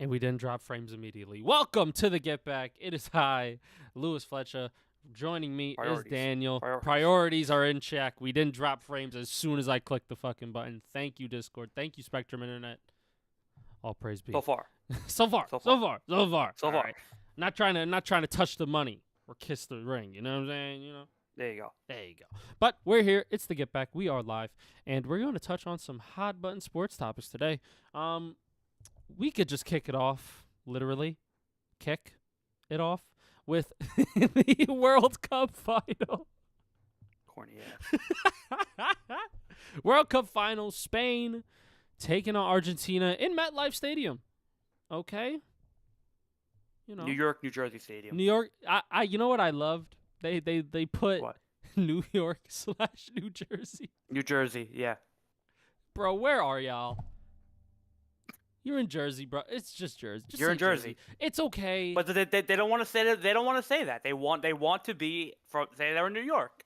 And we didn't drop frames immediately. Welcome to the Get Back. It is I, Louis Fletcher. Joining me is Daniel. Priorities are in check. We didn't drop frames as soon as I clicked the fucking button. Thank you, Discord. Thank you, Spectrum Internet. All praise be. So far. So far. All right. Not trying to touch the money or kiss the ring. You know what I'm saying? You know. There you go. But we're here. It's the Get Back. We are live, and we're going to touch on some hot button sports topics today. We could just kick it off, literally, kick it off with the World Cup final. Corny ass. World Cup final, Spain taking on Argentina in MetLife Stadium. Okay. You know. New York, New Jersey Stadium. New York. I you know what I loved? They put What? New York / New Jersey. New Jersey, yeah. Bro, where are y'all? You're in Jersey, bro. It's just Jersey. You're in Jersey. It's okay. But they don't want to say that. They don't want to say that. They want to be from. Say they're in New York.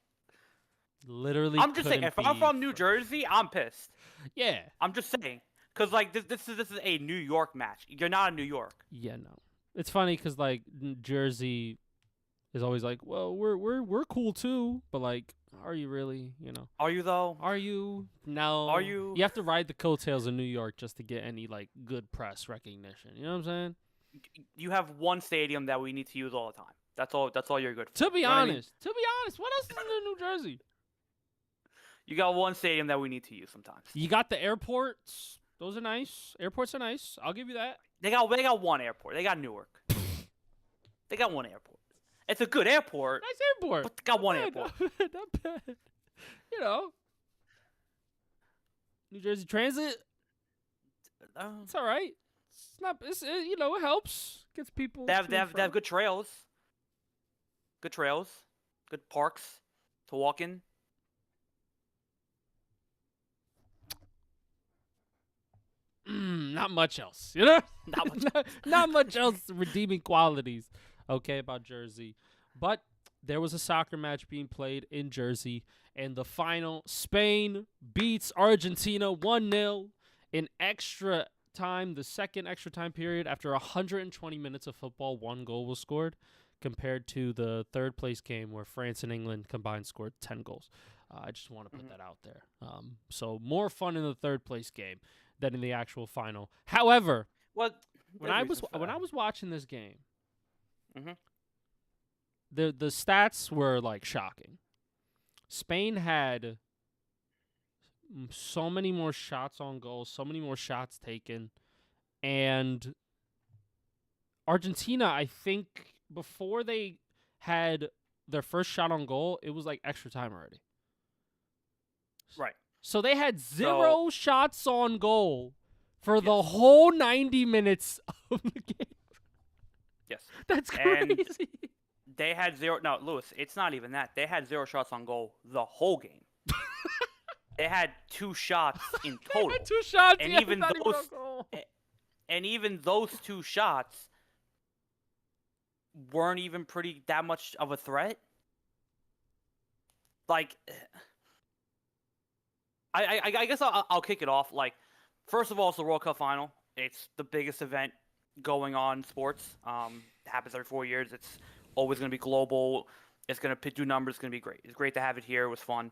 Literally, I'm just saying. If I'm from New Jersey, I'm pissed. Yeah. I'm just saying, cause like this is a New York match. You're not in New York. Yeah, no. It's funny because like Jersey is always like, well, we're cool too, but like, are you really? You know? Are you though? Are you? No. Are you? You have to ride the coattails of New York just to get any like good press recognition. You know what I'm saying? You have one stadium that we need to use all the time. That's all you're good for. To be honest, what else is in New Jersey? You got one stadium that we need to use sometimes. You got the airports. Those are nice. Airports are nice. I'll give you that. They got one airport. They got Newark. They got one airport. It's a good airport. Nice airport. But they got one airport. Not bad. You know. New Jersey Transit. It's all right. It's not. You know, it helps. Gets people. They have good trails. Good trails. Good parks to walk in. Not much else, you know. Not much else else. redeeming qualities. Okay, about Jersey, but there was a soccer match being played in Jersey, and the final, Spain beats Argentina 1-0 in extra time. The second extra time period, after 120 minutes of football, 1 goal was scored, compared to the third place game where France and England combined scored 10 goals. I just want to put that out there. So more fun in the third place game than in the actual final. However, when I was watching this game, the stats were like shocking. Spain had so many more shots on goal, so many more shots taken, and Argentina, I think before they had their first shot on goal, it was like extra time already. Right. So they had 0 shots on goal for the whole 90 minutes of the game. Yes. That's crazy. And they had 0. No, Lewis, it's not even that. They had 0 shots on goal the whole game. They had 2 shots in total. They had 2 shots, and even even those 2 shots weren't even that much of a threat. Like, I guess I'll kick it off. Like, first of all, it's the World Cup final. It's the biggest event going on in sports. It happens every 4 years. It's always going to be global. It's going to do numbers. It's going to be great. It's great to have it here. It was fun.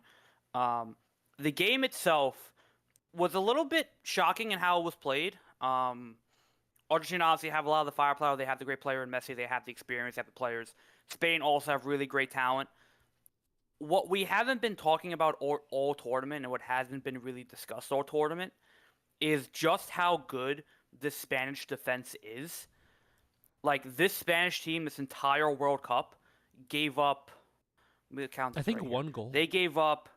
The game itself was a little bit shocking in how it was played. Argentina obviously have a lot of the firepower. They have the great player in Messi. They have the experience. They have the players. Spain also have really great talent. What we haven't been talking about all tournament, and what hasn't been really discussed all tournament, is just how good the Spanish defense is. Like, this Spanish team, this entire World Cup, gave up. Let me count this. I think right 1 here. goal. They gave up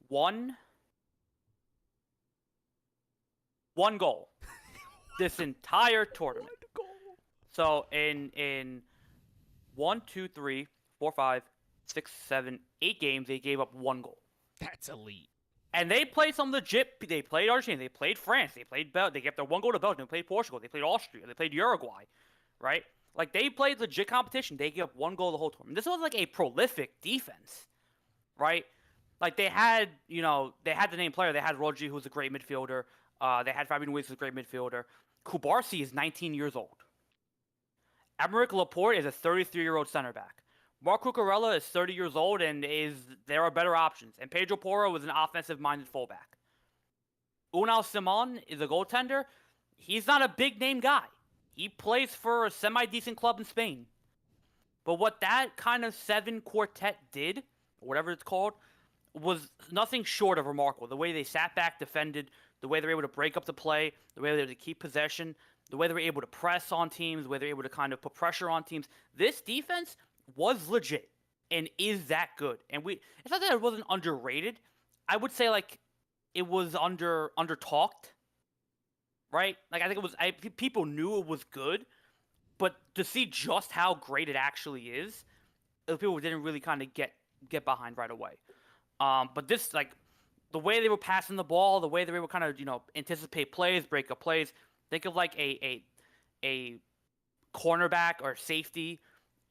one goal this entire tournament. 1 goal. So in 1, 2, 3, 4, 5, 6, 7, 8 games, they gave up 1 goal. That's elite. And they played some legit. They played Argentina. They played France. They played They gave their 1 goal to Belgium. They played Portugal. They played Austria. They played Uruguay. Right? Like, they played legit competition. They gave up 1 goal the whole tournament. This was like a prolific defense. Right? Like they had, they had the name player. They had Rodri, who's a great midfielder. They had Fabian Ruiz, who's a great midfielder. Kubarsi is 19 years old. Emerick Laporte is a 33-year-old center back. Marc Cucurella is 30 years old and there are better options. And Pedro Porro was an offensive-minded fullback. Unal Simon is a goaltender. He's not a big-name guy. He plays for a semi-decent club in Spain. But what that kind of 7 quartet did, or whatever it's called, was nothing short of remarkable. The way they sat back, defended, the way they were able to break up the play, the way they were able to keep possession, the way they were able to press on teams, the way they were able to kind of put pressure on teams. This defense was legit and is that good. And it's not that it wasn't underrated. I would say like it was under talked, right? Like I think it was. People knew it was good, but to see just how great it actually is, people didn't really kind of get behind right away. But this, like, the way they were passing the ball, the way they were kind of, anticipate plays, break up plays. Think of like a cornerback or safety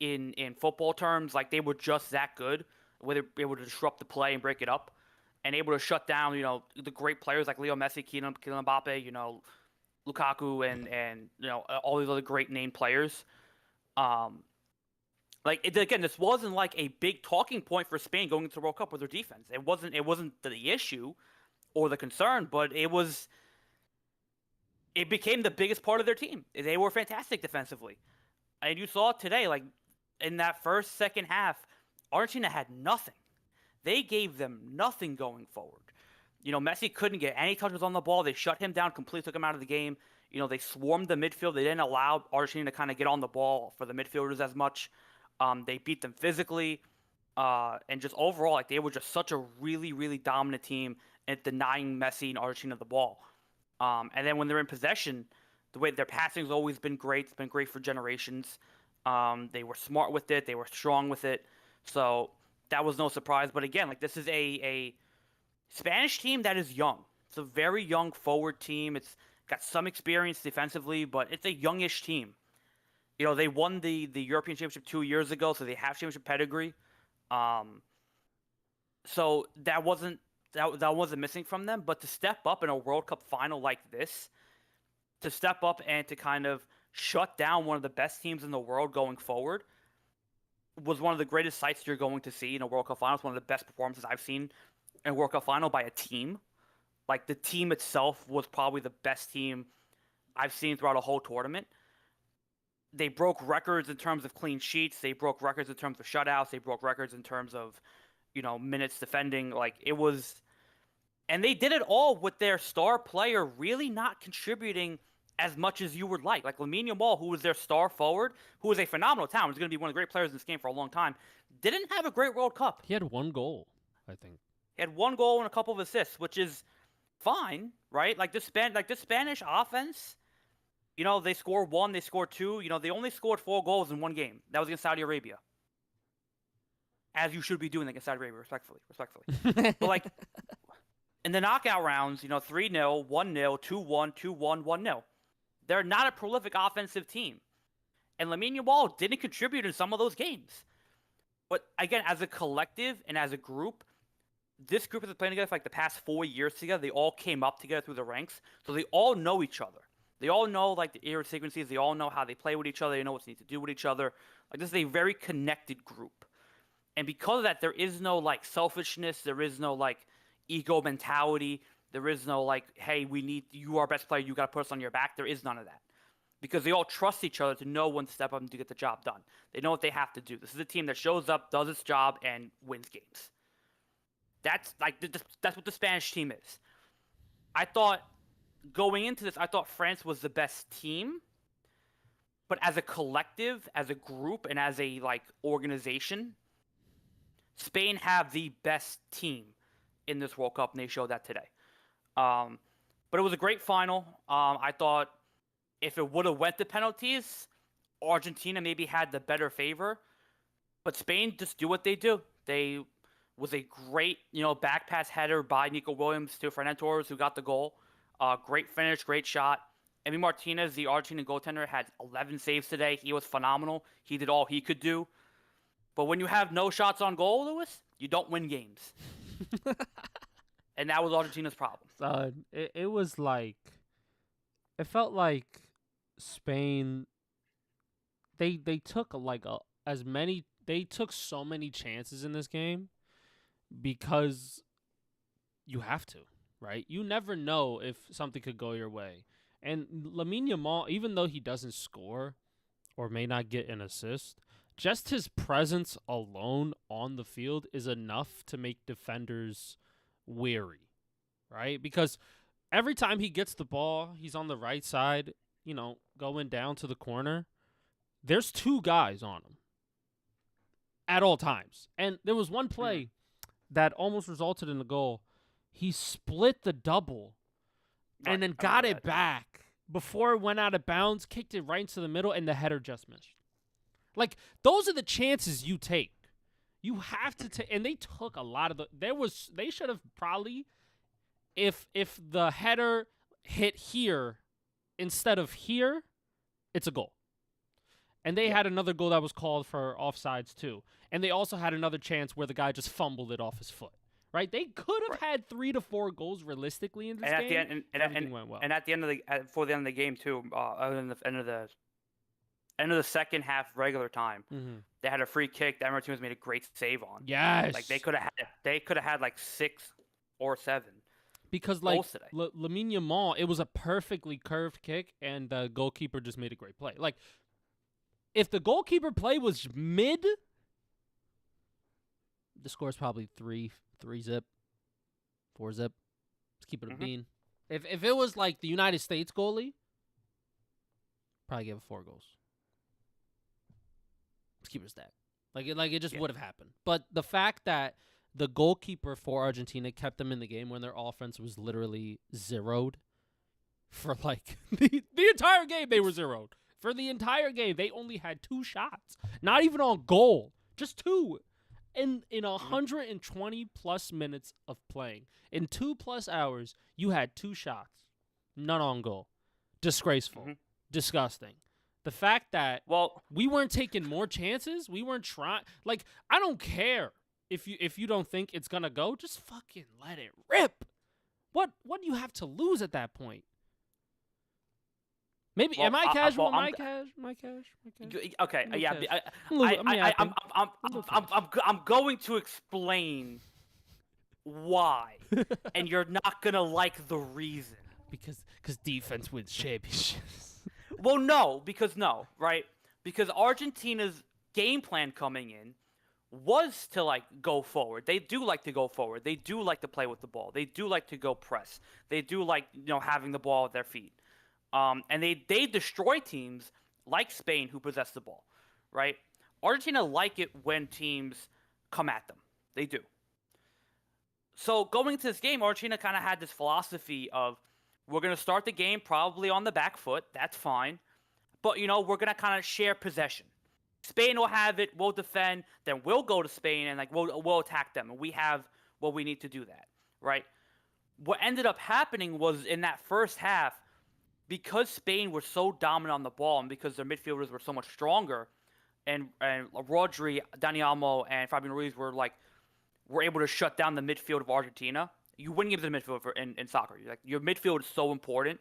in football terms. Like they were just that good, where they were able to disrupt the play and break it up, and able to shut down, the great players like Leo Messi, Kylian Mbappe, Lukaku, and all these other great named players. Again, this wasn't like a big talking point for Spain going into the World Cup with their defense. It wasn't the issue or the concern, but it became the biggest part of their team. They were fantastic defensively. And you saw today, like in that second half, Argentina had nothing. They gave them nothing going forward. Messi couldn't get any touches on the ball. They shut him down completely, took him out of the game. They swarmed the midfield. They didn't allow Argentina to kind of get on the ball for the midfielders as much. They beat them physically, and just overall, like they were just such a really, really dominant team at denying Messi and Argentina the ball. And then when they're in possession, the way their passing's always been great. It's been great for generations. They were smart with it. They were strong with it. So that was no surprise. But again, like this is a Spanish team that is young. It's a very young forward team. It's got some experience defensively, but it's a youngish team. They won the European Championship 2 years ago, so they have championship pedigree. So that wasn't missing from them. But to step up in a World Cup final like this, to step up and to kind of shut down one of the best teams in the world going forward, was one of the greatest sights you're going to see in a World Cup final. It's one of the best performances I've seen in a World Cup final by a team. Like the team itself was probably the best team I've seen throughout a whole tournament. They broke records in terms of clean sheets. They broke records in terms of shutouts. They broke records in terms of, minutes defending. Like it was, and they did it all with their star player really not contributing as much as you would like. Like Lamine Yamal, who was their star forward, who was a phenomenal talent, was going to be one of the great players in this game for a long time, didn't have a great World Cup. He had 1 goal, I think. He had 1 goal and a couple of assists, which is fine, right? Like this Spanish offense. They scored 1, they scored 2. They only scored 4 goals in 1 game. That was against Saudi Arabia. As you should be doing against Saudi Arabia, respectfully. But, like, in the knockout rounds, 3-0, 1-0, 2-1, 2-1, 1-0. They're not a prolific offensive team. And Lamine Yamal didn't contribute in some of those games. But, again, as a collective and as a group, this group has been playing together for, like, the past 4 years together. They all came up together through the ranks. So they all know each other. They all know, like, the idiosyncrasies. They all know how they play with each other. They know what they need to do with each other. Like, this is a very connected group. And because of that, there is no, like, selfishness. There is no, like, ego mentality. There is no, like, hey, you are our best player. You got to put us on your back. There is none of that. Because they all trust each other to know when to step up and to get the job done. They know what they have to do. This is a team that shows up, does its job, and wins games. That's what the Spanish team is. Going into this, I thought France was the best team, but as a collective, as a group, and as a organization, Spain have the best team in this World Cup, and they showed that today. But it was a great final. I thought if it would have went to penalties, Argentina maybe had the better favor, but Spain just do what they do. They was a great, back pass header by Nico Williams to Ferran Torres, who got the goal. Great finish, great shot. Emi Martinez, the Argentine goaltender, had 11 saves today. He was phenomenal. He did all he could do. But when you have no shots on goal, Lewis, you don't win games. And that was Argentina's problem. Son, it was like, it felt like Spain. They took they took so many chances in this game because you have to, right? You never know if something could go your way. And Lamine Yamal, even though he doesn't score or may not get an assist, just his presence alone on the field is enough to make defenders weary, right? Because every time he gets the ball, he's on the right side, going down to the corner. There's two guys on him at all times. And there was one play that almost resulted in a goal. He split the double and then got it back before it went out of bounds, kicked it right into the middle, and the header just missed. Like, those are the chances you take. You have to take, and they took a lot of they should have probably, if the header hit here instead of here, it's a goal. And they had another goal that was called for offsides too. And they also had another chance where the guy just fumbled it off his foot. Right? They could have had 3 to 4 goals realistically in this game. And everything went well. And at the end of before the end of the game too, in the end of the second half regular time, they had a free kick that Martinez made a great save on. Yes. Like they could have had like 6 or 7. Because like Lamine Yamal, it was a perfectly curved kick, and the goalkeeper just made a great play. Like, if the goalkeeper play was mid, the score's probably 3-zip, 4-zip. Let's keep it a bean. If it was like the United States goalie, probably give it 4 goals. Let's keep it a stat. Like it just would have happened. But the fact that the goalkeeper for Argentina kept them in the game when their offense was literally zeroed for like the entire game, they were zeroed. For the entire game, they only had 2 shots. Not even on goal. Just 2. In 120 plus minutes of playing. In 2+ hours, you had 2 shots. None on goal. Disgraceful. Disgusting. The fact that we weren't taking more chances, we weren't trying. Like, I don't care if you don't think it's gonna go, just fucking let it rip. What do you have to lose at that point? Maybe am I casual? Am I cash? Okay, yeah. I'm going to explain why, and you're not gonna like the reason. Because defense wins championships. Well, right? Because Argentina's game plan coming in was to like go forward. They do like to go forward. They do like to play with the ball. They do like to go press. They do like having the ball at their feet. And they destroy teams like Spain who possess the ball, right? Argentina like it when teams come at them. They do. So going into this game, Argentina kind of had this philosophy of, we're going to start the game probably on the back foot. That's fine. But, we're going to kind of share possession. Spain will have it. We'll defend. Then we'll go to Spain and we'll attack them. And we have what we need to do that, right? What ended up happening was in that first half, because Spain were so dominant on the ball and because their midfielders were so much stronger, and Rodri, Dani Olmo, and Fabian Ruiz were able to shut down the midfield of Argentina. You win games in the midfield in soccer. Your midfield is so important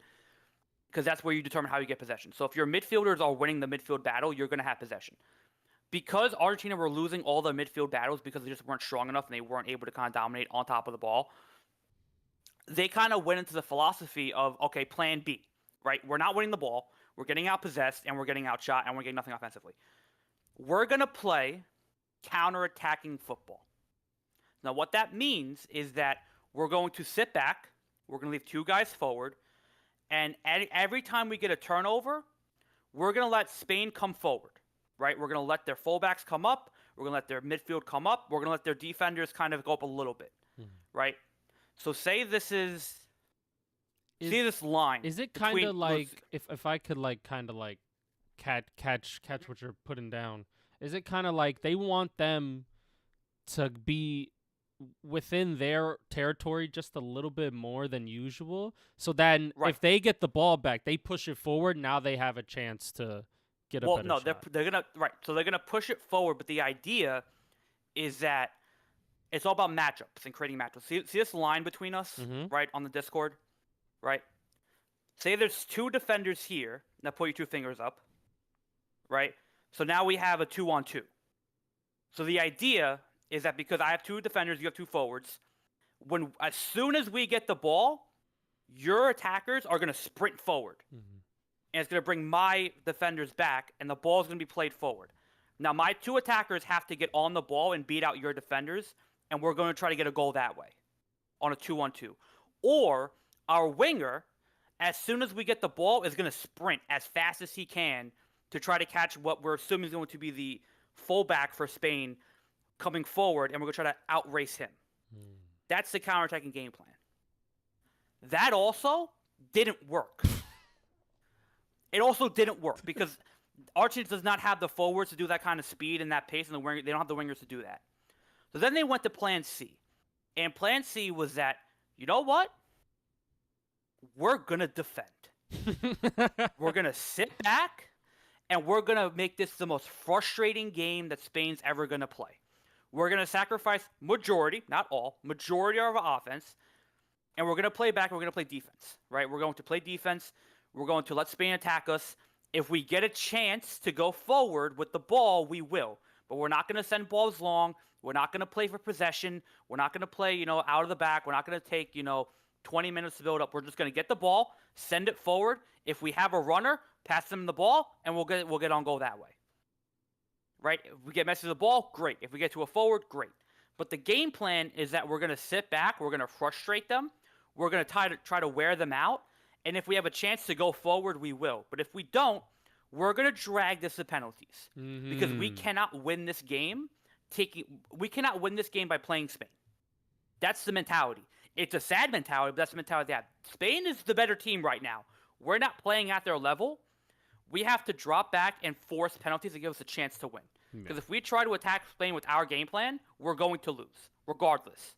because that's where you determine how you get possession. So if your midfielders are winning the midfield battle, you're going to have possession. Because Argentina were losing all the midfield battles because they just weren't strong enough and they weren't able to kind of dominate on top of the ball, they kind of went into the philosophy of, okay, plan B. Right? We're not winning the ball. We're getting out-possessed, and we're getting outshot, and we're getting nothing offensively. We're going to play counter-attacking football. Now, what that means is that we're going to sit back, we're going to leave 2 guys forward, and every time we get a turnover, we're going to let Spain come forward. Right? We're going to let their fullbacks come up. We're going to let their midfield come up. We're going to let their defenders kind of go up a little bit. Right? So say this is... See this line. Is it kind of like, if I could kind of catch what you're putting down? Is it kind of like they want them to be within their territory just a little bit more than usual? So then, if they get the ball back, they push it forward. Now they have a chance to get a better shot. They're gonna So they're gonna push it forward, but the idea is that It's all about matchups and creating matchups. See this line between us, right, on the Discord, right? Say there's 2 defenders here. Now put your 2 fingers up, right? So now we have a 2-on-2. So the idea is that because I have 2 defenders, you have 2 forwards. As soon as we get the ball, your attackers are going to sprint forward. And it's going to bring my defenders back, and the ball is going to be played forward. Now, my 2 attackers have to get on the ball and beat out your defenders, and we're going to try to get a goal that way on a 2-on-2. Or our winger, as soon as we get the ball, is going to sprint as fast as he can to try to catch what we're assuming is going to be the fullback for Spain coming forward, and we're going to try to outrace him. That's the counterattacking game plan. That also didn't work. It also didn't work because Argentina does not have the forwards to do that kind of speed and that pace, and they don't have the wingers to do that. So then they went to Plan C. And Plan C was that, you know what? We're going to defend. We're going to sit back, and we're going to make this the most frustrating game that Spain's ever going to play. We're going to sacrifice majority, not all, majority of our offense, and we're going to play back, and we're going to play defense, right? We're going to play defense. We're going to let Spain attack us. If we get a chance to go forward with the ball, we will. But we're not going to send balls long. We're not going to play for possession. We're not going to play, out of the back. We're not going to take, 20 minutes to build up. We're just going to get the ball, send it forward. If we have a runner, pass them the ball, and we'll get on goal that way. Right? If we get Messi the ball, great. If we get to a forward, great. But the game plan is that we're going to sit back. We're going to frustrate them. We're going to try to wear them out. And if we have a chance to go forward, we will. But if we don't, we're going to drag this to penalties. Because we cannot win this game we cannot win this game by playing Spain. That's the mentality. It's a sad mentality, but that's the mentality they have. Spain is the better team right now. We're not playing at their level. We have to drop back and force penalties to give us a chance to win. Because if we try to attack Spain with our game plan, we're going to lose, regardless.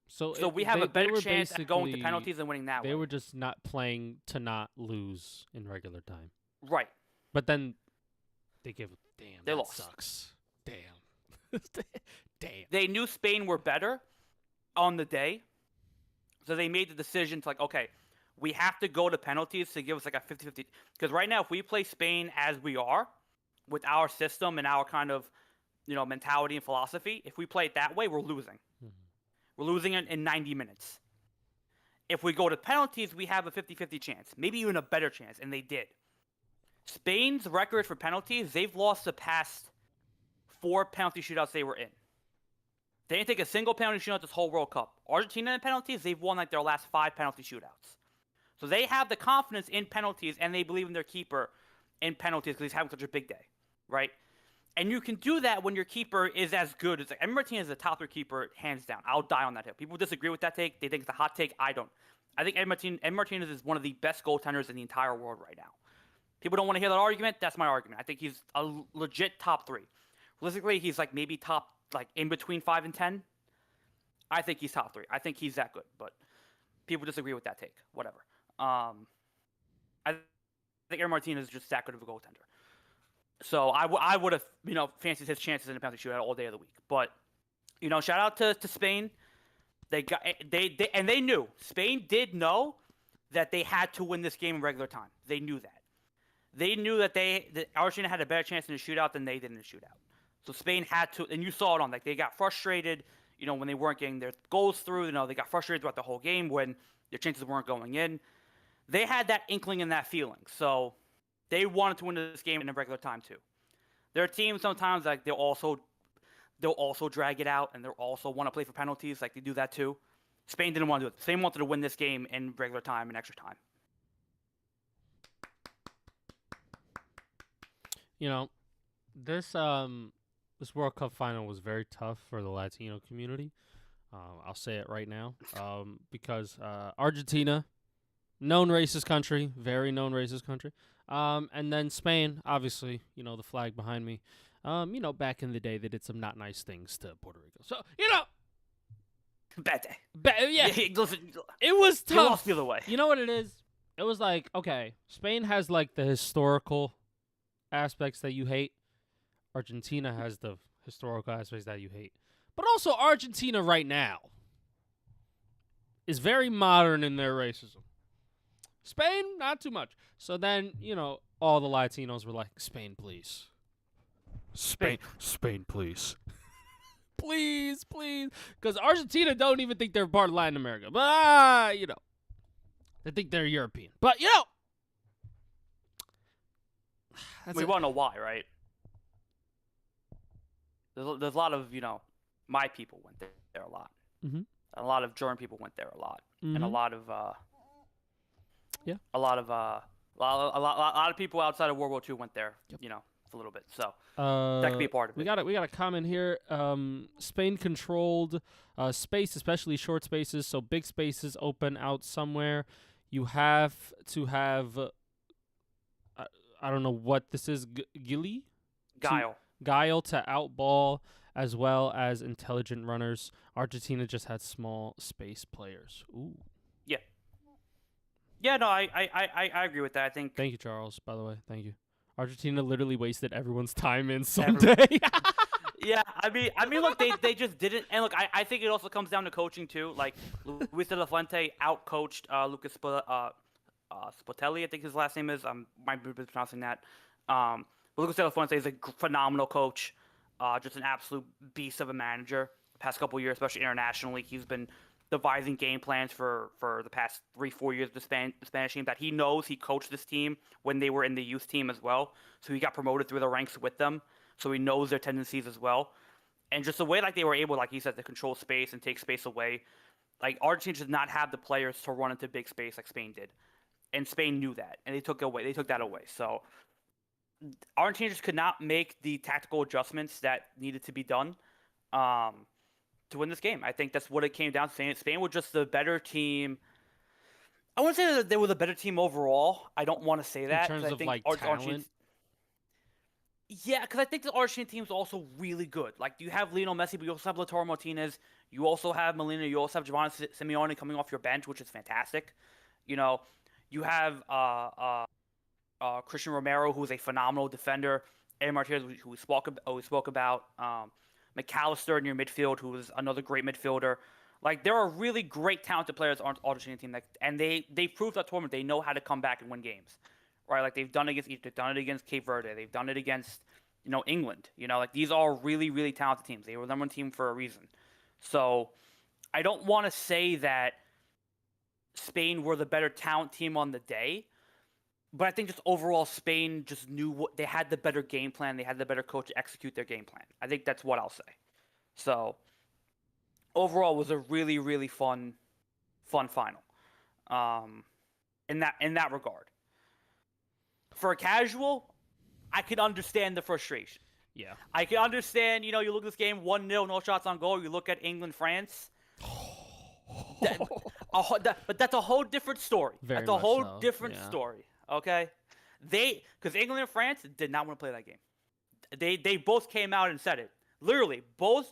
So we have a better chance at going to penalties and winning that way. They were just not playing to not lose in regular time. Right. But then they gave they lost. Sucks. Damn. Damn. They knew Spain were better on the day. So they made the decision to okay, we have to go to penalties to give us a 50-50. Because right now, if we play Spain as we are, with our system and our kind of, mentality and philosophy, if we play it that way, we're losing. We're losing it in 90 minutes. If we go to penalties, we have a 50-50 chance. Maybe even a better chance, and they did. Spain's record for penalties, they've lost the past 4 penalty shootouts they were in. They didn't take a single penalty shootout this whole World Cup. Argentina in penalties, they've won their last 5 penalty shootouts. So they have the confidence in penalties, and they believe in their keeper in penalties because he's having such a big day, right? And you can do that when your keeper is as good as Emre Martinez is a top 3 keeper, hands down. I'll die on that hill. People disagree with that take. They think it's a hot take. I don't. I think Emre Martinez is one of the best goaltenders in the entire world right now. People don't want to hear that argument. That's my argument. I think he's a legit top 3. Realistically, he's maybe top, in between 5 and 10. I think he's top 3. I think he's that good. But people disagree with that take. Whatever. I think Emre Martinez is just that good of a goaltender. So I would have, fancied his chances in the penalty shootout all day of the week. But, shout out to Spain. They knew. Spain did know that they had to win this game in regular time. They knew that. They knew that Argentina had a better chance in the shootout than they did in the shootout. So Spain had to, and you saw it on, they got frustrated, when they weren't getting their goals through. They got frustrated throughout the whole game when their chances weren't going in. They had that inkling and that feeling. So they wanted to win this game in a regular time too. There are teams sometimes they'll also drag it out and they'll also want to play for penalties. They do that too. Spain didn't want to do it. Spain wanted to win this game in regular time and extra time. This World Cup final was very tough for the Latino community. I'll say it right now, because Argentina, known racist country, very known racist country, and then Spain, obviously, the flag behind me. Back in the day, they did some not nice things to Puerto Rico. So, bad day. Yeah, listen, it was tough. You lost the other way. You know what it is? It was okay, Spain has the historical aspects that you hate. Argentina has the historical aspects that you hate. But also Argentina right now is very modern in their racism. Spain, not too much. So then, all the Latinos were like, Spain, please. Spain, please. Please. Because Argentina don't even think they're part of Latin America. But, they think they're European. But, we want to know why, right? There's a lot of, my people went there a lot. Mm-hmm. A lot of German people went there a lot. Mm-hmm. And a lot of, a lot of people outside of World War II went there, a little bit. So that could be a part of it. We got a comment here. Spain controlled space, especially short spaces. So big spaces open out somewhere. You have to have, I don't know what this is, Guile to outball, as well as intelligent runners. Argentina just had small space players. Ooh. Yeah. Yeah, no, I agree with that. I think. Thank you, Charles, by the way. Thank you. Argentina literally wasted everyone's time in Sunday. Yeah, I mean, look, they just didn't, and look, I think it also comes down to coaching too. Like Luis de la Fuente outcoached Lucas Spatelli, I think his last name is. Might be mispronouncing that. But Lucas de la Fuente is a phenomenal coach, just an absolute beast of a manager. The past couple of years, especially internationally, he's been devising game plans for the past 3-4 years of the Spanish team that he knows. He coached this team when they were in the youth team as well, so he got promoted through the ranks with them. So he knows their tendencies as well. And just the way they were able, like he said, to control space and take space away. Like Argentina does not have the players to run into big space like Spain did. And Spain knew that. And they took that away. So Argentina just could not make the tactical adjustments that needed to be done to win this game. I think that's what it came down to. Spain was just the better team. I wouldn't say that they were the better team overall. I don't want to say that. In terms of talent? Yeah, because I think the Argentine team is also really good. Like, you have Lionel Messi, but you also have Lautaro Martinez. You also have Molina. You also have Giovanni Simeone coming off your bench, which is fantastic. You have Christian Romero, who is a phenomenal defender. And Martinez, who we spoke about. McAllister in your midfield, who is another great midfielder. Like, there are really great, talented players on the Argentine team. And they proved that tournament they know how to come back and win games. Right, like they've done it against Egypt, they've done it against Cape Verde, they've done it against, England. Like these are really, really talented teams. They were the number one team for a reason. So I don't want to say that Spain were the better talent team on the day, but I think just overall Spain just knew what they had the better game plan. They had the better coach to execute their game plan. I think that's what I'll say. So overall, it was a really, really fun final. In that regard. For a casual, I can understand the frustration. Yeah. I can understand, you look at this game 1-0, no shots on goal. You look at England, France. But that's a whole different story. That's a whole different story, okay? Because England and France did not want to play that game. They both came out and said it. Literally, both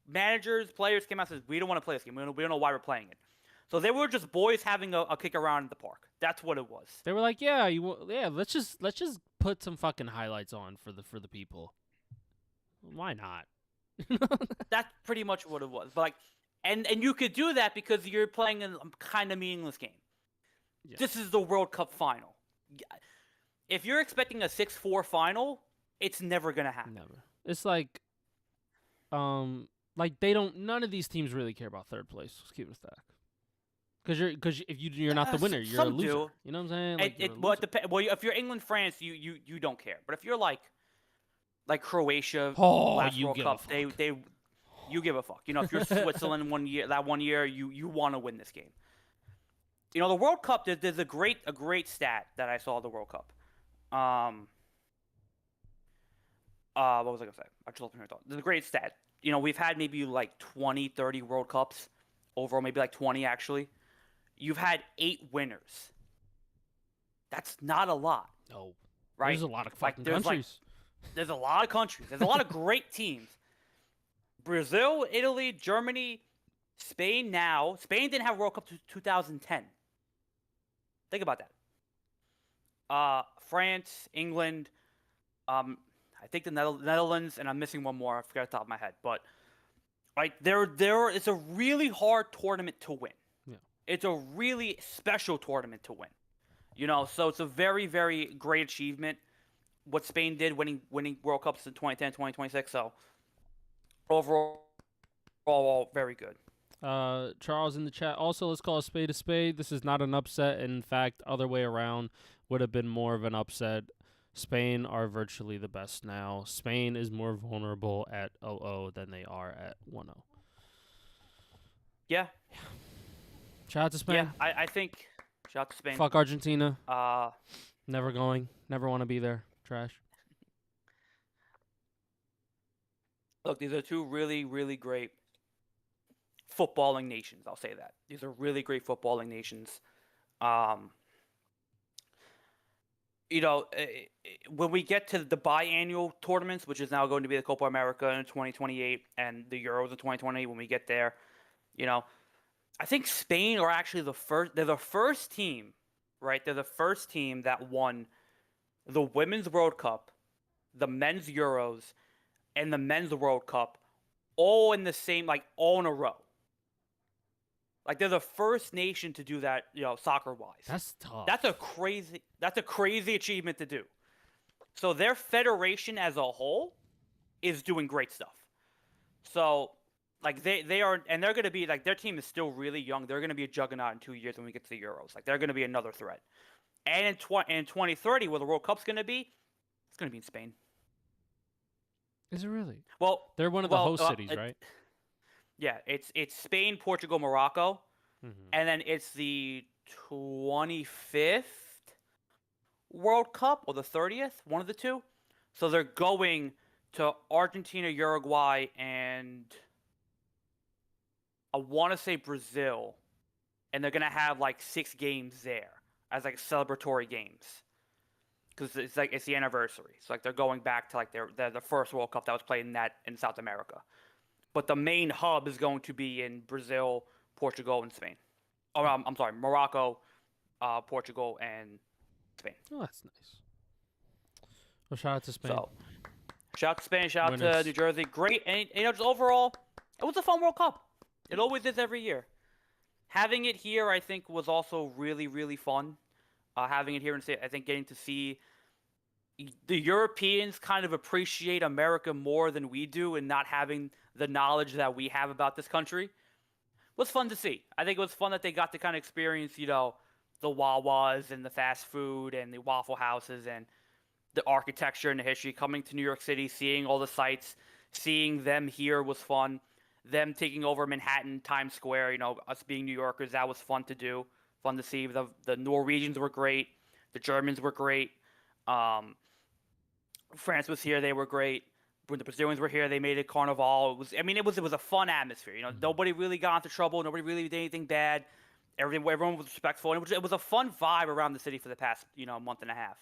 managers, players came out and said, we don't want to play this game. We don't know why we're playing it. So they were just boys having a kick around in the park. That's what it was. They were like, let's just put some fucking highlights on for the people. Why not? That's pretty much what it was. But like, and you could do that because you're playing a kind of meaningless game. Yeah. This is the World Cup final. If you're expecting a 6-4 final, it's never gonna happen. Never. It's like, they don't. None of these teams really care about third place. Let's keep it a stack. Because if you're not the winner, you're a loser. Do. You know what I'm saying? If you're England, France, you don't care. But if you're like Croatia, last World Cup, you give a fuck. If you're Switzerland one year, you want to win this game. The World Cup. There's a great stat that I saw at the World Cup. What was I gonna say? I just lost my thought. There's a great stat. We've had maybe like 20, 30 World Cups overall, maybe like 20 actually. You've had 8 winners. That's not a lot. No. Right? There's a lot of fucking countries. There's a lot of countries. There's a lot of great teams. Brazil, Italy, Germany, Spain now. Spain didn't have a World Cup to 2010. Think about that. France, England, I think the Netherlands, and I'm missing one more. I forgot off the top of my head. But right? There is a really hard tournament to win. Yeah. It's a really special tournament to win. So it's a very, very great achievement what Spain did winning World Cups in 2010, 2026. So overall, very good. Charles in the chat. Also, let's call a spade a spade. This is not an upset. In fact, other way around would have been more of an upset. Spain are virtually the best now. Spain is more vulnerable at 0-0 than they are at 1-0. Yeah. Shout out to Spain. Yeah, I think. Shout out to Spain. Fuck Argentina. Never going. Never want to be there. Trash. Look, these are two really, really great footballing nations. I'll say that. These are really great footballing nations. When we get to the biannual tournaments, which is now going to be the Copa America in 2028 and the Euros in 2028, when we get there, I think Spain are actually the first. They're the first team, right? They're the first team that won the Women's World Cup, the Men's Euros, and the Men's World Cup, all in the same, all in a row. They're the first nation to do that, soccer-wise. That's tough. That's a crazy achievement to do. So their federation as a whole is doing great stuff. So, they are, and they're going to be, their team is still really young. They're going to be a juggernaut in 2 years when we get to the Euros. They're going to be another threat. And in 2030, where the World Cup's going to be, it's going to be in Spain. Is it really? Well, they're one of the host cities, right? Yeah, it's Spain, Portugal, Morocco, and then it's the 25th World Cup or the 30th, one of the two. So they're going to Argentina, Uruguay, and I want to say Brazil, and they're gonna have 6 games there as celebratory games because it's the anniversary. So they're going back to the first World Cup that was played in South America. But the main hub is going to be in Brazil, Portugal, and Spain. Oh, I'm sorry, Morocco, Portugal, and Spain. Oh, that's nice. Well, shout out to Spain. So, shout out to Spain. Shout out to New Jersey. Great, and just overall, it was a fun World Cup. It always is every year. Having it here, I think, was also really, really fun. Having it here and I think getting to see the Europeans kind of appreciate America more than we do, and not having the knowledge that we have about this country was fun to see. I think it was fun that they got to kind of experience, the Wawas and the fast food and the Waffle Houses and the architecture and the history. Coming to New York City, seeing all the sights, seeing them here was fun. Them taking over Manhattan, Times Square, us being New Yorkers, that was fun to do. Fun to see. The Norwegians were great. The Germans were great. France was here. They were great. When the Brazilians were here, they made it carnival. It was a fun atmosphere. Nobody really got into trouble. Nobody really did anything bad. Everyone was respectful. And it was a fun vibe around the city for the past, month and a half.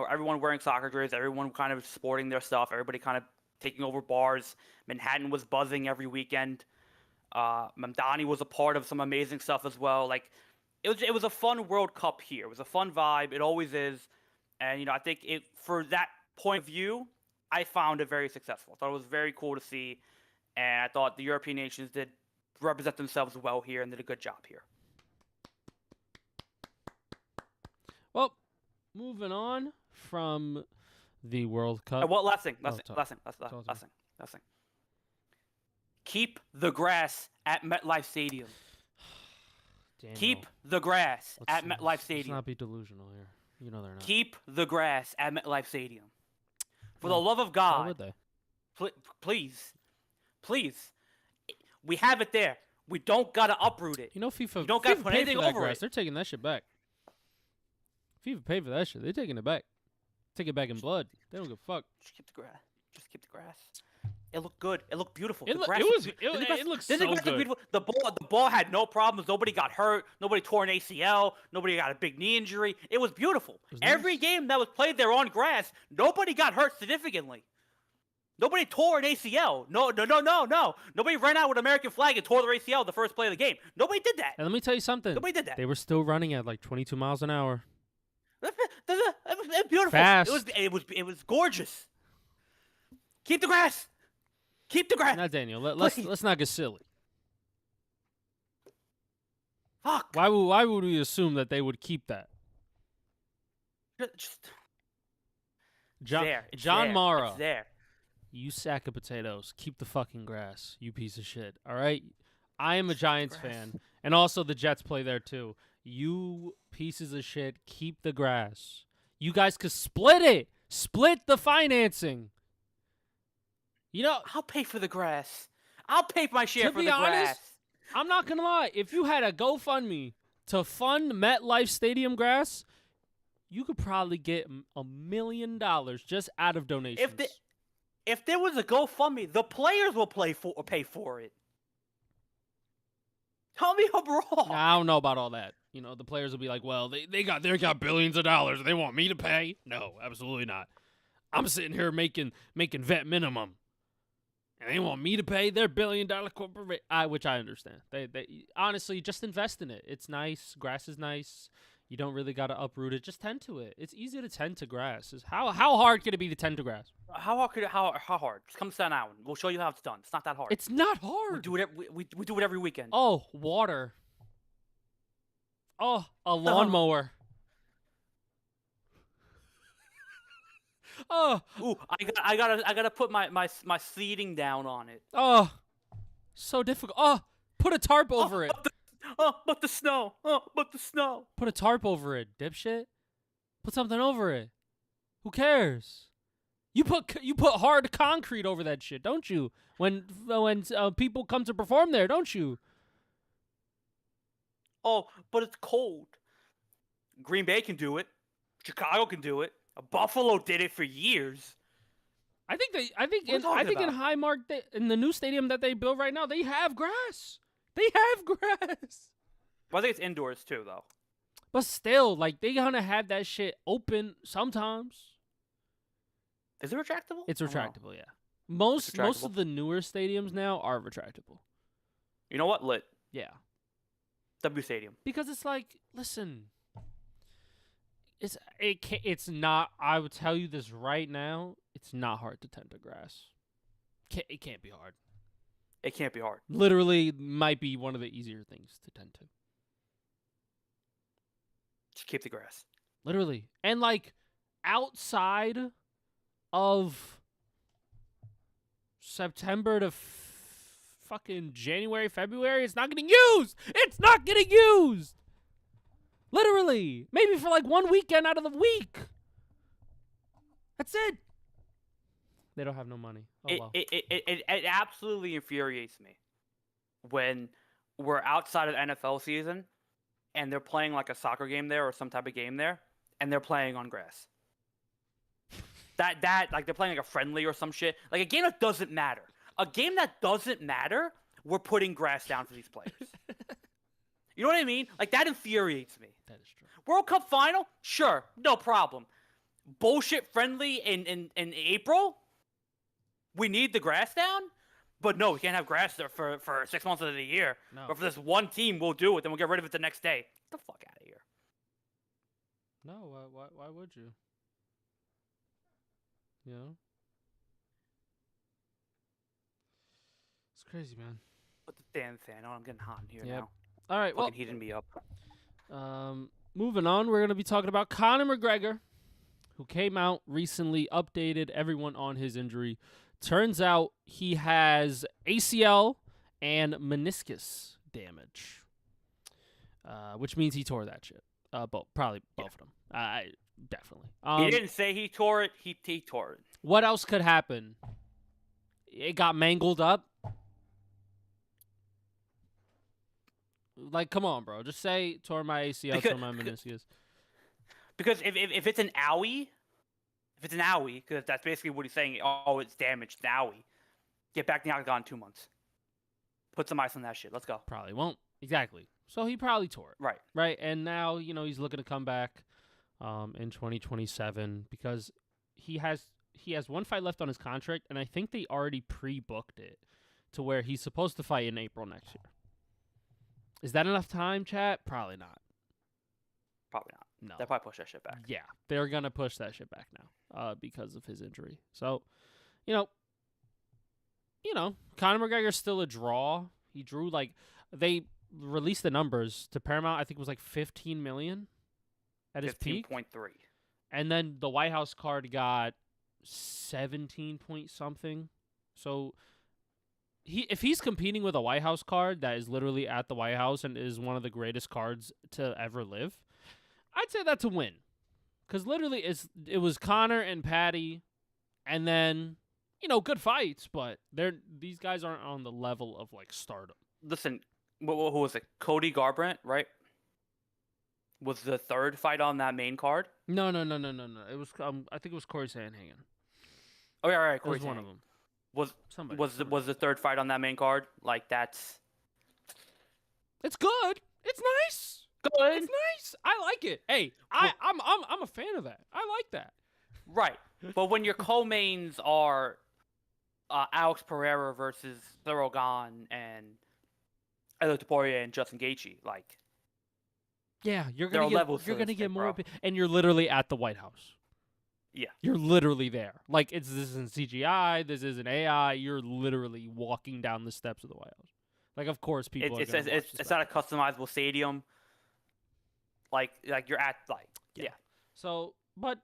Everyone wearing soccer jerseys. Everyone kind of sporting their stuff. Everybody kind of taking over bars. Manhattan was buzzing every weekend. Mamdani was a part of some amazing stuff as well. It was a fun World Cup here. It was a fun vibe. It always is. And, I think for that point of view, I found it very successful. I thought it was very cool to see, and I thought the European nations did represent themselves well here and did a good job here. Well, moving on from the World Cup. Last thing. Keep the grass at MetLife Stadium. Daniel, Keep the grass at MetLife Stadium. Let's not be delusional here. They're not. Keep the grass at MetLife Stadium. For the love of God. Why would they? Please. We have it there. We don't gotta uproot it. FIFA. You don't gotta FIFA put paid anything for that over grass. it. They're taking that shit back. FIFA paid for that shit. They're taking it back. Take it back in blood. They don't give a fuck. Just keep the grass. It looked good. It looked beautiful. It looks so good. Beautiful. The ball had no problems. Nobody got hurt. Nobody tore an ACL. Nobody got a big knee injury. It was beautiful. Every game that was played there on grass, nobody got hurt significantly. Nobody tore an ACL. No. Nobody ran out with an American flag and tore their ACL the first play of the game. Nobody did that. And let me tell you something. Nobody did that. They were still running at 22 miles an hour. It was beautiful. Fast. It was gorgeous. Keep the grass. Keep the grass. Not Daniel. Please. Let's not get silly. Fuck. Why would we assume that they would keep that? Just John there. It's John there. Mara. It's there. You sack of potatoes. Keep the fucking grass, you piece of shit. All right? I am a Giants fan, and also the Jets play there too. You pieces of shit, keep the grass. You guys could split it. Split the financing. You know, I'll pay for the grass. I'll pay my share To for be the honest, grass. I'm not going to lie. If you had a GoFundMe to fund MetLife Stadium grass, you could probably get $1 million just out of donations. If there was a GoFundMe, the players will pay for it. Tell me I'm wrong. I don't know about all that. You know, the players will be like, well, they got billions of dollars. They want me to pay? No, absolutely not. I'm sitting here making vet minimum. And they want me to pay their $1 billion corporate, which I understand. They honestly just invest in it. It's nice. Grass is nice. You don't really gotta uproot it. Just tend to it. It's easy to tend to grass. How hard can it be to tend to grass? How hard? Just come to Staten Island. We'll show you how it's done. It's not that hard. It's not hard. We do it. We do it every weekend. Oh, water. Oh, a lawnmower. Oh, Ooh, I gotta put my seating down on it. oh, so difficult. Oh, put a tarp over it. But the snow. But the snow. Put a tarp over it, dipshit. Put something over it. Who cares? You put hard concrete over that shit, don't you? When people come to perform there, don't you? Oh, but it's cold. Green Bay can do it. Chicago can do it. Buffalo did it for years. I think in about? Highmark in the new stadium that they built right now, they have grass. They have grass. Well, I think it's indoors too, though. But still, like, they gonna have that shit open sometimes. Is it retractable? It's I don't know. retractable, yeah. Most retractable. of the newer stadiums now are retractable. You know what? Lit. Yeah. W Stadium. Because it's like, listen, it's not. I would tell you this right now. It's not hard to tend to grass. It can't be hard. It can't be hard. Literally, might be one of the easier things to tend to. Just keep the grass. Literally, and like outside of September to fucking January, February, it's not getting used. It's not getting used. Literally. Maybe for like one weekend out of the week. That's it. They don't have no money. Oh, well. It absolutely infuriates me when we're outside of NFL season and they're playing like a soccer game there or some type of game there and they're playing on grass. That like they're playing like a friendly or some shit. Like a game that doesn't matter. A game that doesn't matter, we're putting grass down for these players. You know what I mean? Like, that infuriates me. That is true. World Cup final? Sure, no problem. Bullshit friendly in April? We need the grass down? But no, we can't have grass there for 6 months of the year. No. But for this one team, we'll do it, then we'll get rid of it the next day. Get the fuck out of here. No, why would you? You know? It's crazy, man. But the damn fan. Oh, I'm getting hot in here Yep. now. All right, well, Fucking heating me up. moving on, we're going to be talking about Conor McGregor, who came out recently, updated everyone on his injury. Turns out he has ACL and meniscus damage, which means he tore that shit. Probably both of them. Definitely. He didn't say he tore it. He tore it. What else could happen? It got mangled up. Like, come on, bro. Just say tore my ACL, tore my meniscus. Because if it's an owie, because that's basically what he's saying. Oh, it's damaged, an owie. Get back in the octagon in 2 months. Put some ice on that shit. Let's go. Probably won't. Exactly. So he probably tore it. Right. Right. And now, he's looking to come back in 2027 because he has one fight left on his contract, and I think they already pre-booked it to where he's supposed to fight in April next year. Is that enough time, chat? Probably not. Probably not. No. They'll probably push that shit back. Yeah, they're going to push that shit back now because of his injury. So, Conor McGregor's still a draw. He drew they released the numbers to Paramount. I think it was like 15 million at his peak. 15.3. And then the White House card got 17 point something. So if he's competing with a White House card that is literally at the White House and is one of the greatest cards to ever live, I'd say that's a win. Because literally it was Conor and Patty, and then good fights, but these guys aren't on the level of like stardom. Listen, who was it? Cody Garbrandt, right? Was the third fight on that main card? No. It was I think it was Corey Sandhagen. Oh yeah, right. Corey was one of them. Was the third fight on that main card? Like that's. It's good. It's nice. Good. It's nice. I like it. Hey, I'm a fan of that. I like that. Right, but when your co-mains are Alex Pereira versus Cyril Gane and Edith Poirier and Justin Gaethje, like. Yeah, you're gonna get more, and you're literally at the White House. Yeah, you're literally there. Like this isn't CGI, this isn't AI. You're literally walking down the steps of the White House. Like, of course, people. It's not a customizable stadium. Like you're at yeah. So, but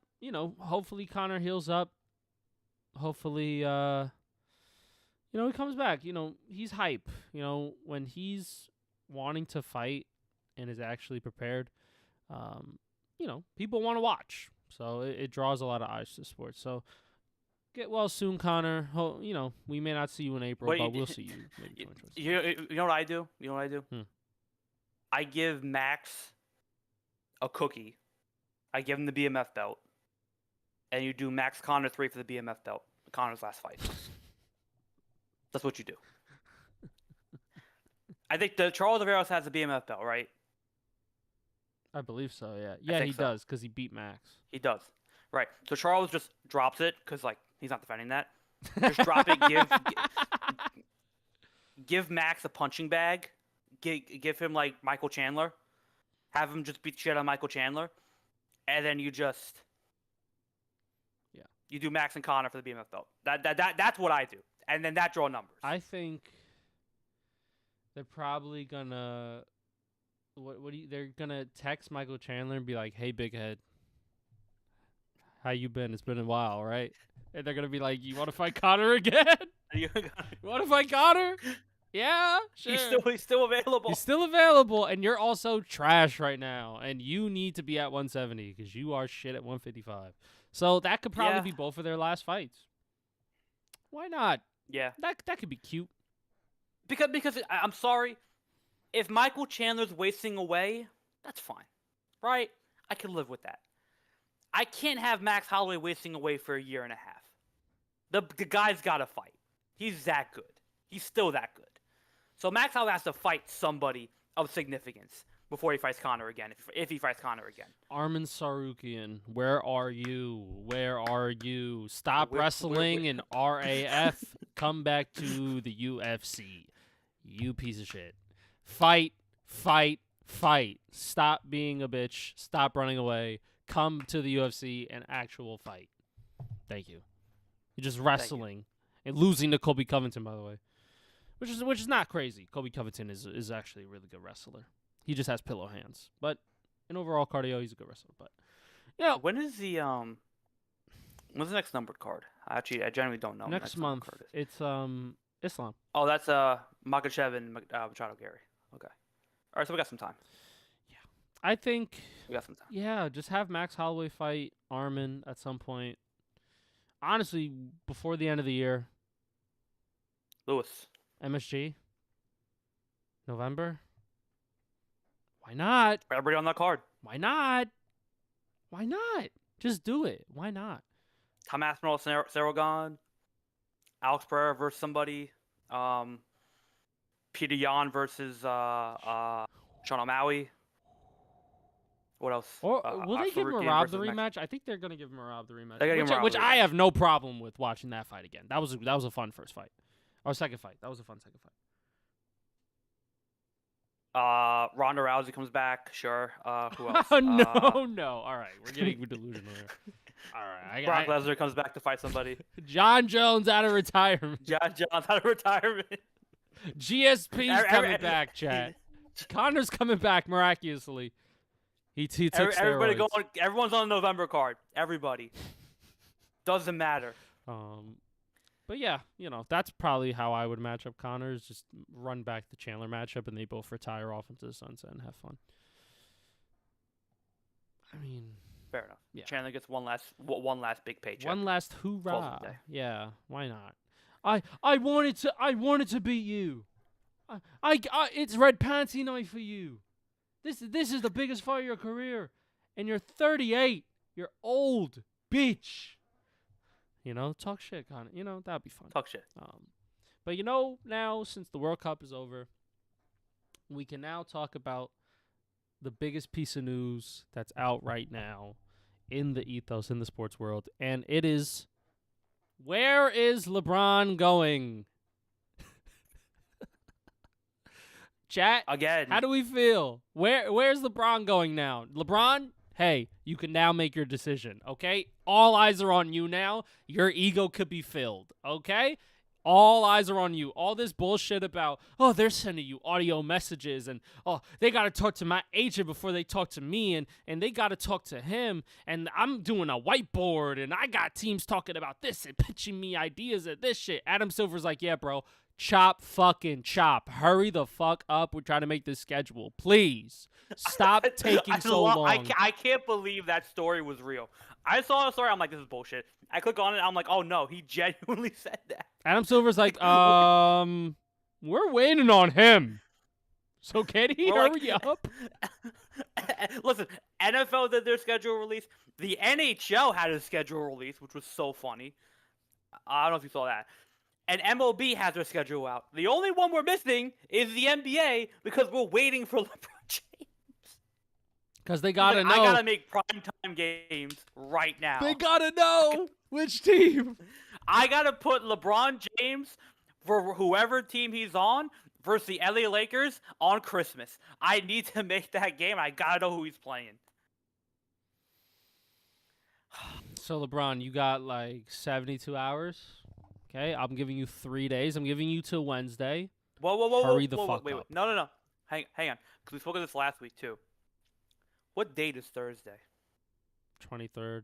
hopefully Conor heals up. Hopefully, he comes back. He's hype. When he's wanting to fight and is actually prepared, people want to watch. So it draws a lot of eyes to sports. So get well soon, Conor. We may not see you in April, but we'll see you. Maybe you know what I do? You know what I do? I give Max a cookie. I give him the BMF belt. And you do Max Conor 3 for the BMF belt. Conor's last fight. That's what you do. I think Charles Oliveros has the BMF belt, right? I believe so, yeah. Yeah, he does, because he beat Max. He does. Right. So Charles just drops it, because, he's not defending that. Just drop it, give Max a punching bag. Give him, Michael Chandler. Have him just beat the shit out of Michael Chandler. And then you just... Yeah. You do Max and Conor for the BMF belt. That's what I do. And then that draw numbers. I think they're probably gonna... They're gonna text Michael Chandler and be like, "Hey, big head, how you been? It's been a while, right?" And they're gonna be like, "You want to fight Conor again? You want to fight Conor? Yeah, sure. He's still available. He's still available, and you're also trash right now, and you need to be at 170 because you are shit at 155. So that could probably be both of their last fights. Why not? Yeah, that could be cute. Because I'm sorry. If Michael Chandler's wasting away, that's fine, right? I can live with that. I can't have Max Holloway wasting away for a year and a half. The guy's got to fight. He's that good. He's still that good. So Max Holloway has to fight somebody of significance before he fights Conor again, if he fights Conor again. Arman Sarukian, where are you? Where are you? Stop wrestling in RAF. Come back to the UFC. You piece of shit. Fight. Stop being a bitch. Stop running away. Come to the UFC and actual fight. Thank you. You're just wrestling and losing to Colby Covington, by the way, which is not crazy. Colby Covington is actually a really good wrestler. He just has pillow hands, but in overall cardio, he's a good wrestler. But when's the next numbered card? Actually, I generally don't know. Next month, it's Islam. Oh, that's Makhachev and Machado Gary. Okay. All right, so we got some time. Yeah. I think we got some time. Yeah, just have Max Holloway fight Arman at some point. Honestly, before the end of the year. Lewis. MSG. November. Why not? Everybody on that card. Why not? Just do it. Why not? Tom Aspinall, Cyril Gane. Alex Pereira versus somebody. Peter Yan versus Sean O'Malley. What else? Or will they give Merab the rematch? I think they're gonna give Merab the rematch. Which I have no problem with watching that fight again. That was a fun first fight. Or second fight. That was a fun second fight. Ronda Rousey comes back. Sure. Who else? No. All right, we're getting delusional here. All right. Brock Lesnar comes back to fight somebody. John Jones out of retirement. John Jones out of retirement. GSP's coming back, chat. Connor's coming back miraculously. He took everybody steroids. going. Everyone's on the November card. Everybody. Doesn't matter. But yeah, that's probably how I would match up Connor, is just run back the Chandler matchup and they both retire off into the sunset and have fun. I mean, fair enough. Yeah. Chandler gets one last big paycheck. One last hoorah. Day. Yeah, why not? I wanted to beat you. It's red panty night for you. This is the biggest fight of your career, and you're 38. You're old, bitch. Talk shit, Connor. That'd be fun. Talk shit. But now since the World Cup is over, we can now talk about the biggest piece of news that's out right now in the ethos in the sports world, and it is, where is LeBron going? Chat, again. How do we feel? Where's LeBron going now? LeBron, hey, you can now make your decision, okay? All eyes are on you now. Your ego could be filled, okay? All eyes are on you. All this bullshit about, they're sending you audio messages, and, they got to talk to my agent before they talk to me, and they got to talk to him, and I'm doing a whiteboard, and I got teams talking about this and pitching me ideas at this shit. Adam Silver's like, yeah, bro, chop fucking chop. Hurry the fuck up. We're trying to make this schedule. Please. Stop taking so long. I can't believe that story was real. I saw the story. I'm like, this is bullshit. I click on it. I'm like, oh, no. He genuinely said that. Adam Silver's like, we're waiting on him. So can he hurry up? Listen, NFL did their schedule release. The NHL had a schedule release, which was so funny. I don't know if you saw that. And MLB has their schedule out. The only one we're missing is the NBA because we're waiting for LeBron James. Because they gotta know. I gotta make primetime games right now. They gotta know which team. I gotta put LeBron James for whoever team he's on versus the LA Lakers on Christmas. I need to make that game. I gotta know who he's playing. So LeBron, you got like 72 hours. Okay, I'm giving you 3 days. I'm giving you till Wednesday. Whoa. Hurry the fuck wait. up. No. Hang on. Because we spoke of this last week, too. What date is Thursday? 23rd.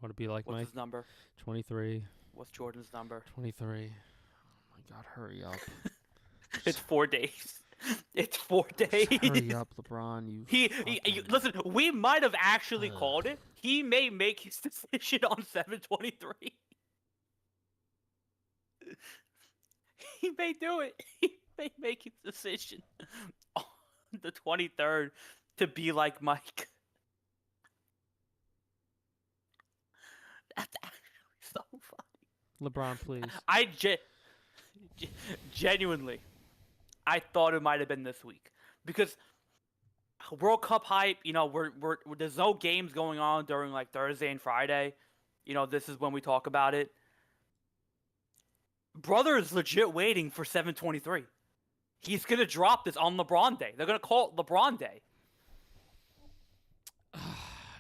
Want to be like What's Mike? his number? 23. What's Jordan's number? 23. Oh, my God. Hurry up. It's 4 days. It's 4 days. Hurry up, LeBron. Listen, we might have actually called it. He may make his decision on 7/23. He may do it. He may make his decision on the 23rd to be like Mike. That's actually so funny. LeBron, please. I genuinely, I thought it might have been this week because World Cup hype. There's no games going on during like Thursday and Friday. This is when we talk about it. Brother is legit waiting for 7/23. He's gonna drop this on LeBron Day. They're gonna call it LeBron Day.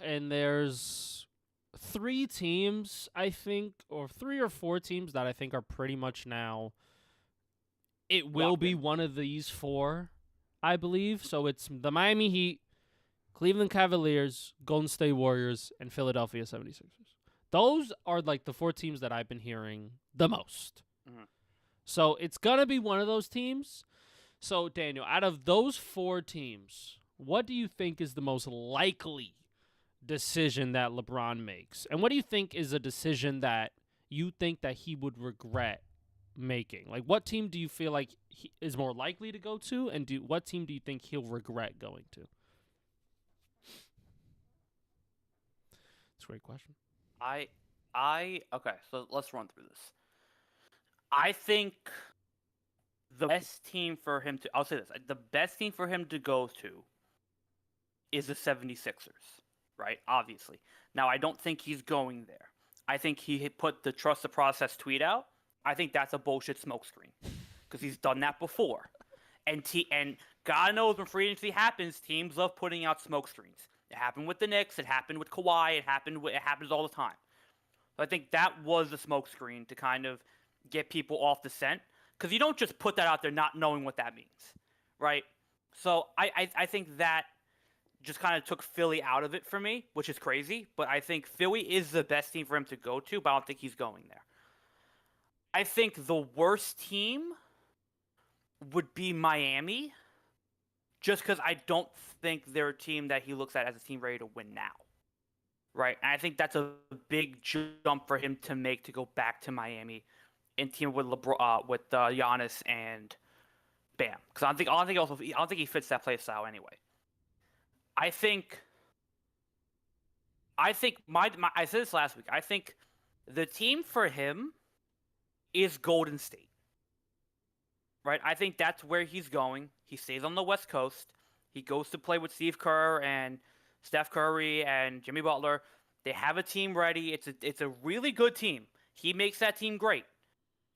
And there's 3 teams, I think, or 3 or 4 teams that I think are pretty much now. It will be one of these 4, I believe. So it's the Miami Heat, Cleveland Cavaliers, Golden State Warriors, and Philadelphia 76ers. Those are like the 4 teams that I've been hearing the most. Mm-hmm. So it's going to be one of those teams. So, Daniel, out of those 4 teams, what do you think is the most likely decision that LeBron makes? And what do you think is a decision that you think that he would regret making? Like, what team do you feel like he is more likely to go to, and what team do you think he'll regret going to? That's a great question. Okay, so let's run through this. I think the best team for him to, I'll say this, the best team for him to go to is the 76ers, right? Obviously. Now, I don't think he's going there. I think he put the trust the process tweet out. I think that's a bullshit smokescreen because he's done that before. And God knows when free agency happens, teams love putting out smokescreens. It happened with the Knicks. It happened with Kawhi. It happens all the time. So I think that was the smokescreen to kind of get people off the scent, because you don't just put that out there not knowing what that means, right? So I think that just kind of took Philly out of it for me, which is crazy. But I think Philly is the best team for him to go to, but I don't think he's going there. I think the worst team would be Miami, just because I don't think they're a team that he looks at as a team ready to win now. Right? And I think that's a big jump for him to make, to go back to Miami and team with LeBron, with Giannis and Bam. Because I don't think he fits that play style anyway. I think I said this last week. I think the team for him is Golden State. Right? I think that's where he's going. He stays on the West Coast. He goes to play with Steve Kerr and Steph Curry and Jimmy Butler. They have a team ready. It's a really good team. He makes that team great.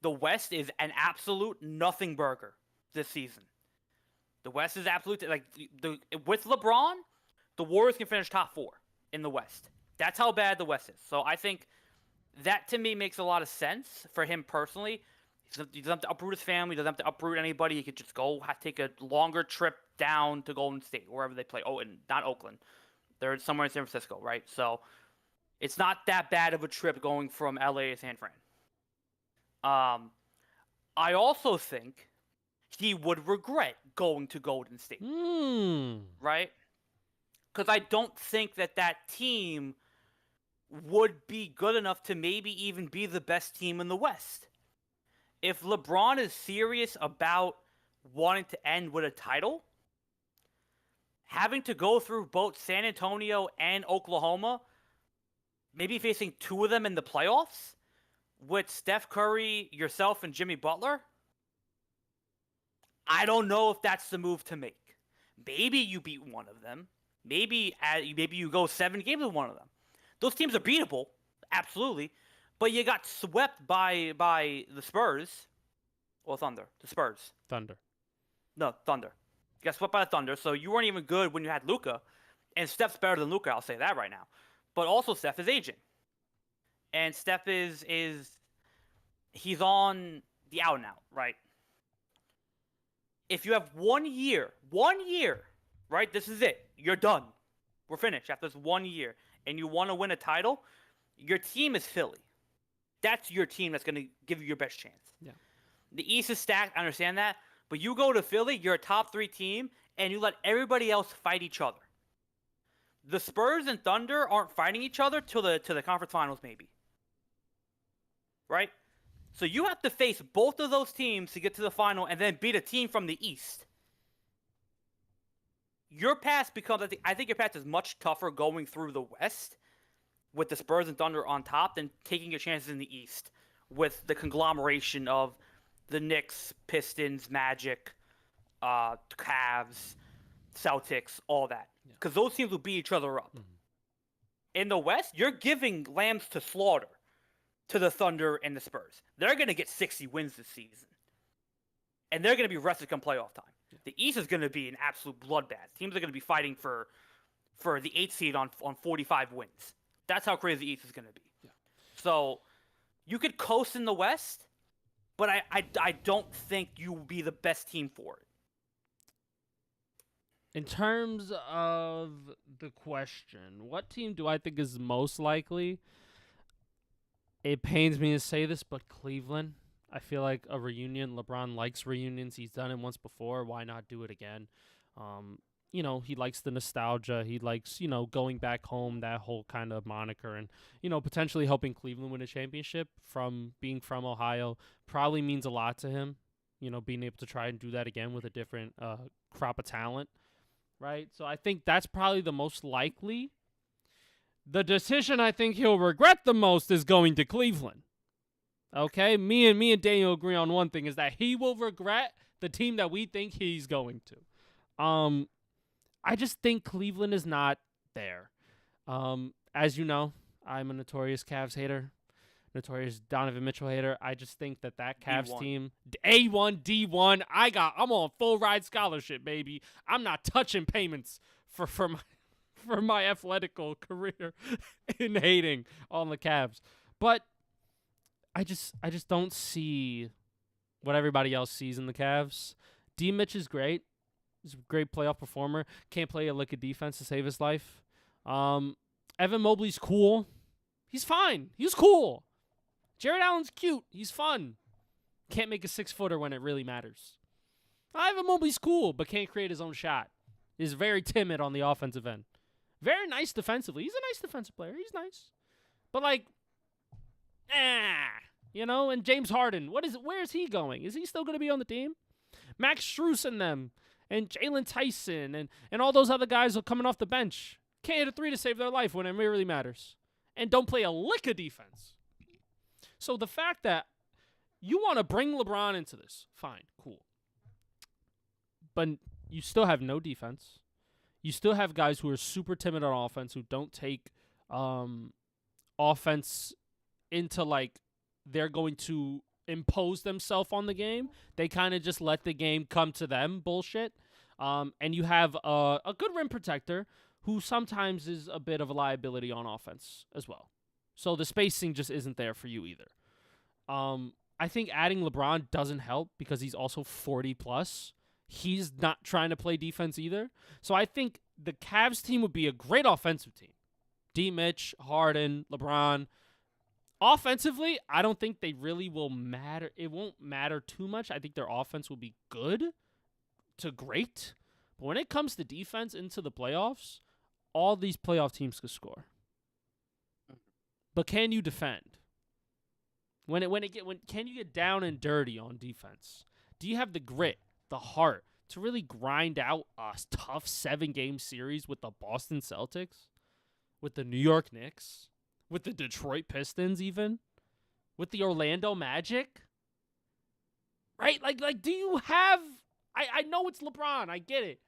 The West is an absolute nothing burger this season. The West is absolute, like, with LeBron, the Warriors can finish top 4 in the West. That's how bad the West is. So I think that, to me, makes a lot of sense for him personally. He doesn't have to uproot his family. He doesn't have to uproot anybody. He could just go take a longer trip down to Golden State, wherever they play. Oh, and not Oakland. They're somewhere in San Francisco, right? So it's not that bad of a trip going from LA to San Fran. I also think he would regret going to Golden State. Right? Because I don't think that team would be good enough to maybe even be the best team in the West. If LeBron is serious about wanting to end with a title, having to go through both San Antonio and Oklahoma, maybe facing 2 of them in the playoffs, with Steph Curry, yourself, and Jimmy Butler, I don't know if that's the move to make. Maybe you beat one of them. Maybe you go 7 games with one of them. Those teams are beatable, absolutely. But you got swept by the Spurs. Or Thunder. The Spurs. Thunder. No, Thunder. You got swept by the Thunder, so you weren't even good when you had Luka. And Steph's better than Luka, I'll say that right now. But also Steph is aging. And Steph is he's on the out and out, right? If you have 1 year, right? This is it. You're done. We're finished after this 1 year. And you want to win a title, your team is Philly. That's your team that's going to give you your best chance. Yeah. The East is stacked, I understand that. But you go to Philly, you're a top 3 team, and you let everybody else fight each other. The Spurs and Thunder aren't fighting each other till the conference finals, maybe. Right? So you have to face both of those teams to get to the final and then beat a team from the East. Your path becomes, I think your path is much tougher going through the West with the Spurs and Thunder on top than taking your chances in the East with the conglomeration of the Knicks, Pistons, Magic, Cavs, Celtics, all that. Because those teams will beat each other up. Mm-hmm. In the West, you're giving lambs to slaughter to the Thunder and the Spurs. They're going to get 60 wins this season. And they're going to be rested come playoff time. Yeah. The East is going to be an absolute bloodbath. Teams are going to be fighting for the 8th seed on 45 wins. That's how crazy the East is going to be. Yeah. So you could coast in the West, but I don't think you will be the best team for it. In terms of the question, what team do I think is most likely? It pains me to say this, but Cleveland. I feel like a reunion. LeBron likes reunions. He's done it once before. Why not do it again? He likes the nostalgia. He likes, going back home, that whole kind of moniker, and, potentially helping Cleveland win a championship from being from Ohio probably means a lot to him. Being able to try and do that again with a different crop of talent. Right? So I think that's probably the most likely. The decision I think he'll regret the most is going to Cleveland. Okay? Me and Daniel agree on one thing, is that he will regret the team that we think he's going to. I just think Cleveland is not there. As you know, I'm a notorious Cavs hater, notorious Donovan Mitchell hater. I just think that Cavs D1 team, A1, D1, I'm on full ride scholarship, baby. I'm not touching payments for for my athletical career in hating on the Cavs. But I just don't see what everybody else sees in the Cavs. D. Mitch is great. He's a great playoff performer. Can't play a lick of defense to save his life. Evan Mobley's cool. He's fine. He's cool. Jared Allen's cute. He's fun. Can't make a 6-footer when it really matters. Evan Mobley's cool, but can't create his own shot. Is very timid on the offensive end. Very nice defensively. He's a nice defensive player. He's nice. But and James Harden, where is he going? Is he still going to be on the team? Max Strus and them, and Jalen Tyson, and all those other guys are coming off the bench. Can't hit a 3 to save their life when it really matters. And don't play a lick of defense. So the fact that you want to bring LeBron into this, fine, cool. But you still have no defense. You still have guys who are super timid on offense, who don't take offense into they're going to impose themselves on the game. They kind of just let the game come to them bullshit. And you have a good rim protector who sometimes is a bit of a liability on offense as well. So the spacing just isn't there for you either. I think adding LeBron doesn't help because he's also 40+. He's not trying to play defense either. So I think the Cavs team would be a great offensive team. D. Mitch, Harden, LeBron. Offensively, I don't think they really will matter. It won't matter too much. I think their offense will be good to great. But when it comes to defense into the playoffs, all these playoff teams can score. But can you defend? Can you get down and dirty on defense? Do you have the grit, the heart to really grind out a tough 7-game series with the Boston Celtics, with the New York Knicks, with the Detroit Pistons, even with the Orlando Magic? Right? Do you have? I know it's LeBron. I get it,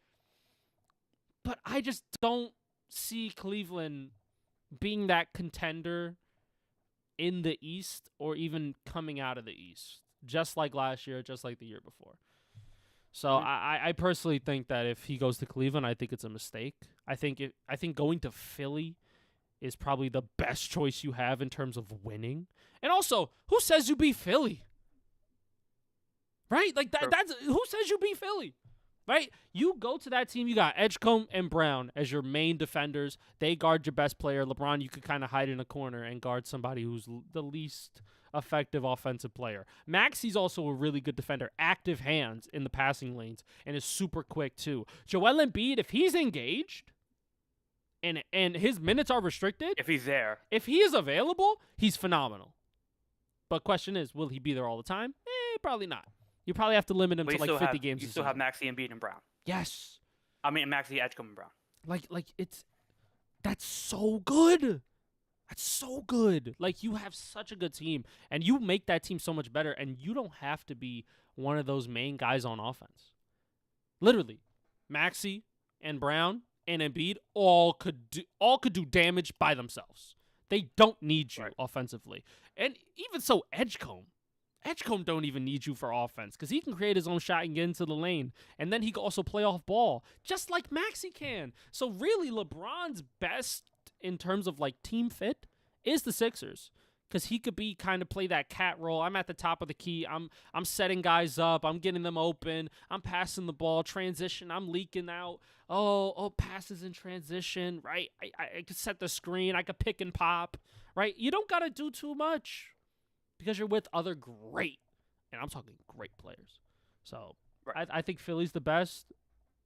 but I just don't see Cleveland being that contender in the East or even coming out of the East, just like last year, just like the year before. So I personally think that if he goes to Cleveland, I think it's a mistake. I think going to Philly is probably the best choice you have in terms of winning. And also, who says you beat Philly? Right? That's who says you beat Philly? Right? You go to that team, you got Edgecombe and Brown as your main defenders. They guard your best player. LeBron, you could kind of hide in a corner and guard somebody who's the least effective offensive player. Maxi's also a really good defender, active hands in the passing lanes, and is super quick too. Joel Embiid, if he's engaged and his minutes are restricted, if he's there, if he is available, he's phenomenal. But question is, will he be there all the time? Probably not. You probably have to limit him to 50 games. You still have Maxey, Embiid, and Brown. Yes. I mean, Maxey, Edgecombe, and Brown. That's so good. That's so good. You have such a good team, and you make that team so much better, and you don't have to be one of those main guys on offense. Literally, Maxey and Brown and Embiid all could do damage by themselves. They don't need you offensively. And even so, Edgecombe don't even need you for offense because he can create his own shot and get into the lane. And then he can also play off ball, just like Maxey can. So really, LeBron's best in terms of team fit is the Sixers because he could be kind of play that cat role. I'm at the top of the key. I'm setting guys up. I'm getting them open. I'm passing the ball. Transition. I'm leaking out. Oh, passes in transition, right? I could set the screen. I could pick and pop, right? You don't got to do too much. Because you're with other great, and I'm talking great players. So I think Philly's the best,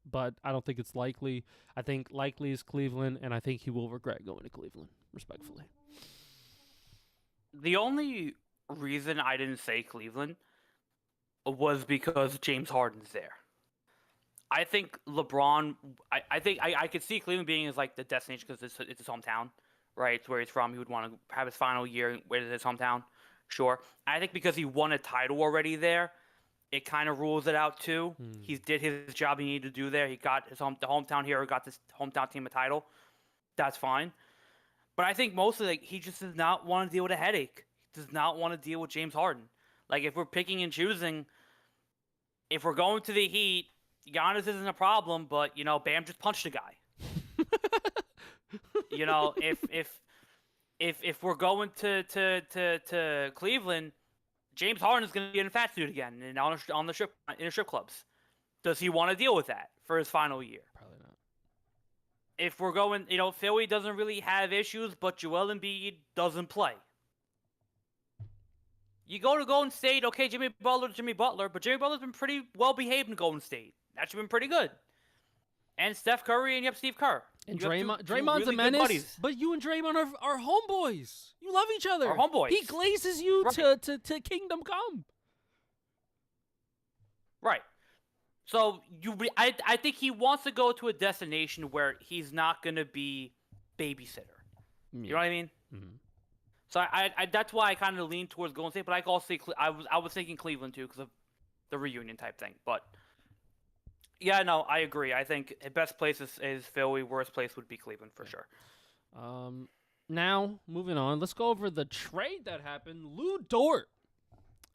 but I don't think it's likely. I think likely is Cleveland, and I think he will regret going to Cleveland, respectfully. The only reason I didn't say Cleveland was because James Harden's there. I think LeBron, I could see Cleveland being as the destination because it's his hometown, right? It's where he's from. He would want to have his final year with his hometown. Sure. I think because he won a title already there, it kind of rules it out too. He did his job he needed to do there. He got the hometown hero, got this hometown team a title. That's fine. But I think mostly he just does not want to deal with a headache. He does not want to deal with James Harden. If we're picking and choosing, if we're going to the Heat, Giannis isn't a problem, but Bam just punched a guy. You know, if we're going to Cleveland, James Harden is going to be in a fat suit again and on the strip in the strip clubs. Does he want to deal with that for his final year? Probably not. If we're going, Philly doesn't really have issues, but Joel Embiid doesn't play. You go to Golden State, okay, Jimmy Butler, but Jimmy Butler's been pretty well behaved in Golden State. Actually been pretty good. And Steph Curry, and you have Steve Kerr. And You have Draymond's really a menace, buddies. but you and Draymond are homeboys. You love each other. Our homeboys. He glazes you Right. to kingdom come. Right. So I think he wants to go to a destination where he's not going to be babysitter. Yeah. You know what I mean? Mm-hmm. So I that's why I kind of lean towards Golden State, but I also I was thinking Cleveland too because of the reunion type thing. But yeah, no, I agree. I think the best place is Philly. Worst place would be Cleveland for sure. Now moving on, let's go over the trade that happened. Lou Dort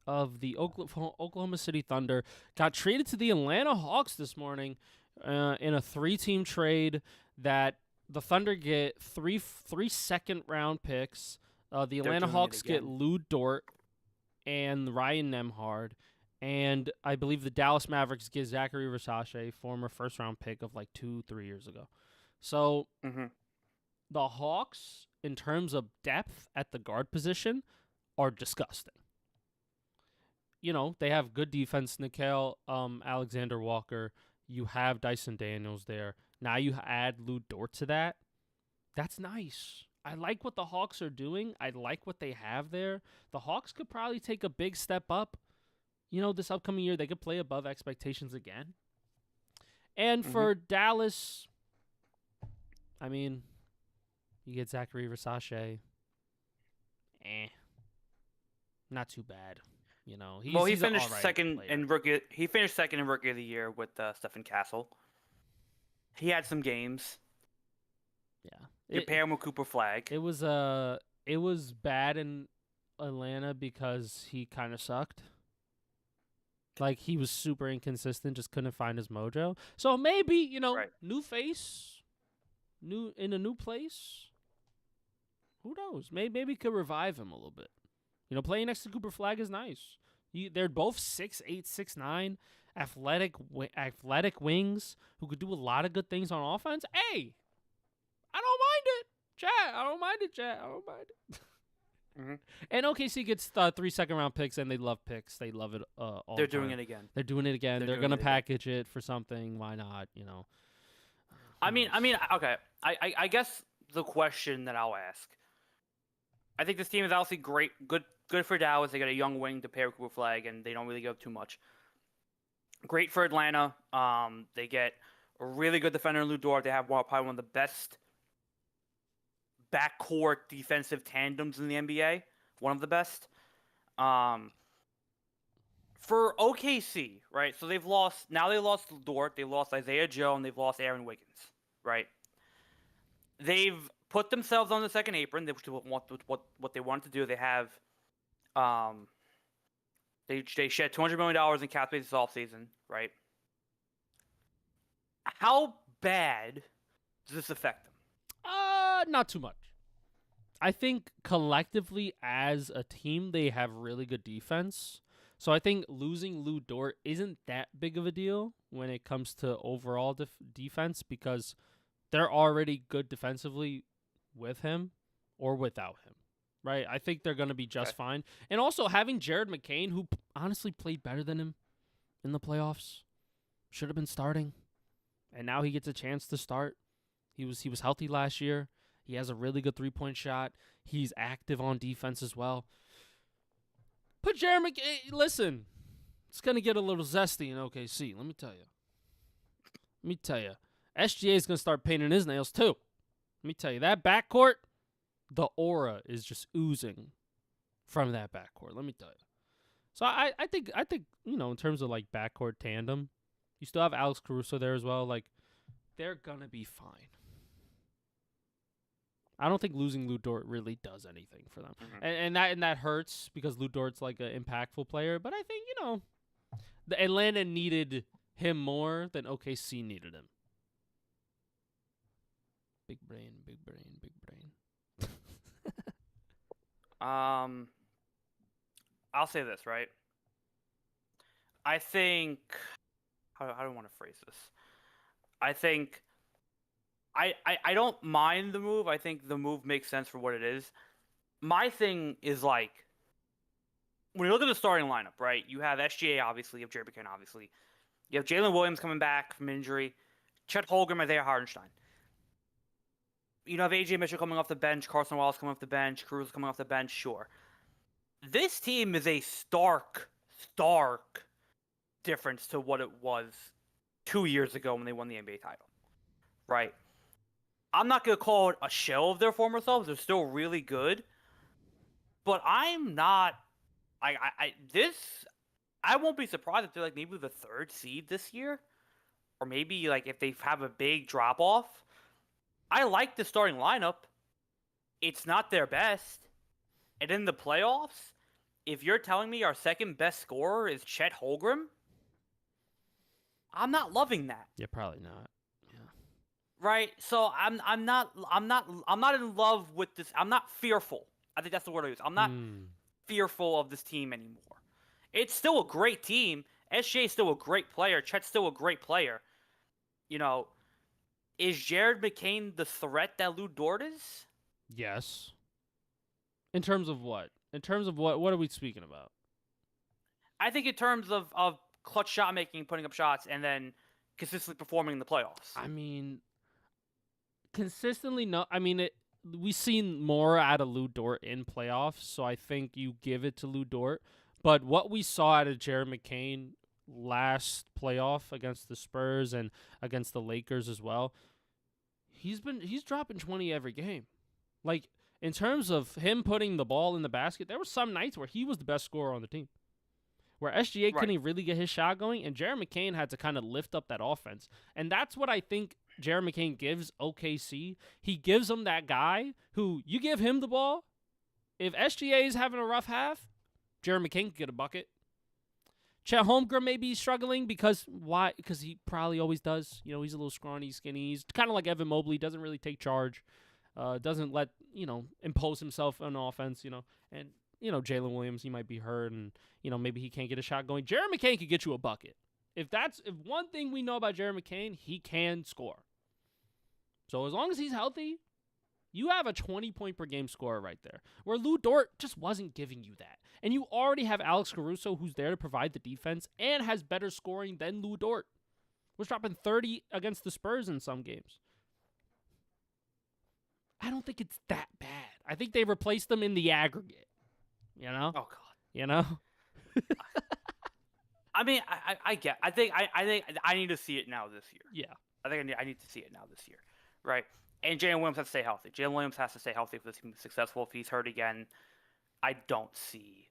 of the Oklahoma City Thunder got traded to the Atlanta Hawks this morning in a 3-team trade that the Thunder get three second-round picks. The Atlanta Hawks get Lou Dort and Ryan Nembhard. And I believe the Dallas Mavericks get Zachary Versace, former first-round pick of like 2-3 years ago. So the Hawks, in terms of depth at the guard position, are disgusting. They have good defense. Nickeil Alexander-Walker. You have Dyson Daniels there. Now you add Lou Dort to that. That's nice. I like what the Hawks are doing. I like what they have there. The Hawks could probably take a big step up. This upcoming year, they could play above expectations again. And for Dallas, I mean, you get Zachary Versace. Not too bad. He finished second in rookie. He finished second in rookie of the year with Stephen Castle. He had some games. Yeah. You pair him with Cooper Flag. It was bad in Atlanta because he kind of sucked. Like, he was super inconsistent, just couldn't find his mojo. So maybe, Right. New face, in a new place. Who knows? Maybe he could revive him a little bit. Playing next to Cooper Flag is nice. They're both 6'8", 6'9", athletic wings who could do a lot of good things on offense. Hey, I don't mind it, chat. I don't mind it. And OKC gets 3 second-round picks, and they love picks. They love it all They're the time. doing it again. They're doing it again. They're going to package it for something. Why not, I mean, okay. I guess the question that I'll ask, I think this team is obviously great, good for Dallas. They got a young wing to pair with Cooper Flag, and they don't really give up too much. Great for Atlanta. They get a really good defender in Lou Dort. They have probably one of the best backcourt defensive tandems in the NBA. One of the best. For OKC, right? So they lost Lou Dort, they lost Isaiah Joe, and they've lost Aaron Wiggins, right? They've put themselves on the second apron, which is what they wanted to do. They have they shed $200 million in cap space this offseason, right? How bad does this affect them? Not too much. I think collectively as a team, they have really good defense. So I think losing Lou Dort isn't that big of a deal when it comes to overall defense because they're already good defensively with him or without him, right? I think they're going to be just fine. And also having Jared McCain, who honestly played better than him in the playoffs, should have been starting. And now he gets a chance to start. He was healthy last year. He has a really good three-point shot. He's active on defense as well. Put Jared McCain, listen, it's going to get a little zesty in OKC, let me tell you. SGA is going to start painting his nails too. Let me tell you, that backcourt, the aura is just oozing from that backcourt, let me tell you. So I think in terms of like backcourt tandem, you still have Alex Caruso there as well. Like, they're going to be fine. I don't think losing Lou Dort really does anything for them. And that hurts because Lou Dort's like an impactful player. But I think, the Atlanta needed him more than OKC needed him. Big brain, big brain, big brain. I'll say this, right? I think how do I want to phrase this? I think I don't mind the move. I think the move makes sense for what it is. My thing is like when you look at the starting lineup, right? You have SGA obviously, you have Jerry McCann obviously. You have Jalen Williams coming back from injury, Chet Holmgren, Isaiah Hartenstein. You know, have AJ Mitchell coming off the bench, Carson Wallace coming off the bench, Cruz coming off the bench, sure. This team is a stark difference to what it was 2 years ago when they won the NBA title, right? I'm not going to call it a shell of their former selves. They're still really good. But I'm not I won't be surprised if they're like maybe the 3rd seed this year, or maybe like if they have a big drop off. I like the starting lineup. It's not their best. And in the playoffs, if you're telling me our second best scorer is Chet Holmgren, I'm not loving that. Yeah, probably not. Yeah. Right? So I'm not in love with this. I'm not fearful. I think that's the word I use. I'm not fearful of this team anymore. It's still a great team. SJ is still a great player. Chet's still a great player. You know, is Jared McCain the threat that Lou Dort is? Yes. In terms of what? In terms of what are we speaking about? I think in terms of clutch shot making, putting up shots, and then consistently performing in the playoffs. I mean, consistently, no. I mean, we've seen more out of Lou Dort in playoffs, so I think you give it to Lou Dort. But what we saw out of Jared McCain last playoff against the Spurs and against the Lakers as well, he's dropping 20 every game. Like, in terms of him putting the ball in the basket, there were some nights where he was the best scorer on the team, where SGA couldn't really get his shot going, and Jared McCain had to kind of lift up that offense. And that's what I think Jared McCain gives OKC. He gives them that guy who, you give him the ball, if SGA is having a rough half, Jared McCain could get a bucket. Chet Holmgren may be struggling because why? Because he probably always does. You know, he's a little scrawny, skinny. He's kind of like Evan Mobley. Doesn't really take charge. Doesn't let, impose himself on offense, And, Jalen Williams, he might be hurt and, maybe he can't get a shot going. Jared McCain could get you a bucket. If one thing we know about Jared McCain, he can score. So as long as he's healthy, you have a 20-point per game scorer right there, where Lou Dort just wasn't giving you that. And you already have Alex Caruso, who's there to provide the defense and has better scoring than Lou Dort. Was dropping 30 against the Spurs in some games. I don't think it's that bad. I think they replaced them in the aggregate. Oh, God. I mean, I think I need to see it now this year. Yeah. I think I need to see it now this year. Right? And Jalen Williams has to stay healthy. Jalen Williams has to stay healthy for this team to be successful. If he's hurt again, I don't see.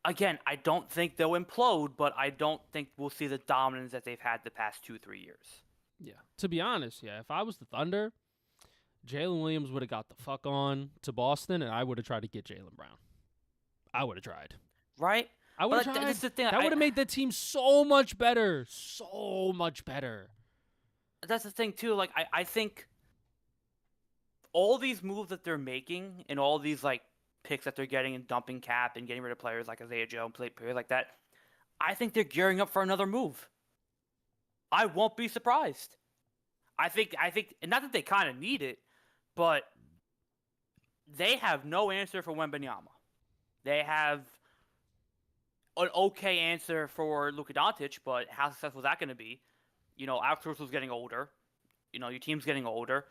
Again, I don't think they'll implode, but I don't think we'll see the dominance that they've had the past 2-3 years. Yeah. To be honest, if I was the Thunder, Jalen Williams would have got the fuck on to Boston, and I would have tried to get Jaylen Brown. I would have tried. Right? I would have tried. That's the thing. That would have made the team so much better. So much better. That's the thing, too. Like, I think all these moves that they're making and all these, like, picks that they're getting and dumping cap and getting rid of players like Isaiah Joe and players like that, I think they're gearing up for another move. I won't be surprised. I think, and not that they kind of need it, but they have no answer for Wembanyama. They have an okay answer for Luka Doncic, but how successful is that going to be? Alex Caruso's getting older. Your team's getting older.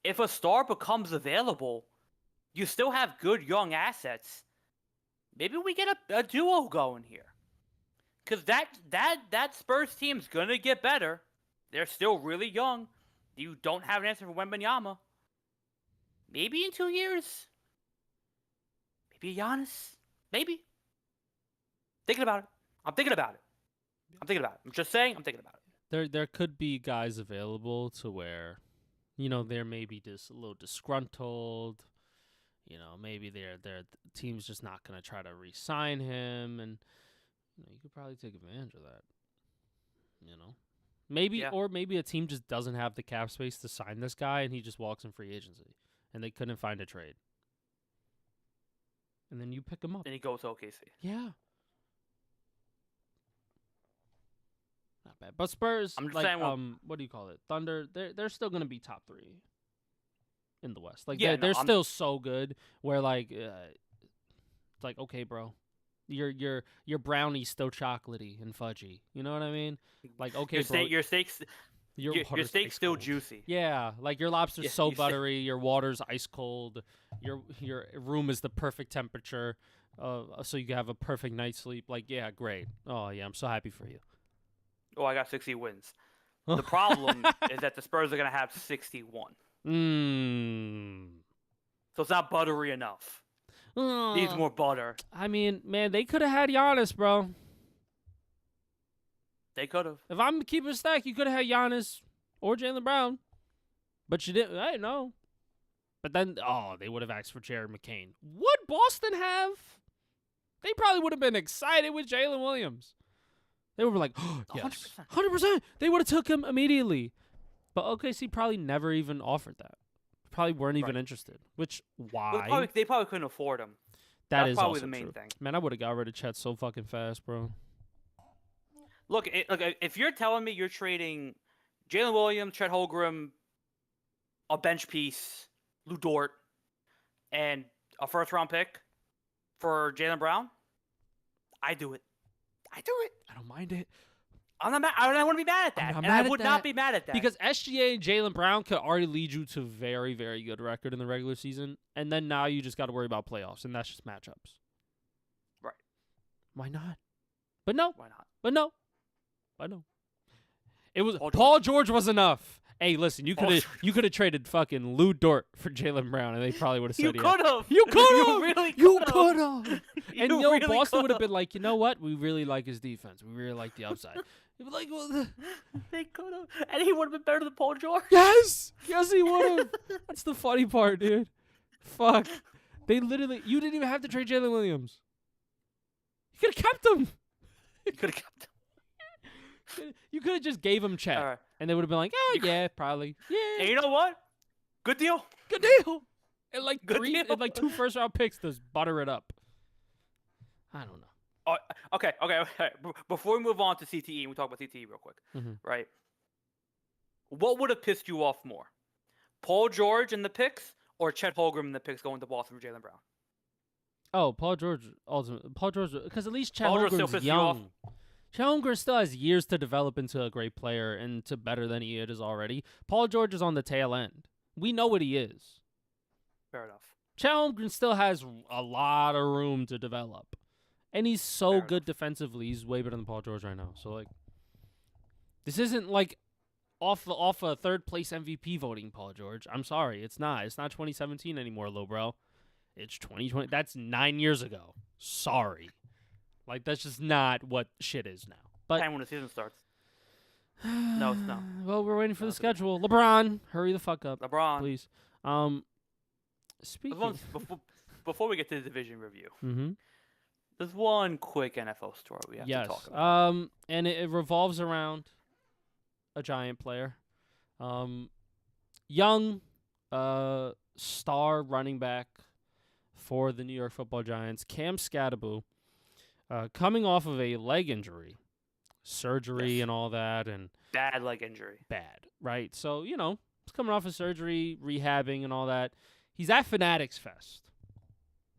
If a star becomes available, you still have good young assets. Maybe we get a duo going here. Because that Spurs team's going to get better. They're still really young. You don't have an answer for Wembanyama. Maybe in 2 years. Maybe Giannis. Maybe. Thinking about it. I'm thinking about it. I'm just saying, I'm thinking about it. There could be guys available to where, they're maybe just a little disgruntled. Maybe their team's just not going to try to re-sign him, and you could probably take advantage of that. Maybe Yeah. or maybe a team just doesn't have the cap space to sign this guy, and he just walks in free agency, and they couldn't find a trade. And then you pick him up. And he goes to OKC. Yeah. Not bad. But Spurs, I'm just like, saying, what do you call it? Thunder, they're still gonna be top 3 in the West. Like, Yeah, they're no, I'm- still so good. Where like, it's like, okay, bro, your brownie's still chocolatey and fudgy. You know what I mean? Like, okay, your bro, steak's your your water's steak's ice still cold. juicy. Yeah, like your lobster's Yeah, so you say- buttery, your water's ice cold, your room is the perfect temperature, so you can have a perfect night's sleep. Like, yeah, great. Oh yeah, I'm so happy for you. Oh, I got 60 wins. The problem is that the Spurs are gonna have 61. So it's not buttery enough. Needs more butter. I mean, man, they could have had Giannis, bro. They could have. If I'm keeping a stack, you could have had Giannis or Jaylen Brown, but you didn't. I don't know. But then, they would have asked for Jared McCain. Would Boston have? They probably would have been excited with Jalen Williams. They would be like, oh, yes, 100%. They would have took him immediately. But OKC probably never even offered that. Probably weren't even interested. Which, why? Well, they probably couldn't afford him. That's probably also the main true. thing. Man, I would have got rid of Chet so fucking fast, bro. Look, if you're telling me you're trading Jalen Williams, Chet Holmgren, a bench piece, Lou Dort, and a first-round pick for Jaylen Brown, I do it. I do it. I don't mind it. I'm not mad. I don't want to be mad at that. not And mad I at would that. not be mad at that. Because SGA and Jaylen Brown could already lead you to very, very good record in the regular season. And then now you just got to worry about playoffs, and that's just matchups. Right. Why not? But no. Why not? But no. But no. It was Paul Paul George was enough. Hey, listen, you Paul could have traded fucking Lou Dort for Jaylen Brown, and they probably would have said You yeah. could have. You could have. You really You could've. could have. And You really Boston would have could've. been like, you know what? We really like his defense. We really like the upside. They'd be like, well, They could have. And he would have been better than Paul George. yes, he would have. That's the funny part, dude. Fuck. You didn't even have to trade Jalen Williams. You could have kept him. You could have kept him. You could have just gave him Chet, All right. and they would have been like, oh, yeah, probably. And Yeah, you know what? Good deal. good deal. And like Good deal. 2 first-round picks to butter it up. I don't know. Oh, okay. Before we move on to CTE, we talk about CTE real quick, Mhm. right? What would have pissed you off more? Paul George in the picks or Chet Holmgren in the picks going to Boston for Jaylen Brown? Oh, Paul George, because at least Chet Paul George still Holmgren's pisses you off? young. Chet Holmgren still has years to develop into a great player and to better than he is already. Paul George is on the tail end. We know what he is. Fair enough. Chet Holmgren still has a lot of room to develop. And he's so Fair good defensively. He's way better than Paul George right now. So, like, this isn't, like, off a third-place MVP voting, Paul George. I'm sorry. It's not. It's not 2017 anymore, low bro. It's 2020. That's 9 years ago. Sorry. Like, that's just not what shit is now. But Time when the season starts. No, it's not. Well, we're waiting for No, the it's not. schedule. LeBron, hurry the fuck up, LeBron. please. Speaking. Before we get to the division review, Mm-hmm. there's one quick NFL story we have Yes. to talk about. And it revolves around a giant player. Young star running back for the New York Football Giants, Cam Scatterbo, coming off of a leg injury, surgery Yes. and all that, and Bad leg injury. bad, right? So, he's coming off of surgery, rehabbing and all that. He's at Fanatics Fest,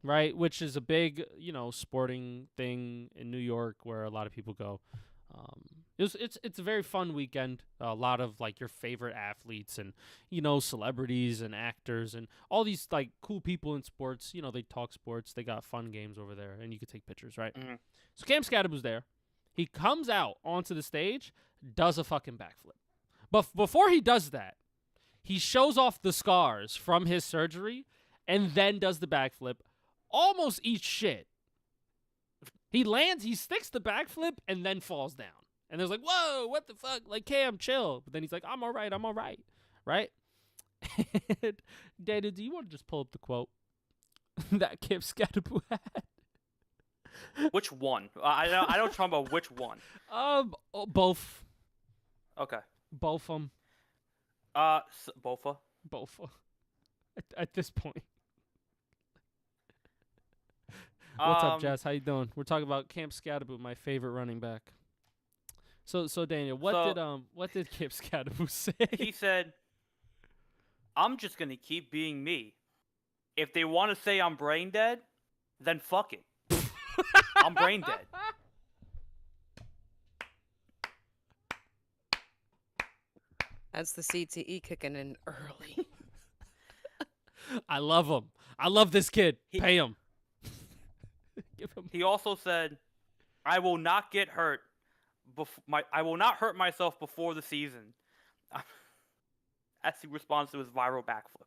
right? Which is a big, sporting thing in New York where a lot of people go. It's a very fun weekend. A lot of like your favorite athletes and celebrities and actors and all these like cool people in sports. They talk sports. They got fun games over there, and you can take pictures, right? Mm-hmm. So Cam Scatterbo's there. He comes out onto the stage, does a fucking backflip. But before he does that, he shows off the scars from his surgery and then does the backflip. Almost eats shit. He lands, he sticks the backflip, and then falls down. And there's like, whoa, what the fuck? Like, Cam, chill. But then he's like, I'm all right. Right? And Dana, do you want to just pull up the quote that Cam Scatterbo had? Which one? I don't talk about which one. Both. Okay. Both of them. Bofa. Both. At this point. What's up, Jess? How you doing? We're talking about Camp Scadaboo, my favorite running back. So Daniel, what did Camp Scadaboo say? He said, "I'm just gonna keep being me. If they want to say I'm brain dead, then fuck it. I'm brain dead." That's the CTE kicking in early. I love him. I love this kid. Pay him. Give him. He also said, "I will not get hurt. I will not hurt myself before the season." As he responds to his viral backflip.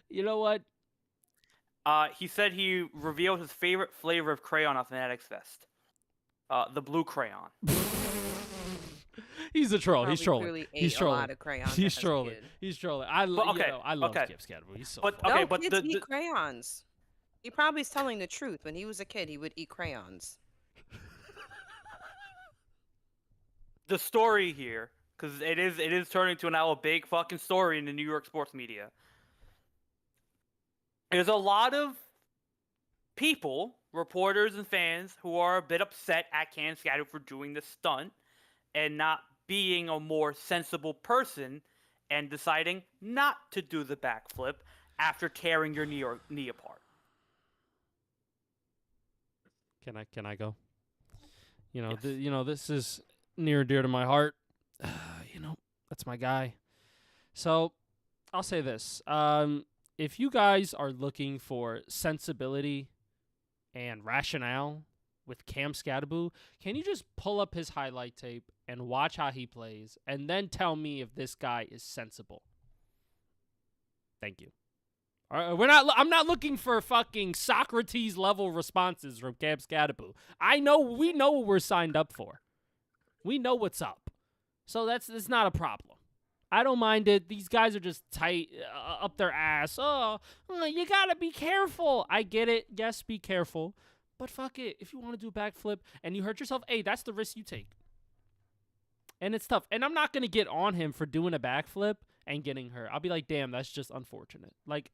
You know what? He said he revealed his favorite flavor of crayon on Fanatics Fest. The blue crayon. He's a troll. He's trolling. He's trolling. A lot of crayons He's trolling. He's trolling. I love Camp Scadaboo. He's so but kids eat crayons. He probably is telling the truth. When he was a kid, he would eat crayons. The story here, because it is turning to now a big fucking story in the New York sports media. There's a lot of people, reporters and fans, who are a bit upset at Cam Scadaboo for doing this stunt and not being a more sensible person and deciding not to do the backflip after tearing your knee apart. Can I go? Yes. This is near and dear to my heart. That's my guy. So, I'll say this. If you guys are looking for sensibility and rationale with Cam Scadaboo, can you just pull up his highlight tape and watch how he plays and then tell me if this guy is sensible? Thank you. All right, I'm not looking for fucking Socrates level responses from Cam Scadaboo. We know what we're signed up for. We know what's up. So it's not a problem. I don't mind it. These guys are just tight up their ass. Oh, you gotta be careful. I get it. Yes, be careful. But fuck it. If you want to do a backflip and you hurt yourself, hey, that's the risk you take. And it's tough. And I'm not gonna get on him for doing a backflip and getting hurt. I'll be like, damn, that's just unfortunate. Like,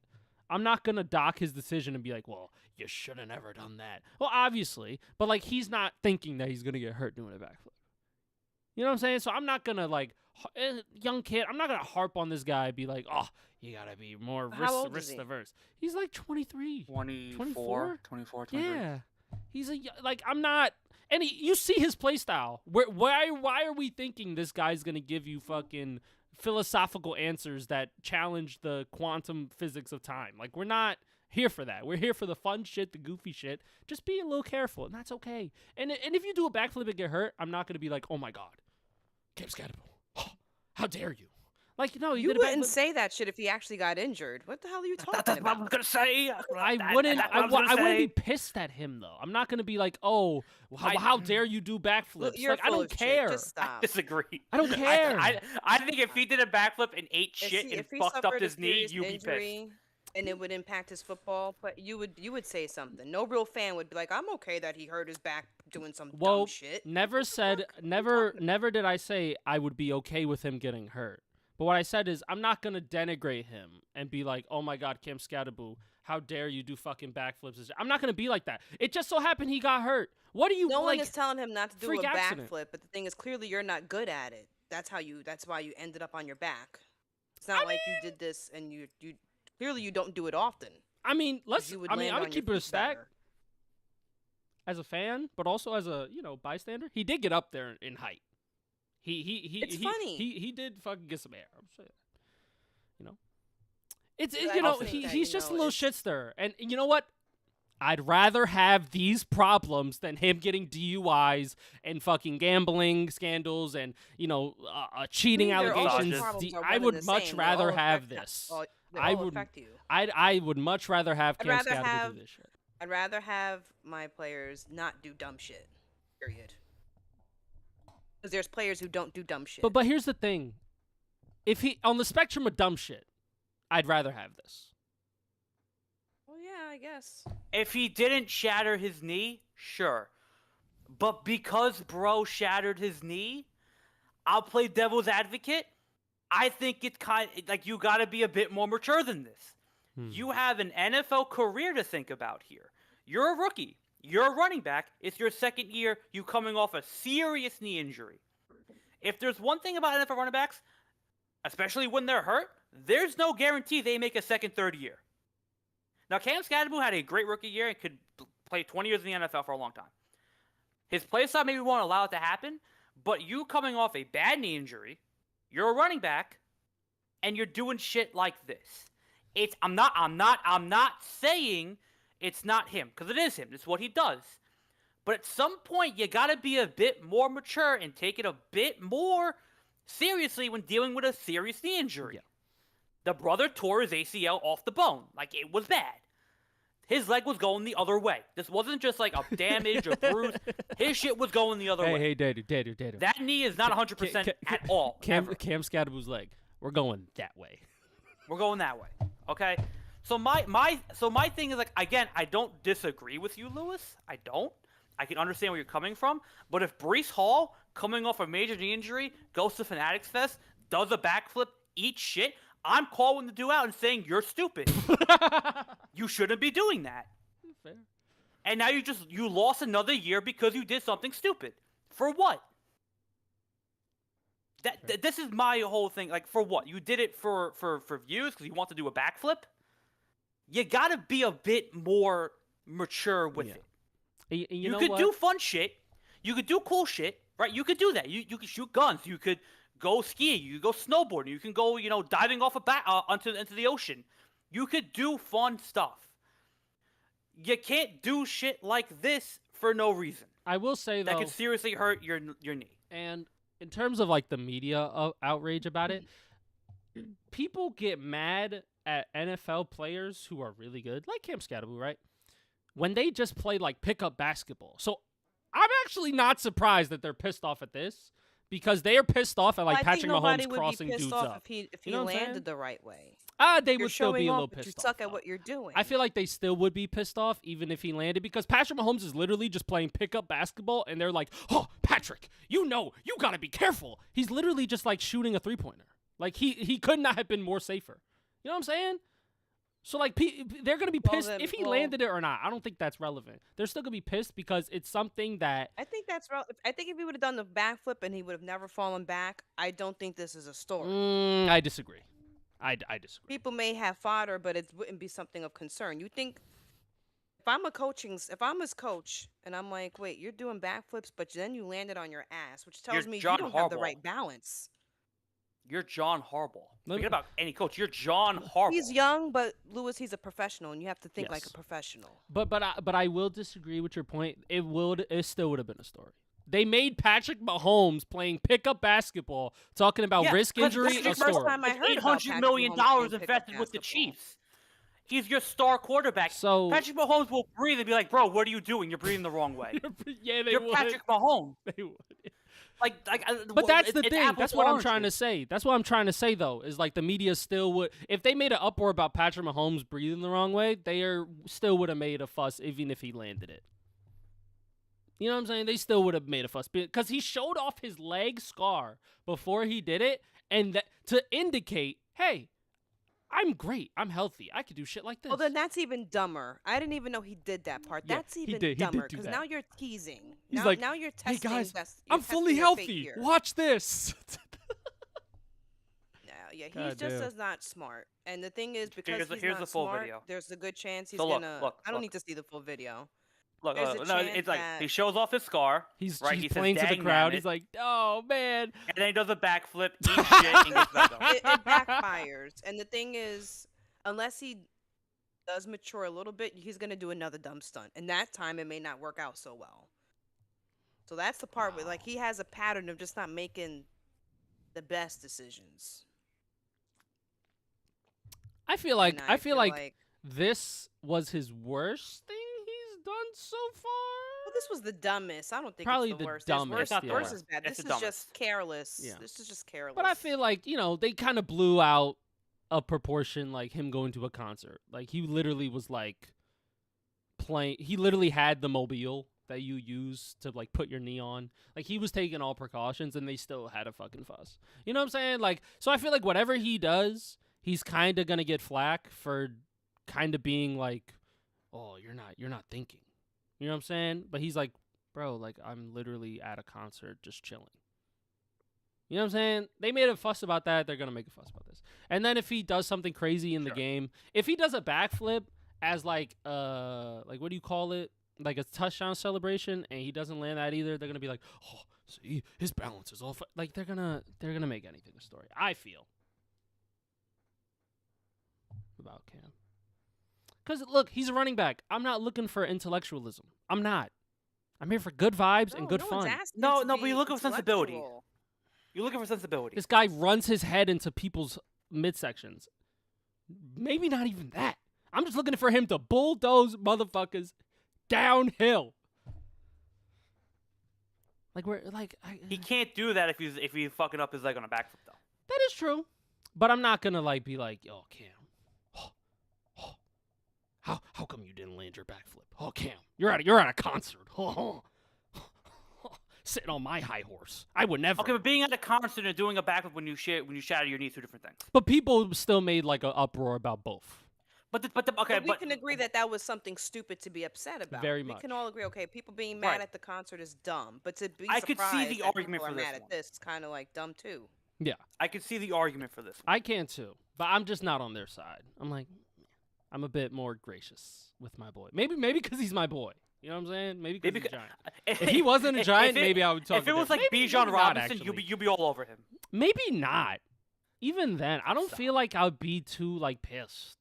I'm not gonna dock his decision and be like, well, you should have never done that. Well, obviously, but like, he's not thinking that he's gonna get hurt doing a backflip. You know what I'm saying? So I'm not going to, like, young kid, I'm not going to harp on this guy and be like, oh, you got to be more risk averse. He's like 23. 24? 24, 23. Yeah. He's I'm not, and you see his play style. Why are we thinking this guy's going to give you fucking philosophical answers that challenge the quantum physics of time? Like, we're not here for that. We're here for the fun shit, the goofy shit. Just be a little careful, and that's okay. And if you do a backflip and get hurt, I'm not going to be like, oh my God, Cam Scadaboo, oh, how dare you? Like, no, you wouldn't say that shit if he actually got injured. What the hell are you talking about? That's what I was gonna say. I wouldn't be pissed at him though. I'm not gonna be like, oh, how dare you do backflips? You're like, I don't care. Just stop. I disagree. I don't care. I think if he did a backflip and ate shit and fucked up his knee, you'd be pissed. And it would impact his football, but you would say something. No real fan would be like, I'm okay that he hurt his back doing some dumb shit. Never did I say I would be okay with him getting hurt. But what I said is I'm not going to denigrate him and be like, oh my God, Cam Scadaboo, how dare you do fucking backflips. I'm not going to be like that. It just so happened he got hurt. What do you No one is telling him not to do a accident. backflip, but the thing is clearly you're not good at it. That's why you ended up on your back. It's not like you did this and you clearly you don't do it often. I mean, I would keep it a stack as a fan, but also as a, bystander. He did get up there in height. It's funny. He did fucking get some air. I'm saying. He's just a little shit stirrer. And you know what? I'd rather have these problems than him getting DUIs and fucking gambling scandals and, cheating allegations. I would much rather have this. I would much rather have Cam Scadaboo do this shit. I'd rather have my players not do dumb shit. Period. Because there's players who don't do dumb shit. But here's the thing. If he on the spectrum of dumb shit, I'd rather have this. Well, yeah, I guess. If he didn't shatter his knee, sure. But because bro shattered his knee, I'll play devil's advocate. I think it's kind of, like you got to be a bit more mature than this. You have an NFL career to think about here. You're a rookie. You're a running back. It's your second year. You coming off a serious knee injury. If there's one thing about NFL running backs, especially when they're hurt, there's no guarantee they make a second, third year. Now, Cam Scadaboo had a great rookie year and could play 20 years in the NFL for a long time. His play style maybe won't allow it to happen, but you coming off a bad knee injury, you're a running back, and you're doing shit like this. I'm not saying it's not him, because it is him. It's what he does. But at some point, you got to be a bit more mature and take it a bit more seriously when dealing with a serious knee injury. Yeah. The brother tore his ACL off the bone. Like, it was bad. His leg was going the other way. This wasn't just like a damage or bruise. His shit was going the other way. Hey, Dadu. That knee is not 100% at all. Cam Scadaboo's leg. We're going that way. We're going that way. Okay? So my thing is, like, again, I don't disagree with you, Lewis. I don't. I can understand where you're coming from. But if Breece Hall, coming off a major knee injury, goes to Fanatics Fest, does a backflip, eats shit, I'm calling the dude out and saying you're stupid. You shouldn't be doing that. Fair. And now you lost another year because you did something stupid. For what? This is my whole thing. Like, for what? You did it for views because you want to do a backflip? You got to be a bit more mature with it. You could do fun shit. You could do cool shit, right? You could do that. You could shoot guns. You could go skiing. You could go snowboarding. You can go, diving off into the ocean. You could do fun stuff. You can't do shit like this for no reason. I will say, though, that could seriously hurt your knee. And in terms of, like, the media outrage about it, people get mad at NFL players who are really good, like Cam Scadaboo, right? When they just play, like, pickup basketball. So I'm actually not surprised that they're pissed off at this, because they are pissed off at, like, Patrick Mahomes crossing dudes up. If he landed the right way. They would still be a little pissed off. You suck at what you're doing. I feel like they still would be pissed off even if he landed, because Patrick Mahomes is literally just playing pickup basketball, and they're like, "Oh, Patrick, you got to be careful." He's literally just, like, shooting a three-pointer. Like, he could not have been more safer. You know what I'm saying? So, like, they're going to be pissed if he landed it or not. I don't think that's relevant. They're still going to be pissed because it's something that... I think that's relevant. I think if he would have done the backflip and he would have never fallen back, I don't think this is a story. I disagree. I disagree. People may have fodder, but it wouldn't be something of concern. You think... If I'm his coach and I'm like, wait, you're doing backflips, but then you landed on your ass, which tells me you don't have the right balance. You're John Harbaugh. Forget about any coach. You're John Harbaugh. He's young, but Lewis, he's a professional, and you have to think like a professional. But I will disagree with your point. It still would have been a story. They made Patrick Mahomes playing pickup basketball, talking about risk injury. This is the first time I heard about $800 million invested with the Chiefs. He's your star quarterback. So Patrick Mahomes will breathe and be like, "Bro, what are you doing? You're breathing the wrong way." You're Patrick Mahomes. They would. But that's the thing. That's what I'm trying to say. That's what I'm trying to say, though, is like the media still would, if they made an uproar about Patrick Mahomes breathing the wrong way, still would have made a fuss even if he landed it. You know what I'm saying? They still would have made a fuss because he showed off his leg scar before he did it, and to indicate, hey, I'm great. I'm healthy. I could do shit like this. Well, then that's even dumber. I didn't even know he did that part. Yeah, that's even dumber because now you're teasing. He's like, now you're testing. Hey guys, you're I'm fully healthy. Watch this. Yeah, he is not smart. And the thing is, because he's here's not the full smart, video. There's a good chance he's Look, I don't need to see the full video. Look, no, it's like he shows off his scar. He's right. He playing says, to the crowd. He's like, "Oh man!" And then he does a backflip, eats shit, and gets back up. It backfires. And the thing is, unless he does mature a little bit, he's gonna do another dumb stunt, and that time it may not work out so well. So that's the part where, like, he has a pattern of just not making the best decisions. I feel like this was his worst thing he's done so far. Well, this was the dumbest. I don't think Probably it's the worst. Dumbest. Worse is bad. It's This the is just careless. Yeah. This is just careless. But I feel like, they kind of blew out a proportion, like him going to a concert. Like, he literally was like playing. He literally had the mobile that you use to like put your knee on. Like he was taking all precautions and they still had a fucking fuss. You know what I'm saying? Like, so I feel like whatever he does, he's kind of gonna get flack for kind of being like, oh, you're not thinking. You know what I'm saying? But he's like, bro, like I'm literally at a concert just chilling. You know what I'm saying? They made a fuss about that. They're gonna make a fuss about this. And then if he does something crazy in the game, if he does a backflip as like what do you call it? Like a touchdown celebration, and he doesn't land that either, they're gonna be like, oh, see, his balance is off. Like they're gonna make anything a story. I feel about Cam. Because look, he's a running back. I'm not looking for intellectualism. I'm not. I'm here for good vibes and good fun. No, but you're looking for sensibility. You're looking for sensibility. This guy runs his head into people's midsections. Maybe not even that. I'm just looking for him to bulldoze motherfuckers downhill. Like he can't do that if he's fucking up his leg on a backflip though. That is true. But I'm not gonna like be like, yo, Cam. How come you didn't land your backflip? Oh, Cam, you're at a concert. Sitting on my high horse. I would never. Okay, but being at a concert and doing a backflip when you shatter your knee, two different things. But people still made like an uproar about both. But we can agree that was something stupid to be upset about. Very much. We can all agree. Okay, people being mad at the concert is dumb, but to be I surprised could see the that argument people for are this mad at this is kind of like dumb too. Yeah, I could see the argument for this one. I can too, but I'm just not on their side. I'm like, I'm a bit more gracious with my boy. Maybe because he's my boy. You know what I'm saying? Maybe because he's a giant. If he wasn't a giant, maybe I would talk. If it was like Bijan Robinson, you'd be all over him. Maybe not. Even then, I don't feel like I'd be too like pissed.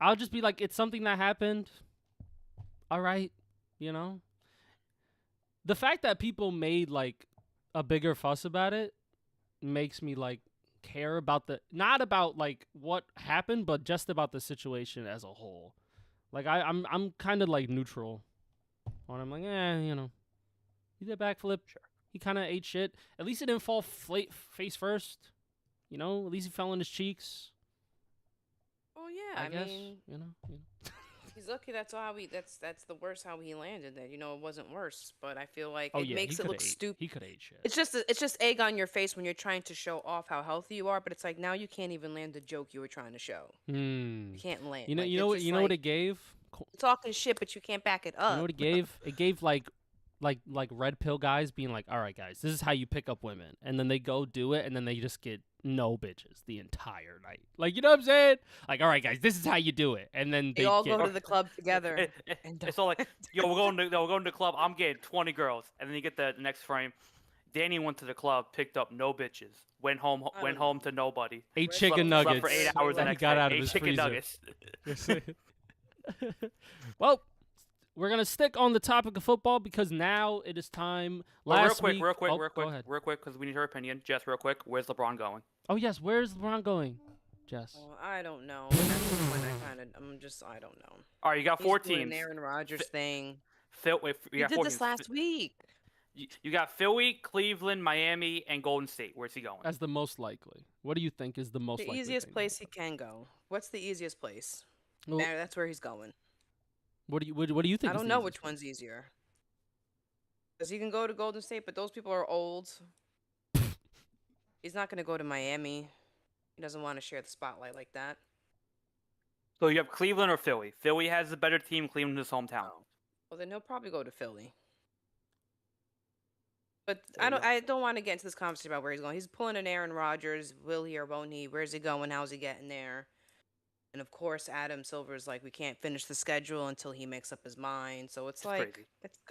I'll just be like, it's something that happened. All right, you know. The fact that people made like a bigger fuss about it makes me like care about not about like what happened, but just about the situation as a whole. Like I'm kind of like neutral. When I'm like, you know, he did a backflip. Sure. He kind of ate shit. At least he didn't fall face first. You know, at least he fell on his cheeks. Oh yeah, I guess, mean, you know. He's lucky. That's that's the worst how he landed. That it wasn't worse. But I feel like it makes it look stupid. He could ate shit. It's just egg on your face when you're trying to show off how healthy you are. But it's like now you can't even land the joke you were trying to show. You can't land. You know what it gave? Talking shit, but you can't back it up. You know what it gave? It gave like red pill guys being like, all right, guys, this is how you pick up women, and then they go do it, and then they just get no bitches the entire night. Like, you know what I'm saying? Like, all right, guys, this is how you do it, and then they all go to the club together. It's all like, yo, we're going to the club. I'm getting 20 girls, and then you get the next frame. Danny went to the club, picked up no bitches, went home to nobody. Ate chicken nuggets for 8 hours, and he got out of his chicken freezer. Nuggets. Well, we're gonna stick on the topic of football because now it is time. Real quick, because we need her opinion. Jess, real quick, where's LeBron going? Oh yes, where's LeBron going, Jess? I don't know. At this point, I don't know. All right, you got 4 He's doing teams. An Aaron Rodgers thing. We did this last week. You got Philly, Cleveland, Miami, and Golden State. Where's he going? As the most likely. What do you think is the most likely? The easiest place he can go. What's the easiest place? Well, that's where he's going. What do you think? I don't know which one's easier. Because he can go to Golden State, but those people are old. He's not going to go to Miami. He doesn't want to share the spotlight like that. So you have Cleveland or Philly? Philly has a better team. Cleveland is his hometown. Well, then he'll probably go to Philly. But I don't want to get into this conversation about where he's going. He's pulling an Aaron Rodgers. Will he or won't he? Where's he going? How's he getting there? And of course, Adam Silver's like, we can't finish the schedule until he makes up his mind. So it's like crazy.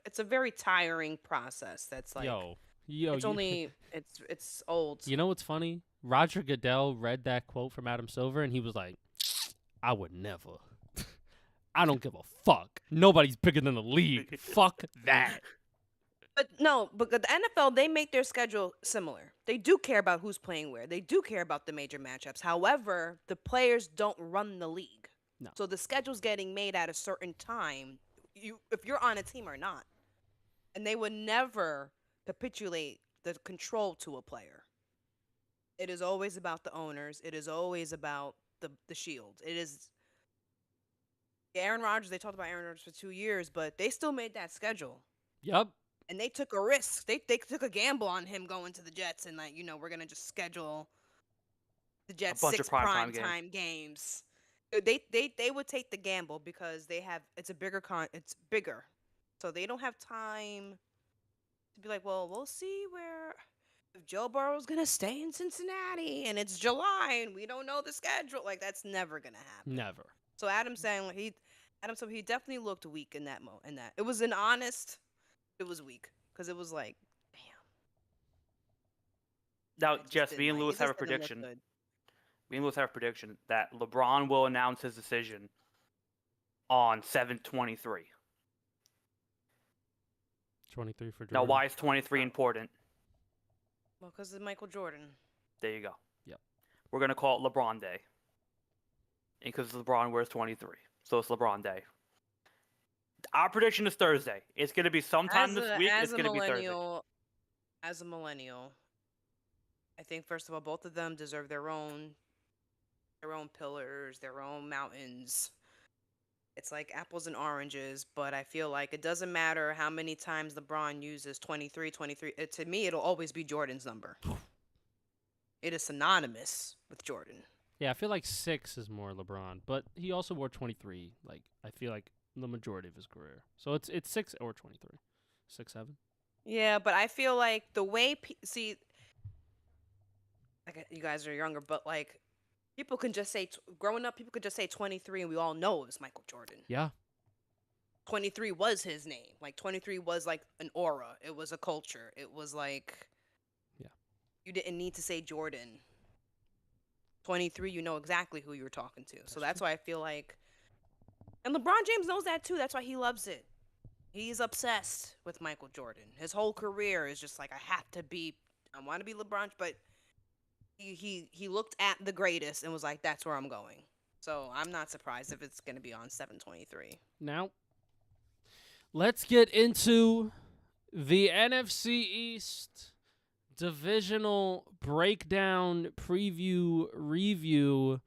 It's a very tiring process. That's like it's old. You know what's funny? Roger Goodell read that quote from Adam Silver and he was like, I would never. I don't give a fuck. Nobody's bigger than the league. Fuck that. But the NFL, they make their schedule similar. They do care about who's playing where. They do care about the major matchups. However, the players don't run the league. No. So the schedule's getting made at a certain time, if you're on a team or not. And they would never capitulate the control to a player. It is always about the owners. It is always about the shield. It is Aaron Rodgers, they talked about Aaron Rodgers for 2 years, but they still made that schedule. Yep. And they took a risk. They took a gamble on him going to the Jets and like, we're gonna just schedule the Jets bunch of 6 primetime games. time games. They would take the gamble because it's bigger. So they don't have time to be like, well, we'll see where if Joe Burrow's gonna stay in Cincinnati and it's July and we don't know the schedule. Like that's never gonna happen. Never. So Adam said he definitely looked weak in that in that. It was an honest. It was weak because it was like, damn. Now, It just Jess, didn't, me and like, Lewis it have a just didn't look prediction. good. Me and Lewis have a prediction that LeBron will announce his decision on 7/23. 23 for Jordan. Now, why is 23 important? Well, because of Michael Jordan. There you go. Yep. We're going to call it LeBron Day. Because LeBron wears 23. So it's LeBron Day. Our prediction is Thursday. It's going to be sometime this week. It's going to be Thursday. As a millennial, I think first of all, both of them deserve their own pillars, their own mountains. It's like apples and oranges, but I feel like it doesn't matter how many times LeBron uses 23. To me, it'll always be Jordan's number. It is synonymous with Jordan. Yeah, I feel like 6 is more LeBron, but he also wore 23. Like I feel like the majority of his career. So it's 6 or 23, 6, 7. Yeah, but I feel like the way like you guys are younger, but like people can just say growing up, people could just say 23, and we all know it was Michael Jordan. Yeah. 23 was his name. Like 23 was like an aura. It was a culture. It was like, yeah, you didn't need to say Jordan. 23, you know exactly who you were talking to. So that's why I feel like, and LeBron James knows that too. That's why he loves it. He's obsessed with Michael Jordan. His whole career is just like, I want to be LeBron, but he looked at the greatest and was like, that's where I'm going. So I'm not surprised if it's going to be on 7/23. Now, let's get into the NFC East divisional breakdown preview review.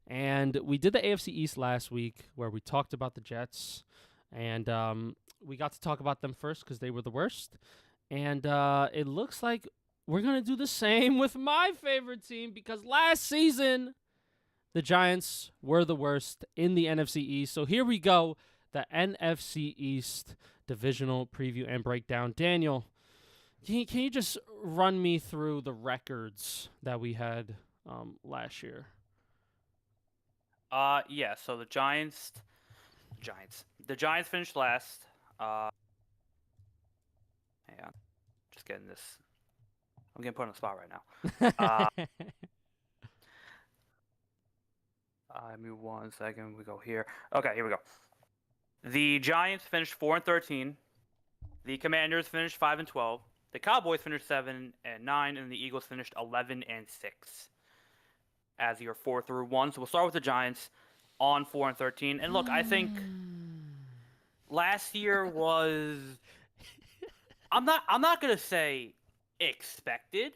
And we did the AFC East last week where we talked about the Jets. And we got to talk about them first because they were the worst. And it looks like we're going to do the same with my favorite team because last season, the Giants were the worst in the NFC East. So here we go, the NFC East divisional preview and breakdown. Daniel, can you just run me through the records that we had last year? Yeah, so the Giants finished last. Hang on. Just getting this. I'm getting put on the spot right now. Give me 1 second. We go here. Okay, here we go. The Giants finished 4-13. The Commanders finished 5-12. The Cowboys finished 7-9, and the Eagles finished 11-6. As your 4-1. So we'll start with the Giants on 4-13. And look, I think last year was I'm not gonna say expected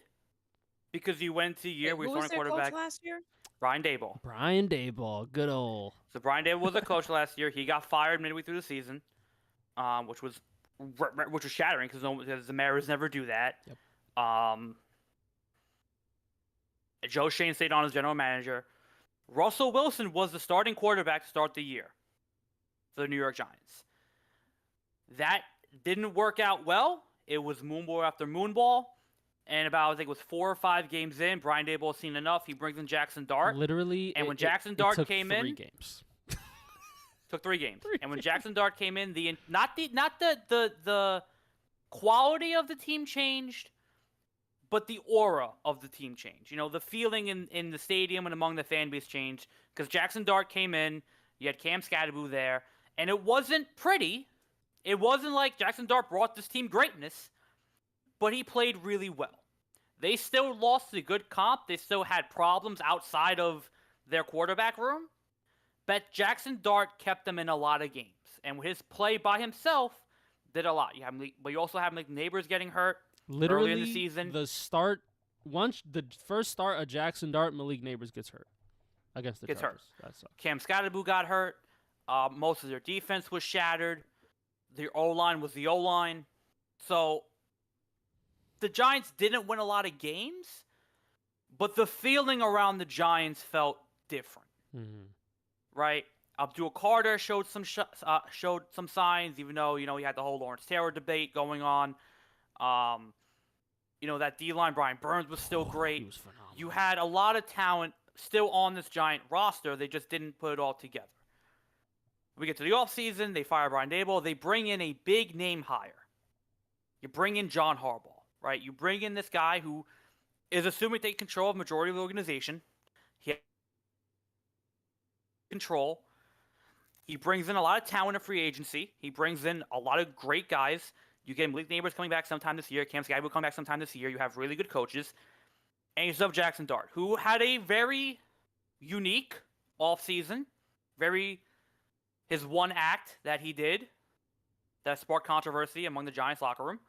because you went to a year we Who were was throwing their quarterback coach last year? Brian Daboll. Brian Daboll, good old. So Brian Daboll was a coach last year. He got fired midway through the season, which was shattering because the Mariners never do that. Yep. Joe Shane stayed on as general manager. Russell Wilson was the starting quarterback to start the year for the New York Giants. That didn't work out well. It was moonball after moonball. And about, I think it was 4 or 5 games in, Brian Daboll seen enough. He brings in Jackson Dart. Literally, and when Jackson Dart came in, 3 games. Took 3 games. And when Jackson Dart came in, not the quality of the team changed, but the aura of the team changed. You know, the feeling in the stadium and among the fan base changed because Jackson Dart came in. You had Cam Scatterbo there, and it wasn't pretty. It wasn't like Jackson Dart brought this team greatness, but he played really well. They still lost a good comp. They still had problems outside of their quarterback room, but Jackson Dart kept them in a lot of games, and his play by himself did a lot. But you also have Neighbors getting hurt. Literally, early in the season. the first start of Jackson Dart, Malik Neighbors gets hurt against the Chargers. Hurt. Cam Scatterbo got hurt. Most of their defense was shattered. The O-line was the O-line. So the Giants didn't win a lot of games, but the feeling around the Giants felt different, right? Abdul Carter showed some signs, even though he had the whole Lawrence Taylor debate going on. That D-line, Brian Burns was still great. He was phenomenal. You had a lot of talent still on this Giant roster. They just didn't put it all together. We get to the offseason. They fire Brian Daboll. They bring in a big name hire. You bring in John Harbaugh, right? You bring in this guy who is assuming they control the majority of the organization. He has control. He brings in a lot of talent in free agency. He brings in a lot of great guys. You get Malik Neighbors coming back sometime this year. Cam Skye will come back sometime this year. You have really good coaches. And you still have Jackson Dart, who had a very unique offseason. His one act that he did that sparked controversy among the Giants locker room.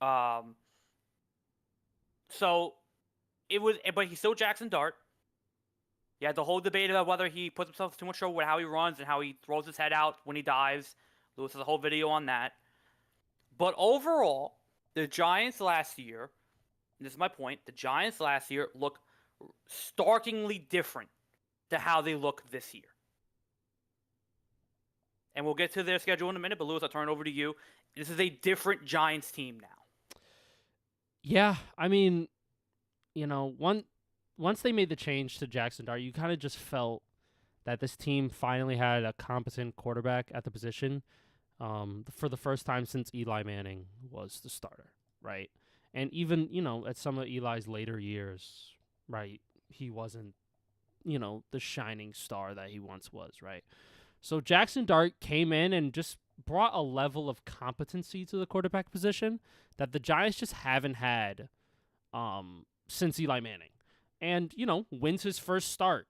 But he's still Jackson Dart. You had the whole debate about whether he puts himself too much trouble with how he runs and how he throws his head out when he dives. Lewis has a whole video on that. But overall, the Giants last year, and this is my point, the Giants last year look starkly different to how they look this year. And we'll get to their schedule in a minute, but Lewis, I'll turn it over to you. This is a different Giants team now. Yeah, I mean, once they made the change to Jackson Dart, you kind of just felt that this team finally had a competent quarterback at the position for the first time since Eli Manning was the starter, right? And even, at some of Eli's later years, right, he wasn't, the shining star that he once was, right? So Jackson Dart came in and just brought a level of competency to the quarterback position that the Giants just haven't had since Eli Manning. And, wins his first start,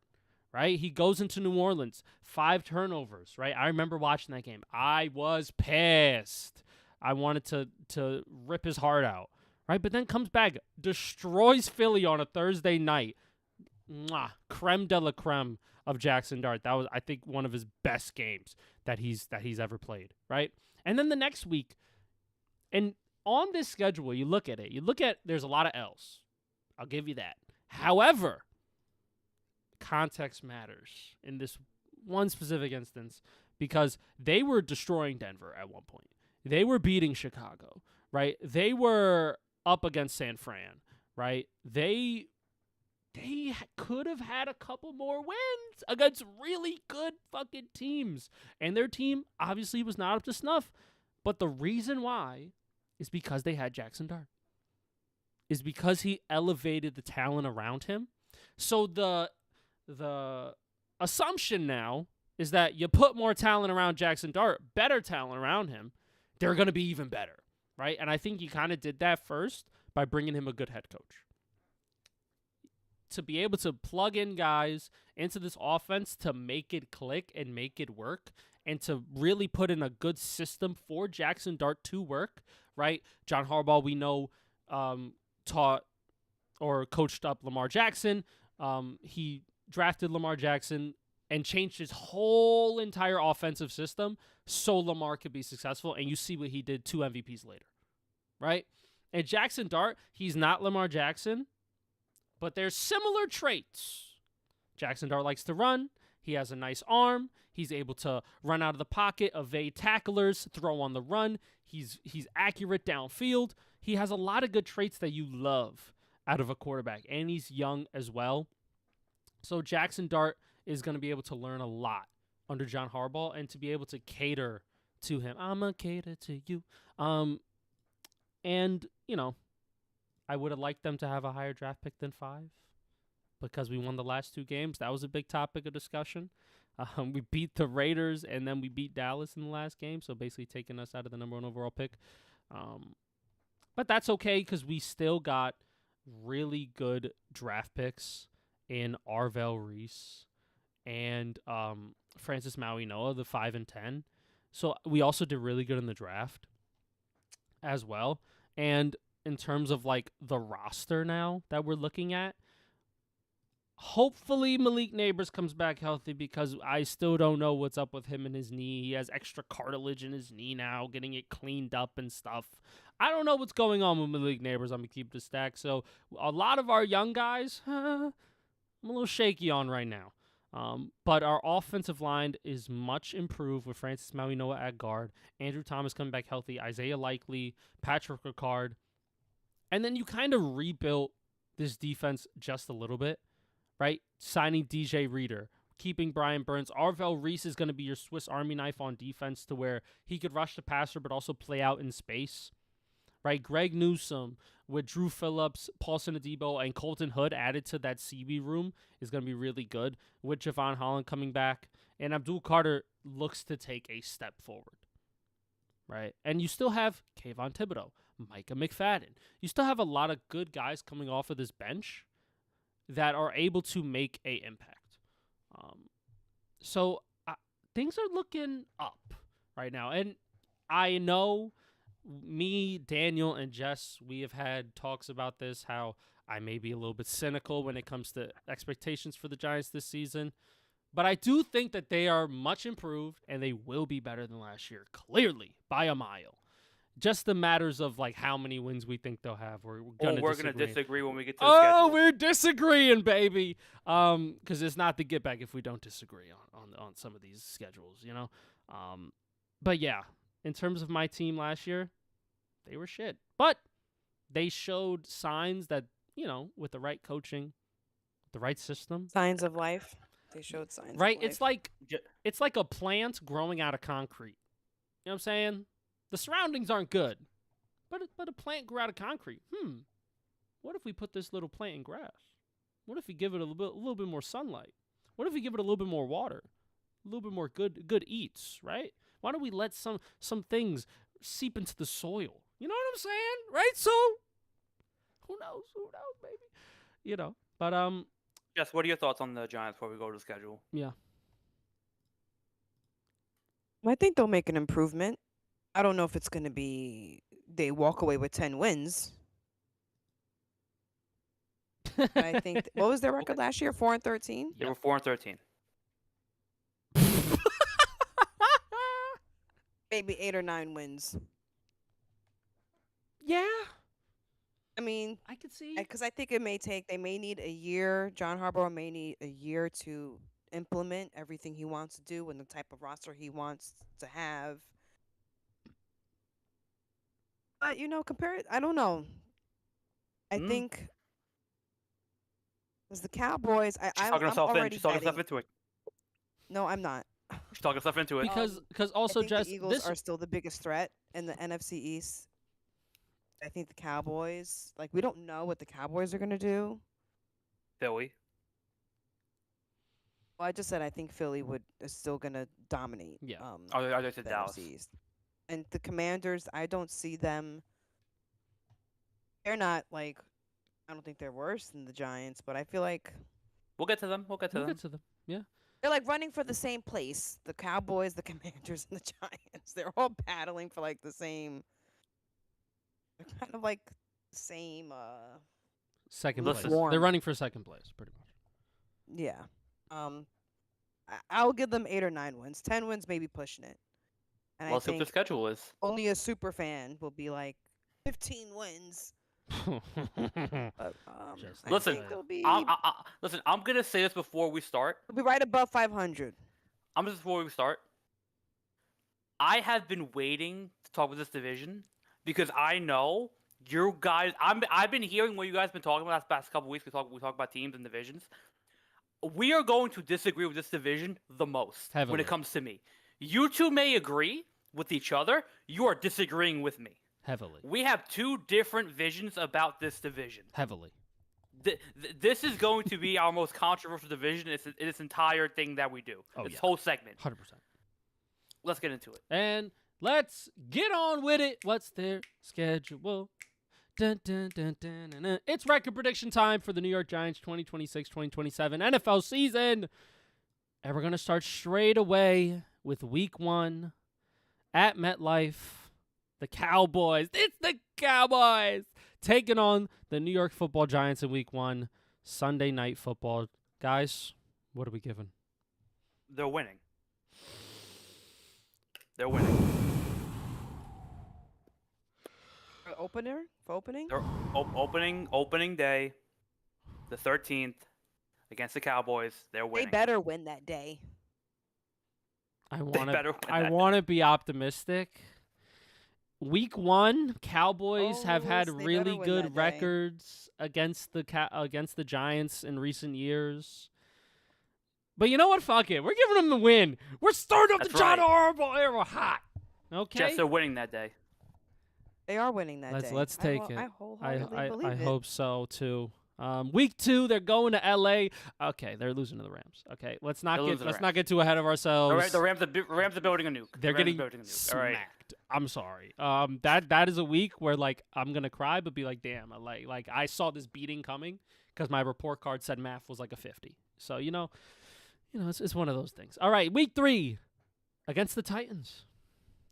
right? He goes into New Orleans, 5 turnovers, right? I remember watching that game. I was pissed. I wanted to rip his heart out, right? But then comes back, destroys Philly on a Thursday night. Creme de la creme of Jackson Dart. That was, I think, one of his best games that he's ever played, right? And then the next week, and on this schedule, you look at there's a lot of L's. I'll give you that. However, context matters in this one specific instance because they were destroying Denver at one point. They were beating Chicago, right? They were up against San Fran, right? They could have had a couple more wins against really good fucking teams. And their team obviously was not up to snuff. But the reason why is because they had Jackson Dart. Is because he elevated the talent around him. So the assumption now is that you put more talent around Jackson Dart, better talent around him, they're going to be even better, right? And I think you kind of did that first by bringing him a good head coach. To be able to plug in guys into this offense to make it click and make it work and to really put in a good system for Jackson Dart to work, right? John Harbaugh, we know, taught or coached up Lamar Jackson. He drafted Lamar Jackson and changed his whole entire offensive system so Lamar could be successful. And you see what he did 2 MVPs later, right? And Jackson Dart, he's not Lamar Jackson, but there's similar traits. Jackson Dart likes to run. He has a nice arm. He's able to run out of the pocket, evade tacklers, throw on the run. He's accurate downfield. He has a lot of good traits that you love out of a quarterback, and he's young as well. So Jackson Dart is going to be able to learn a lot under John Harbaugh and to be able to cater to him. I'm going to cater to you. And, I would have liked them to have a higher draft pick than 5 because we won the last 2 games. That was a big topic of discussion. We beat the Raiders, and then we beat Dallas in the last game, so basically taking us out of the number 1 overall pick. But that's okay because we still got really good draft picks in Arvell Reese and Francis Maui Noah, the 5 and 10. So we also did really good in the draft as well. And in terms of like the roster now that we're looking at, Hopefully Malik Neighbors comes back healthy because I still don't know what's up with him and his knee. He has extra cartilage in his knee now, getting it cleaned up and stuff. I don't know what's going on with Malik Neighbors. I'm going to keep the stack. So a lot of our young guys, I'm a little shaky on right now. But our offensive line is much improved with Francis Mauigoa at guard, Andrew Thomas coming back healthy, Isaiah Likely, Patrick Ricard. And then you kind of rebuilt this defense just a little bit. Right? Signing DJ Reader, keeping Brian Burns. Arvell Reese is going to be your Swiss Army knife on defense to where he could rush the passer but also play out in space. Right? Greg Newsome with Drew Phillips, Paulson Adebo, and Colton Hood added to that CB room is going to be really good with Javon Holland coming back. And Abdul Carter looks to take a step forward. Right? And you still have Kayvon Thibodeau, Micah McFadden. You still have a lot of good guys coming off of this bench that are able to make a impact. So things are looking up right now. And I know me, Daniel, and Jess, we have had talks about this, how I may be a little bit cynical when it comes to expectations for the Giants this season. But I do think that they are much improved, and they will be better than last year, clearly, by a mile. Just the matters of like how many wins we think they'll have. We're gonna disagree when we get to the schedule. Oh, we're disagreeing, baby. Because it's not the get back if we don't disagree on some of these schedules, you know. But yeah, in terms of my team last year, they were shit. But they showed signs that, you know, with the right coaching, the right system, Signs of life. They showed signs. right? Of life. It's like a plant growing out of concrete. You know what I'm saying? The surroundings aren't good, but a plant grew out of concrete. What if we put this little plant in grass? What if we give it a little bit more sunlight? What if we give it a little bit more water? A little bit more good eats, right? Why don't we let some things seep into the soil? You know what I'm saying? Right? So, who knows? Who knows, baby? You know, but Jess, what are your thoughts on the Giants before we go to the schedule? yeah. I think they'll make an improvement. I don't know if it's going to be they walk away with 10 wins. But I think what was their record last year? 4-13. They were 4-13. Maybe 8 or 9 wins. Yeah, I mean, I could see. because I think they may need a year. John Harbaugh may need a year to implement everything he wants to do and the type of roster he wants to have. But, you know, compare it. I don't know. I think as the Cowboys, She's I'm talking herself in. already She's talking herself betting. into it. No, I'm not. She's talking herself into it. Because I also think just the Eagles this are still the biggest threat in the NFC East. I think the Cowboys, like, we don't know what the Cowboys are going to do. Philly. Well, I just said I think Philly is still going to dominate. Yeah. I just said the Dallas. NFC East. And the Commanders, I don't see them. They're not like, I don't think they're worse than the Giants, but I feel like We'll get to them. We'll get to we'll them. get to them. Yeah. they're like running for the same place. The Cowboys, the Commanders, and the Giants. They're all battling for like the same. They're kind of like the same. Second Listen. place. They're running for second place, pretty much. Yeah. I'll give them 8 or 9 wins. 10 wins, maybe pushing it. And Let's see what the schedule is. only a super fan will be like 15 wins. But Just I Listen, think they'll be, Listen, I'm gonna say this before we start. they'll be right above 500. I'm just before we start. I have been waiting to talk about this division because I know you guys. I've been hearing what you guys been talking about the past couple weeks. We talk about teams and divisions. We are going to disagree with this division the most when Heavily. it comes to me. You two may agree with each other. You are disagreeing with me. Heavily. We have two different visions about this division. Heavily. This is going to be our most controversial division in this entire thing that we do. Oh, this yeah. whole segment. 100%. Let's get into it. And let's get on with it. What's their schedule? Dun, dun, dun, dun, dun, dun. It's record prediction time for the New York Giants 2026-2027 NFL season. And we're going to start straight away with week 1 at MetLife. The Cowboys. It's the Cowboys taking on the New York Football Giants in week 1. Sunday Night Football. Guys, what are we giving? They're winning. They're winning. For opening? They're opening day, the 13th, against the Cowboys. They're They winning. better win that day. I They want better to. win I that want to be optimistic. Week 1, Cowboys have had Oh, they better really win good that day. records against the Giants in recent years. But you know what? Fuck it. We're giving them the win. We're starting up That's the John right. Harbaugh era hot. Okay. Jets are winning that day. They are winning that day. Let's take it. I wholeheartedly believe I it. hope so too. Week 2, they're going to LA. Okay, they're losing to the Rams. Okay, let's not get too ahead of ourselves. The Rams are building a nuke. They're The Rams are getting building a nuke. smacked. All right. I'm sorry. That is a week where like I'm gonna cry, but be like, damn, like I saw this beating coming because my report card said math was like a 50. So you know, it's one of those things. All right, week 3 against the Titans.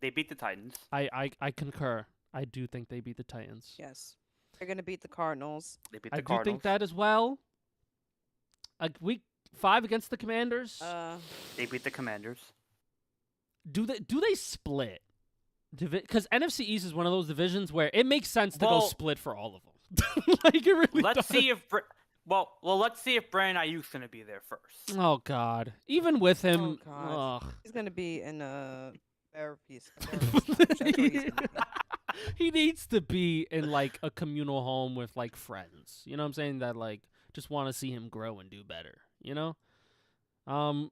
They beat the Titans. I concur. I do think they beat the Titans. Yes. They're going to beat the Cardinals. They beat the I do Cardinals. think that as well. Week 5 against the Commanders. They beat the Commanders. Do they split? Because NFC East is one of those divisions where it makes sense to go split for all of them. Like it really Let's does. see if let's see if Brandon Ayuk's gonna be there first. Oh God! Even with him, God. ugh. He's going to be in a therapy. He needs to be in like a communal home with like friends. You know what I'm saying? That like just want to see him grow and do better. You know. I'm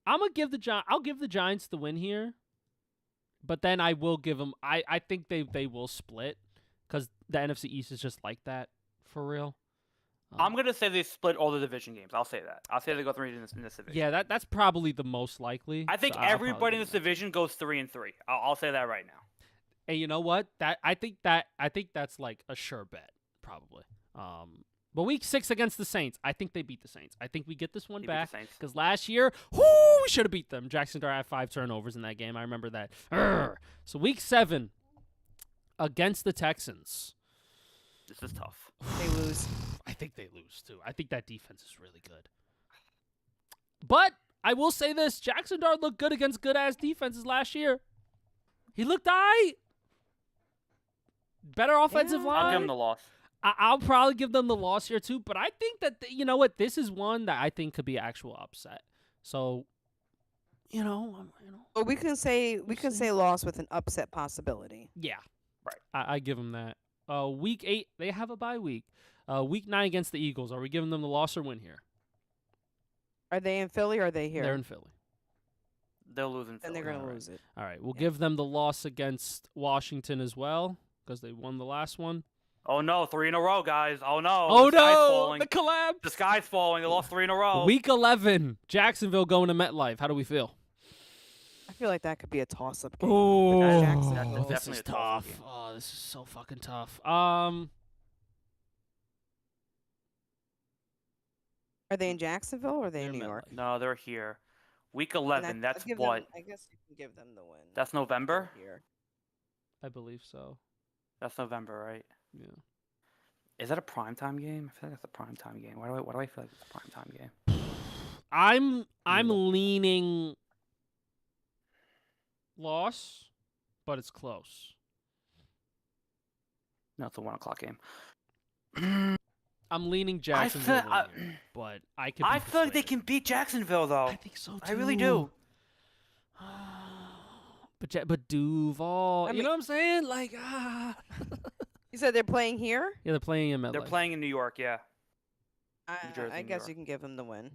gonna give I'll give the Giants the win here, but then I will give them. I think they will split because the NFC East is just like that for real. I'm gonna say they split all the division games. I'll say that. I'll say they go 3 in this division. Yeah, that's probably the most likely. I think so I'll everybody probably in give this them that. division goes 3-3. I'll say that right now. And you know what? I think that's like a sure bet, probably. But week 6 against the Saints, I think they beat the Saints. I think we get this one They beat the back Saints. because last year, we should have beat them. Jackson Dart had 5 turnovers in that game. I remember that. So week 7 against the Texans. This is tough. They lose. I think they lose too. I think that defense is really good. But I will say this: Jackson Dart looked good against good-ass defenses last year. He looked aight. Better offensive Yeah. line. I'll give them the loss. I'll probably give them the loss here too, but I think that you know what, this is one that I think could be actual upset. So, you know, But we can say loss with an upset possibility. yeah, Right. I give them that. Week 8 they have a bye week. Week 9 against the Eagles. Are we giving them the loss or win here? Are they in Philly or are they here? They're in Philly. They'll lose in Then Philly. they're gonna Alright. lose it. All right, we'll Yeah. give them the loss against Washington as well because they won the last one. Oh no, 3 in a row, guys. Oh no. Oh the sky's no, falling. the collapse. The sky's falling. They lost 3 in a row. Week 11, Jacksonville going to MetLife. How do we feel? I feel like that could be a toss-up game. Oh, Jacksonville. this Definitely is a toss-up tough. game. Oh, this is so fucking tough. Are they in Jacksonville or are they in They're New in York? No, they're here. Week And 11. I'll That's give what? them- I guess you can give them the win. That's November? Here. I believe so. That's November, right? Yeah. Is that a primetime game? I feel like that's a primetime game. Why do I feel like it's a primetime game? I'm leaning loss, but it's close. No, it's a 1:00 game. I'm leaning I Jacksonville, feel, win here, but I could. I be feel like they persuaded. can beat Jacksonville, though. I think so too. I really do. But Duval, I you mean- know what I'm saying? Like, You said they're playing here? yeah, they're playing in MetLife. They're playing in New York, yeah. Jersey, I New guess York. you can give them the win.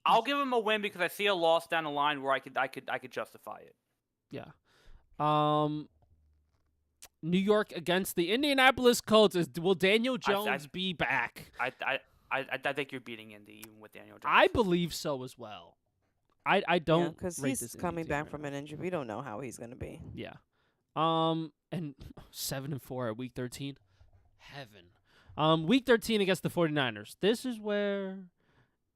I'll give them a win because I see a loss down the line where I could justify it. Yeah. New York against the Indianapolis Colts. Will Daniel Jones be back? I think you're beating Indy even with Daniel Jones. I believe so as well. I don't because rate he's this Indy coming team back right from now. an injury. We don't know how he's gonna be. Yeah. And 7-4 at week 13. Heaven. Week 13 against the 49ers. This is where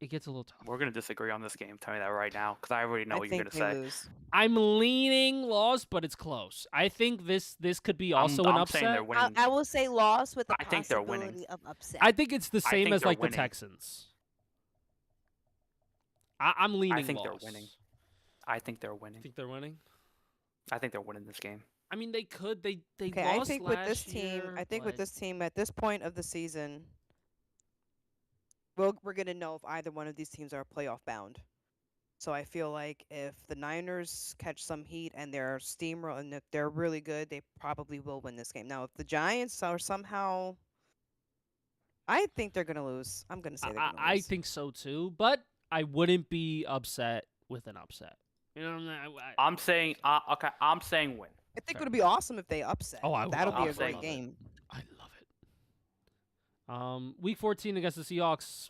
it gets a little tough. We're gonna disagree on this game. I'm telling you that right now, because I already know I what you're think gonna they say. lose. I'm leaning loss, but it's close. I think this could be I'm also an saying they're upset. winning. I will say loss with the I think they're winning. possibility of upset. I think it's the I same think as they're like the winning. Texans. I'm leaning I think loss. they're winning. I think they're winning. Think they're winning? I think they're winning this game. I mean, they could. They Okay, lost I think with this last team, year, I think with but- this team at this point of the season, we're gonna know if either one of these teams are playoff bound. So I feel like if the Niners catch some heat and they're steamroll and if they're really good, they probably will win this game. Now, if the Giants are somehow, I think they're gonna lose. I'm gonna say they're gonna I lose. think so too, but I wouldn't be upset with an upset. You know what I'm saying? I'm saying okay. I'm saying win. I think Fair. it would be awesome if they upset. Oh, I would That'll be love a it. great Love it. game. I love it. Week 14 against the Seahawks.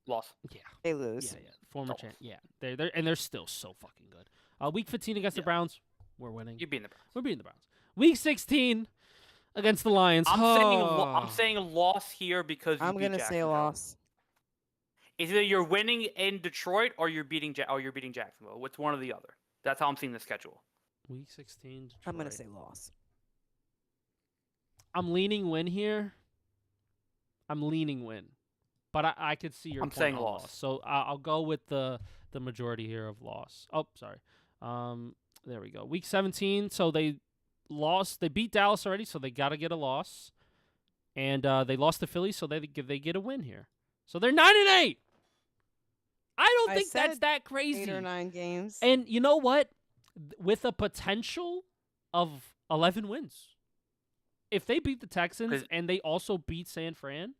Loss. Yeah, They lose. yeah. Former Oh. champ. Yeah, they're still so fucking good. Week 15 against the Yeah. Browns. We're winning. You're beating the Browns. We're beating the Browns. Week 16 against the Lions. I'm Oh. saying loss here because I'm you beat gonna say Jacksonville. loss. It's either you're winning in Detroit or you're beating Jacksonville. It's one or the other. That's how I'm seeing the schedule. Week 16. I'm gonna Detroit. say loss. I'm leaning win here. I'm leaning win, but I could see your I'm point saying on loss. So I'll go with the majority here of loss. Oh, sorry. There we go. Week 17. So they lost. They beat Dallas already, so they got to get a loss, and they lost to Philly, so they get a win here. So they're 9-8. I don't I think that's said that crazy. 8 or 9 games. And you know what? With a potential of 11 wins. If they beat the Texans 'Cause- and they also beat San Fran,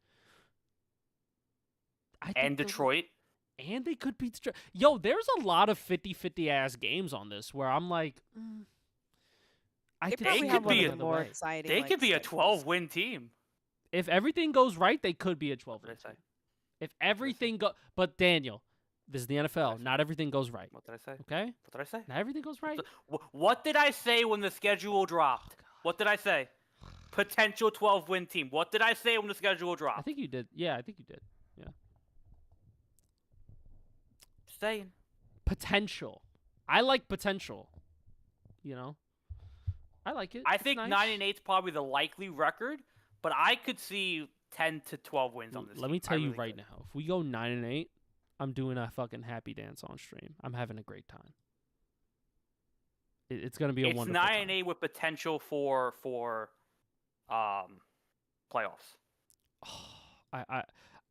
I think And they'll- Detroit. and they could beat Detroit. Yo, there's a lot of 50-50 ass games on this where I'm like, I They could probably see have it one be of going the the more way. exciting. They like, could be a schedules. 12-win team. If everything goes right, they could be a 12 What win did I say? team. If everything but Daniel, this is the NFL. say? Not everything goes right. What did I say? Okay? What did I say? Not everything goes right. What did I say when the schedule dropped? What did I say? Potential 12-win team. What did I say when the schedule I dropped? think you did. Yeah, I think you did. Just saying. Potential. I like potential. You know? I like it. I It's think nice. 9-8 is probably the likely record, but I could see 10 to 12 wins on this. Let team. me I tell you really right could. now, if we go 9-8, I'm doing a fucking happy dance on stream. I'm having a great time. It's gonna be a It's wonderful 9-8 with potential for playoffs. time.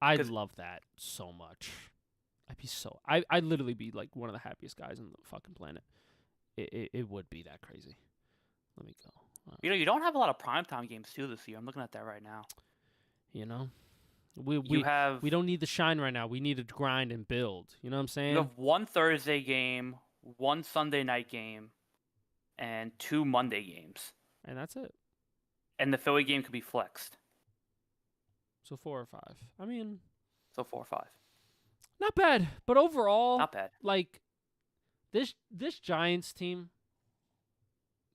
I'd 'Cause- love that so much. I'd literally be like one of the happiest guys on the fucking planet. It would be that crazy. Let me go. You know, you don't have a lot of primetime games too this year. I'm looking at that right now. You know, we You have we don't need the shine right now. We need to grind and build. You know what I'm saying? you have one Thursday game, one Sunday night game, and 2 Monday games. And that's it. And the Philly game could be flexed. So 4 or 5. I mean, So 4 or 5. not bad. But overall, Not bad. like this Giants team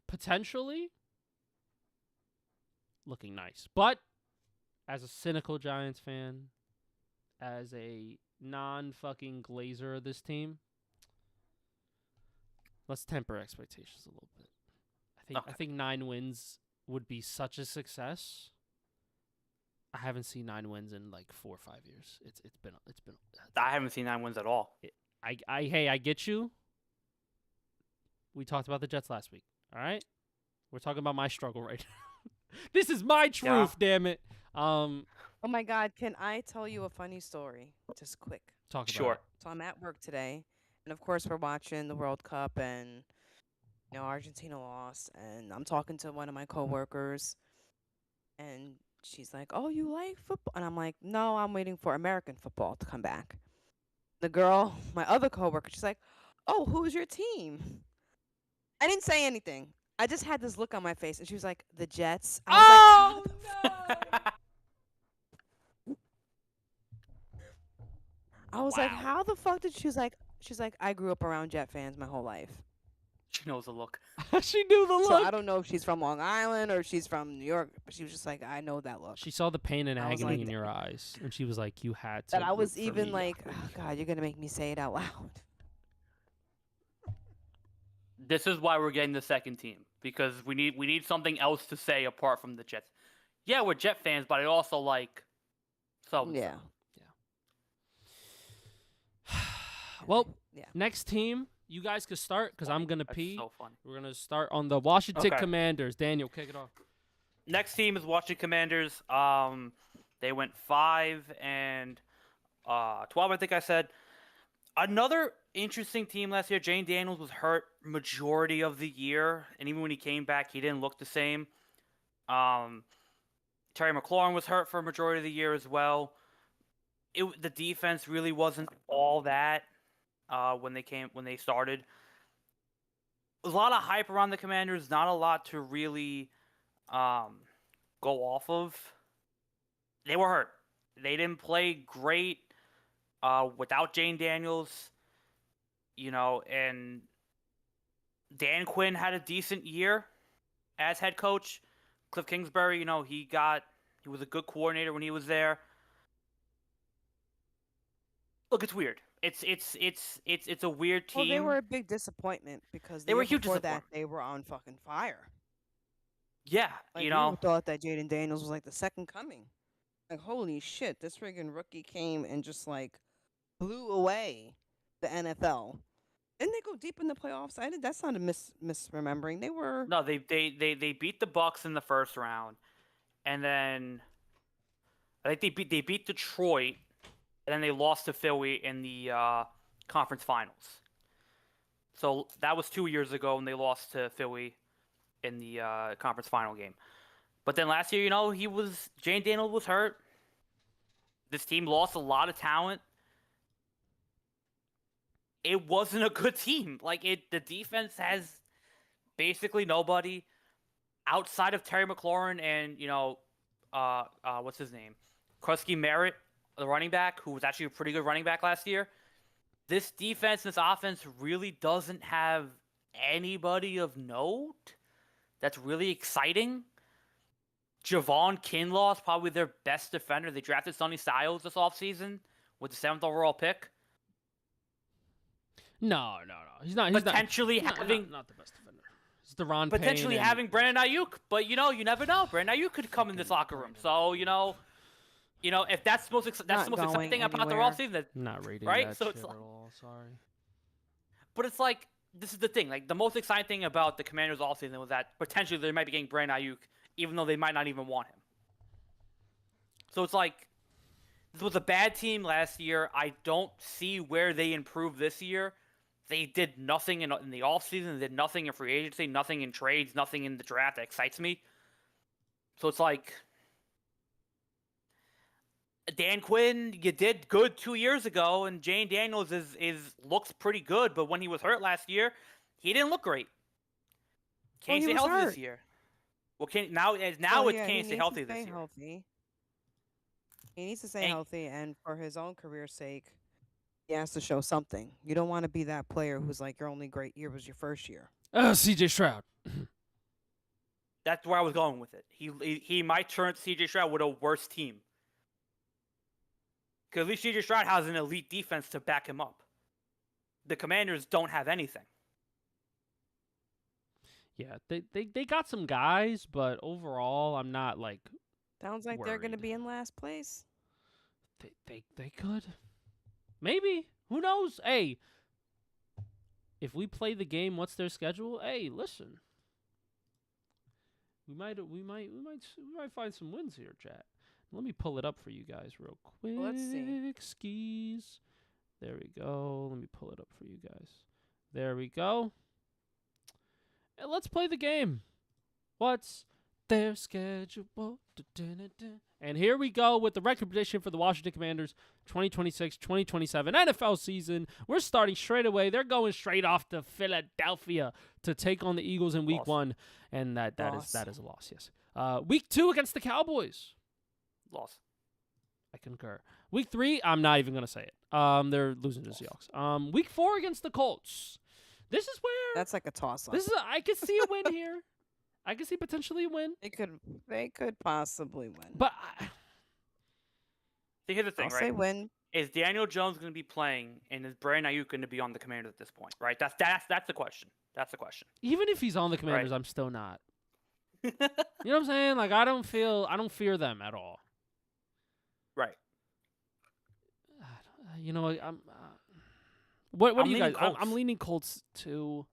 potentially looking nice. But as a cynical Giants fan, as a non-fucking glazer of this team, let's temper expectations a little bit. I Okay. think 9 wins would be such a success. I haven't seen 9 wins in like 4 or 5 years. It's been I haven't seen 9 wins at all. I get you. We talked about the Jets last week. All right, we're talking about my struggle right now. This is my truth, damn it. Oh my God, can I tell you a funny story? Just quick. Talk about Sure. it. So I'm at work today, and of course we're watching the World Cup, and Argentina lost, and I'm talking to one of my coworkers, and she's like, "Oh, you like football?" And I'm like, "No, I'm waiting for American football to come back." The girl, my other coworker, she's like, "Oh, who's your team?" I didn't say anything. I just had this look on my face, and she was like, "The Jets." I was like, I was like, Wow. "How the fuck did?" She's like, "I grew up around Jet fans my whole life." She knows the look. She knew the So look. I don't know if she's from Long Island or she's from New York, but she was just like, I know that look. She saw the pain and I was agony like- in your eyes, and she was like, "You had to." That I root was for even me, like, Ahmed." oh, God, you're gonna make me say it out loud. This is why we're getting the second team, because we need something else to say apart from the Jets. Yeah, we're Jet fans, but I also like so. Yeah. Well, Yeah. next team, you guys could start because I'm gonna That's pee. so funny. We're gonna start on the Washington Okay. Commanders. Daniel, kick it off. Next team is Washington Commanders. They went 5 and 12. I think I said. Another interesting team last year. Jane Daniels was hurt majority of the year, and even when he came back, he didn't look the same. Terry McLaurin was hurt for a majority of the year as well. The defense really wasn't all that when they started. A lot of hype around the Commanders, not a lot to really go off of. They were hurt. They didn't play great without Jane Daniels, and Dan Quinn had a decent year as head coach. Cliff Kingsbury, he was a good coordinator when he was there. Look, it's weird. It's a weird team. Well, they were a big disappointment because They were a huge before that disappointment. they were on fucking fire. Yeah, Like, we thought that Jaden Daniels was like the second coming. Like, holy shit, this friggin' rookie came and just like blew away the NFL. Didn't they go deep in the playoffs? That's not a misremembering. They were. No, they beat the Bucks in the first round, and then I think they beat Detroit, and then they lost to Philly in the conference finals. So that was 2 years ago, and they lost to Philly in the conference final game. But then last year, Jane Daniels was hurt. This team lost a lot of talent. It wasn't a good team. The defense has basically nobody outside of Terry McLaurin and what's his name, Krusky Merritt, the running back, who was actually a pretty good running back last year. This defense, this offense really doesn't have anybody of note that's really exciting. Javon Kinlaw is probably their best defender. They drafted Sonny Styles this offseason with the 7th overall pick. No. He's not. Potentially having not the best defender. It's Deron potentially Payne having Brandon Ayuk, but you never know. Brandon Ayuk could come in this locker room. So if that's the most exciting thing about the offseason, that not reading right? that So shit it's at like, all. Sorry. but it's like this is the thing. Like the most exciting thing about the Commanders offseason was that potentially they might be getting Brandon Ayuk, even though they might not even want him. So it's like this was a bad team last year. I don't see where they improved this year. They did nothing in the offseason. They did nothing in free agency, nothing in trades, nothing in the draft that excites me. So it's like, Dan Quinn, you did good 2 years ago, and Jane Daniels looks pretty good, but when he was hurt last year, he didn't look great. Can't stay healthy this year. Well, now it's can't stay healthy this year. He needs to stay healthy, and for his own career's sake, he has to show something. You don't want to be that player who's like your only great year was your first year. C.J. Stroud. That's where I was going with it. He might turn C.J. Stroud with a worse team. Because at least C.J. Stroud has an elite defense to back him up. The Commanders don't have anything. Yeah, they got some guys, but overall, I'm not like. Sounds like they're going to worried. be in last place. They could. Maybe. Who knows? Hey, if we play the game, what's their schedule? Hey, listen. We might find some wins here, chat. Let me pull it up for you guys real quick. Let's see. Skis. There we go. Let me pull it up for you guys. There we go. And let's play the game. What's their schedule? And here we go with the record prediction for the Washington Commanders 2026-2027 NFL season. We're starting straight away. They're going straight off to Philadelphia to take on the Eagles in week 1. And that is a loss, yes. Week 2 against the Cowboys. Loss. I concur. Week 3, I'm not even going to say it. They're losing to the Seahawks. Week 4 against the Colts. This is where That's like a toss-up. I could see a win here. I could see potentially a win. They could possibly win. But See, here's the thing, I'll right? say win. Is Daniel Jones going to be playing, and is Brandon Ayuk going to be on the Commanders at this point? Right. That's the question. That's the question. even if he's on the Commanders, I'm still not. You know what I'm saying? Like I don't fear them at all. Right. You know, I'm. What I'm do you leaning guys? Colts. I'm leaning Colts too.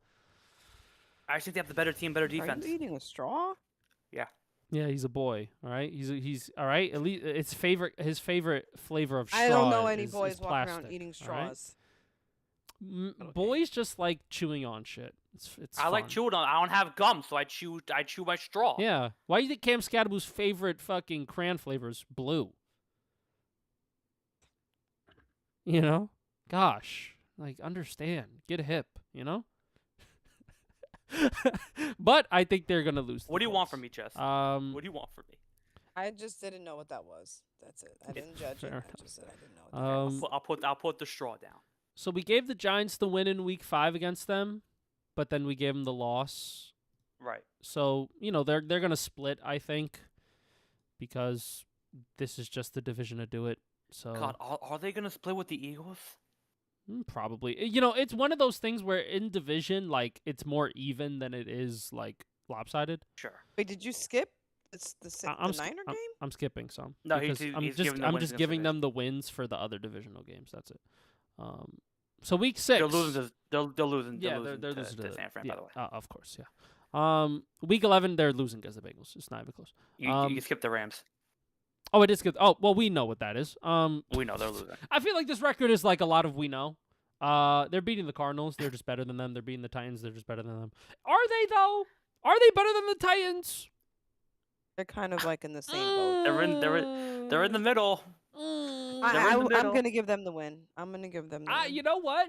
I actually think they have the better team, better defense. Are you eating a straw? Yeah, he's a boy. All right, he's all right. At least his favorite flavor of straw. I don't know any is boys walking plastic, around eating all right? straws. Okay. Boys just like chewing on shit. It's I like fun. chewing on. I don't have gum, so I chew my straw. Yeah. Why do you think Cam Scadaboo's favorite fucking crayon flavor is blue? You know? Gosh. Like, understand. Get a hip, you know? But I think they're going to lose. What do you want from me, Jess? Um, What do you want from me? I just didn't know what that was. That's it. I didn't judge it. fair I just said I didn't know what that was. I'll put the straw down. So we gave the Giants the win in Week 5 against them, but then we gave them the loss. Right. So, you know, they're going to split, I think, because this is just the division to do it. So God, are they gonna split with the Eagles? Probably. You know, it's one of those things where in division, like, it's more even than it is, like, lopsided. Sure. Wait, did you skip the I'm Niner game? I'm skipping some. No, because he's I'm giving just them I'm wins just against giving the them the wins for the other divisional games. That's it. So Week 6. They're losing. They're losing. Yeah, they're losing to San Fran, yeah, by the way. of course, yeah. Week 11, they're losing against the Bengals. It's not even close. You skipped the Rams. Oh, it is good. Oh, well, we know what that is. We know they're losing. I feel like this record is like a lot of we know. They're beating the Cardinals. They're just better than them. They're beating the Titans. They're just better than them. Are they though? Are they better than the Titans? They're kind of like in the same boat. They're in the middle. They're in the I'm middle. gonna give them the win. I'm gonna give them the win. You know what?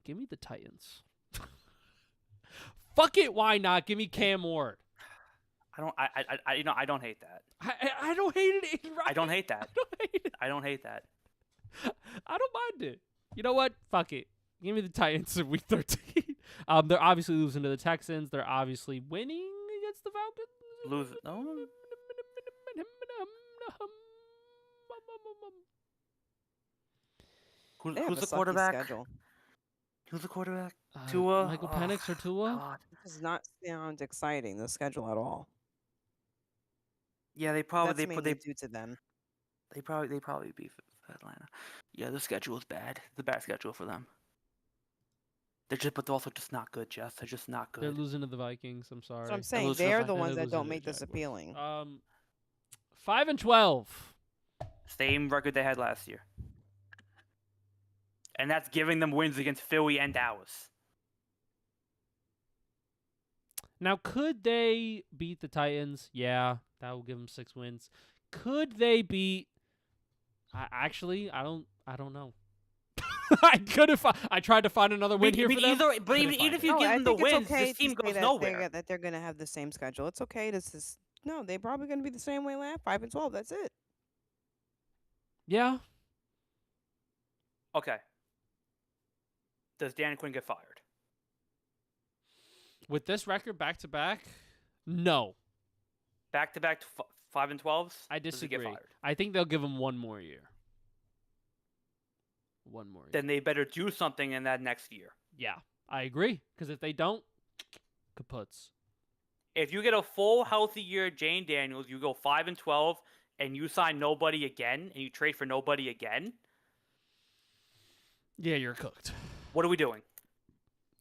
Give me the Titans. Fuck it. Why not? Give me Cam Ward. I don't hate that. I don't hate it. Right? I don't hate that. I don't hate it. I don't hate that. I don't mind it. You know what? Fuck it. Give me the Titans in Week 13. They're obviously losing to the Texans. They're obviously winning against the Falcons. Losing. No. They have Who's a the sucky quarterback? schedule. Who's the quarterback? Tua. Michael Penix or Tua? God. It does not sound exciting, the schedule at all. Yeah, they That's probably mainly due to them. they probably beat Atlanta. Yeah, the schedule is bad. It's a bad schedule for them. But they're also just not good, Jess. They're just not They're good. losing to the Vikings. I'm sorry. So I'm saying losing to they're the the And ones they're that don't losing to make the this Jaguars. appealing. 5-12. Same record they had last year. And that's giving them wins against Philly and Dallas. Now, could they beat the Titans? Yeah, that will give them 6 wins. Could they beat? I don't know. I tried to find another win here for them. But Couldn't even find if it. you No, give I them the think it's wins, okay this to team say goes that nowhere. that they're gonna have the same schedule. It's okay. No, they're probably gonna be the same way last 5-12. That's it. Yeah. Okay. Does Dan Quinn get fired? With this record back to back, no. Back to back 5-12s? I Does he get disagree. fired? I think they'll give him one more year. One more year. Then they better do something in that next year. Yeah, I agree. Because if they don't, kaputs. If you get a full healthy year, Jane Daniels, you go 5-12, and you sign nobody again, and you trade for nobody again. Yeah, you're cooked. What are we doing?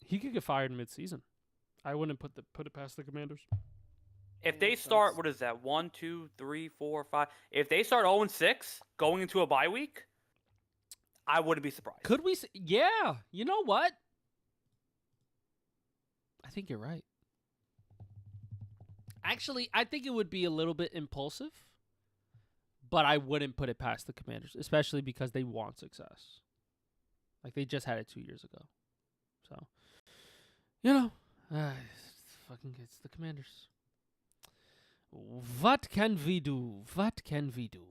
He could get fired mid-season. I wouldn't put it past the Commanders. If That they makes start, sense. what is that? 1, 2, 3, 4, 5. If they start 0-6 going into a bye week, I wouldn't be surprised. Could we? Yeah. You know what? I think you're right. Actually, I think it would be a little bit impulsive, but I wouldn't put it past the Commanders, especially because they want success. Like, they just had it 2 years ago. So, you know, it's the Commanders. What can we do? What can we do?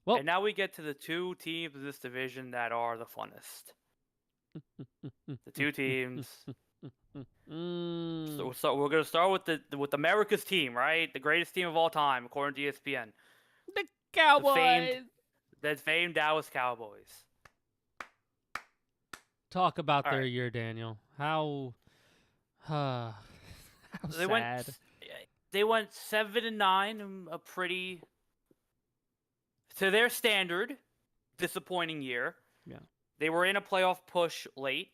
Well, And now we get to the two teams in this division that are the funnest. The two teams. Mm. So we're gonna start with America's team, right? The greatest team of all time, according to ESPN. The famed- Cowboys. The famed Dallas Cowboys. Talk about All their right. year, Daniel. How how They sad. went 7-9, a pretty, to their standard, disappointing year. Yeah. They were in a playoff push late.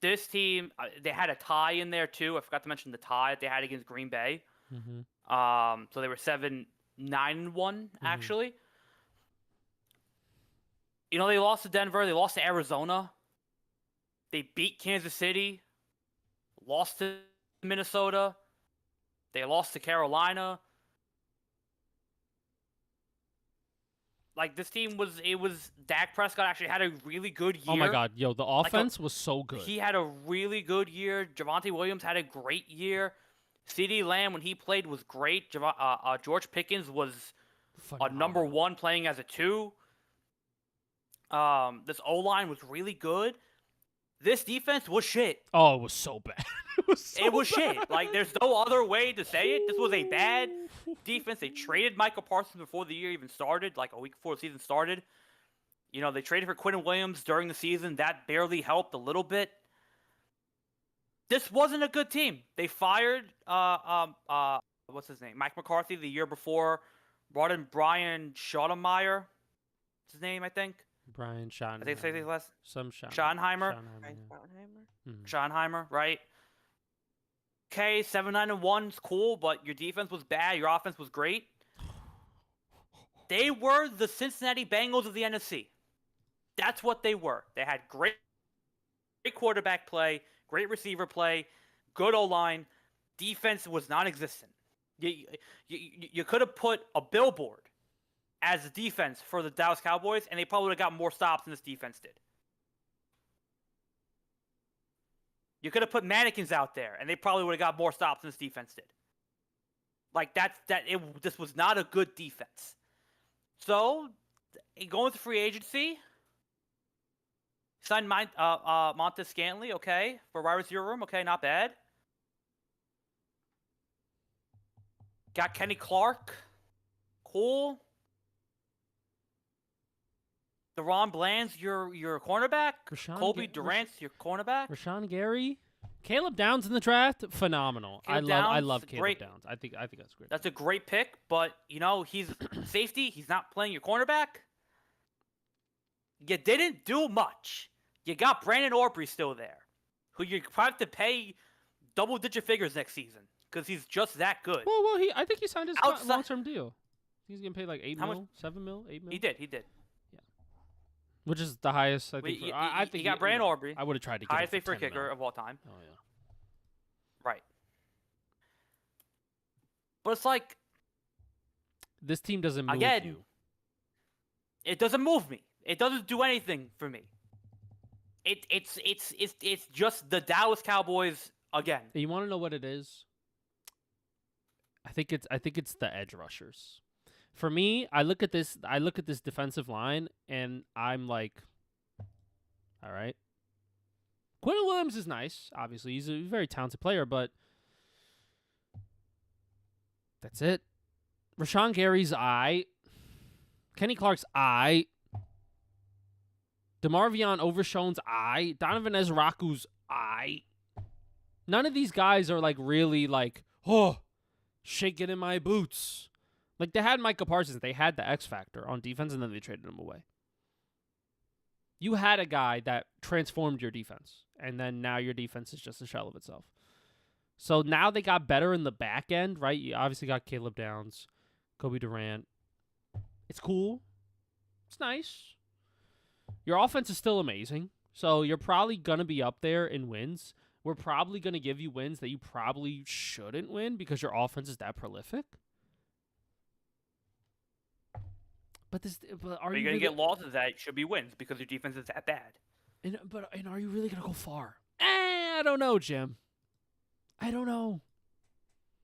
This team, they had a tie in there too. I forgot to mention the tie that they had against Green Bay. Mm-hmm. So they were 7-9-1 actually. You know, they lost to Denver. They lost to Arizona. They beat Kansas City. Lost to Minnesota. They lost to Carolina. Like, this team was Dak Prescott actually had a really good year. Oh my God, yo, the offense was so good. He had a really good year. Javonte Williams had a great year. CeeDee Lamb, when he played, was great. George Pickens was a number one playing as a 2. This O-line was really good. This defense was shit. Oh, it was so bad. It was shit. Like, there's no other way to say it. This was a bad defense. They traded Michael Parsons before the year even started, like a week before the season started. You know, they traded for Quentin Williams during the season. That barely helped a little bit. This wasn't a good team. They fired what's his name? Mike McCarthy the year before. Brought in Brian Schottenheimer. What's his name, I think? Brian Schottenheimer. I think say his last. Some Schottenheimer. Yeah. Schottenheimer, right? Okay, 7-9-1 is cool, but your defense was bad. Your offense was great. They were the Cincinnati Bengals of the NFC. That's what they were. They had great quarterback play, great receiver play, good O-line. Defense was non-existent. You could have put a billboard as a defense for the Dallas Cowboys, and they probably would have got more stops than this defense did. You could have put mannequins out there, and they probably would have got more stops than this defense did. Like, this was not a good defense. So, going to free agency, signed Montez Scantling, okay, for wide receiver room, okay, not bad. Got Kenny Clark, cool. Deron Bland's your cornerback. Colby Durant's your cornerback. Rashawn Gary, Caleb Downs in the draft, phenomenal. I love Caleb Downs. I think that's great. That's a great pick, but you know, he's safety. He's not playing your cornerback. You didn't do much. You got Brandon Aubrey still there, who you probably have to pay double-digit figures next season because he's just that good. Well, I think he signed his long-term deal. He's getting paid like 8 mil, 7 mil, 8 mil. He did. Yeah. Which is the highest, I think. I think he got Brandon Aubrey. I would have tried to get highest him paid for a kicker mil. of all time. Oh yeah. Right. But it's like, this team doesn't move again, you. It doesn't move me. It doesn't do anything for me. It's just the Dallas Cowboys again. You want to know what it is? I think it's the edge rushers. For me, I look at this defensive line and I'm like, all right. Quentin Williams is nice, obviously. He's a very talented player, but that's it. Rashawn Gary's eye. Kenny Clark's eye. DeMarvion Overshown's eye. Donovan Ezraku's eye. None of these guys are like really like, oh, shake it in my boots. Like, they had Micah Parsons. They had the X factor on defense, and then they traded him away. You had a guy that transformed your defense, and then now your defense is just a shell of itself. So now they got better in the back end, right? You obviously got Caleb Downs, Kobe Durant. It's cool. It's nice. Your offense is still amazing, so you're probably going to be up there in wins. We're probably going to give you wins that you probably shouldn't win because your offense is that prolific. But are you going to get losses that should be wins because your defense is that bad? And are you really going to go far? I don't know, Jim. I don't know.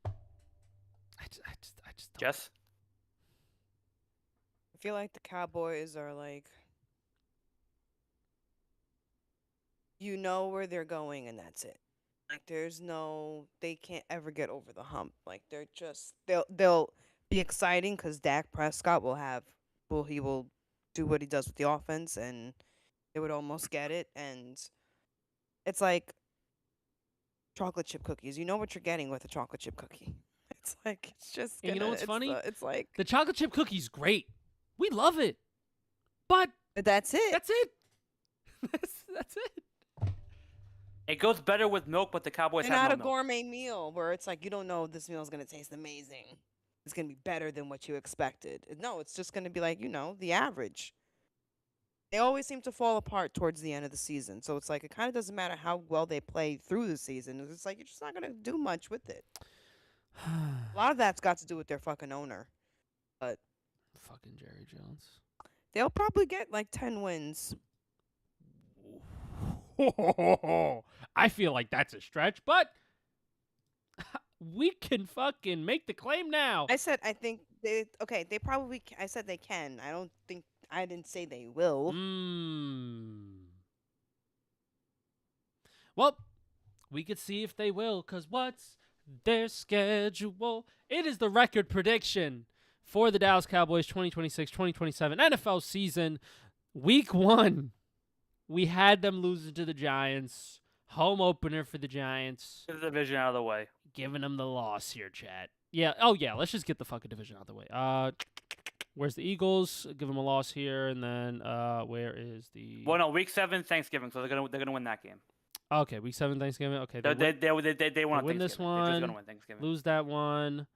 I just don't. Jess? feel like the Cowboys are like, you know where they're going and that's it. Like there's no, they can't ever get over the hump. Like they're just, they'll be exciting because Dak Prescott he will do what he does with the offense, and they would almost get it. And it's like chocolate chip cookies. You know what you're getting with a chocolate chip cookie. It's like it's just And gonna. you know what's funny? It's like The chocolate chip cookie's great. We love it. But that's it. that's it. That's it. It goes better with milk, but the Cowboys It's have not no a milk. gourmet meal where it's like you don't know if this meal is gonna taste amazing. It's gonna be better than what you expected. No, it's just gonna be like the average. They always seem to fall apart towards the end of the season, so it's like it kind of doesn't matter how well they play through the season. It's like you're just not gonna do much with it. A lot of that's got to do with their fucking owner, but Fucking Jerry Jones. they'll probably get like 10 wins. I feel like that's a stretch, but we can fucking make the claim now. I said I think they okay. They probably. I said they can. I didn't say they will. Well, we could see if they will, because what's their schedule? It is the record prediction for the Dallas Cowboys 2026-2027 NFL season. Week 1, we had them losing to the Giants. Home opener for the Giants. Get the division out of the way. Giving them the loss here, chat. Yeah. Oh, yeah. Let's just get the fucking division out of the way. Where's the Eagles? Give them a loss here, and then where is the? Well, no, week 7 Thanksgiving, so they're gonna win that game. Okay, week 7 Thanksgiving. Okay, They won win this Thanksgiving. They're one. just gonna win Thanksgiving. lose that one.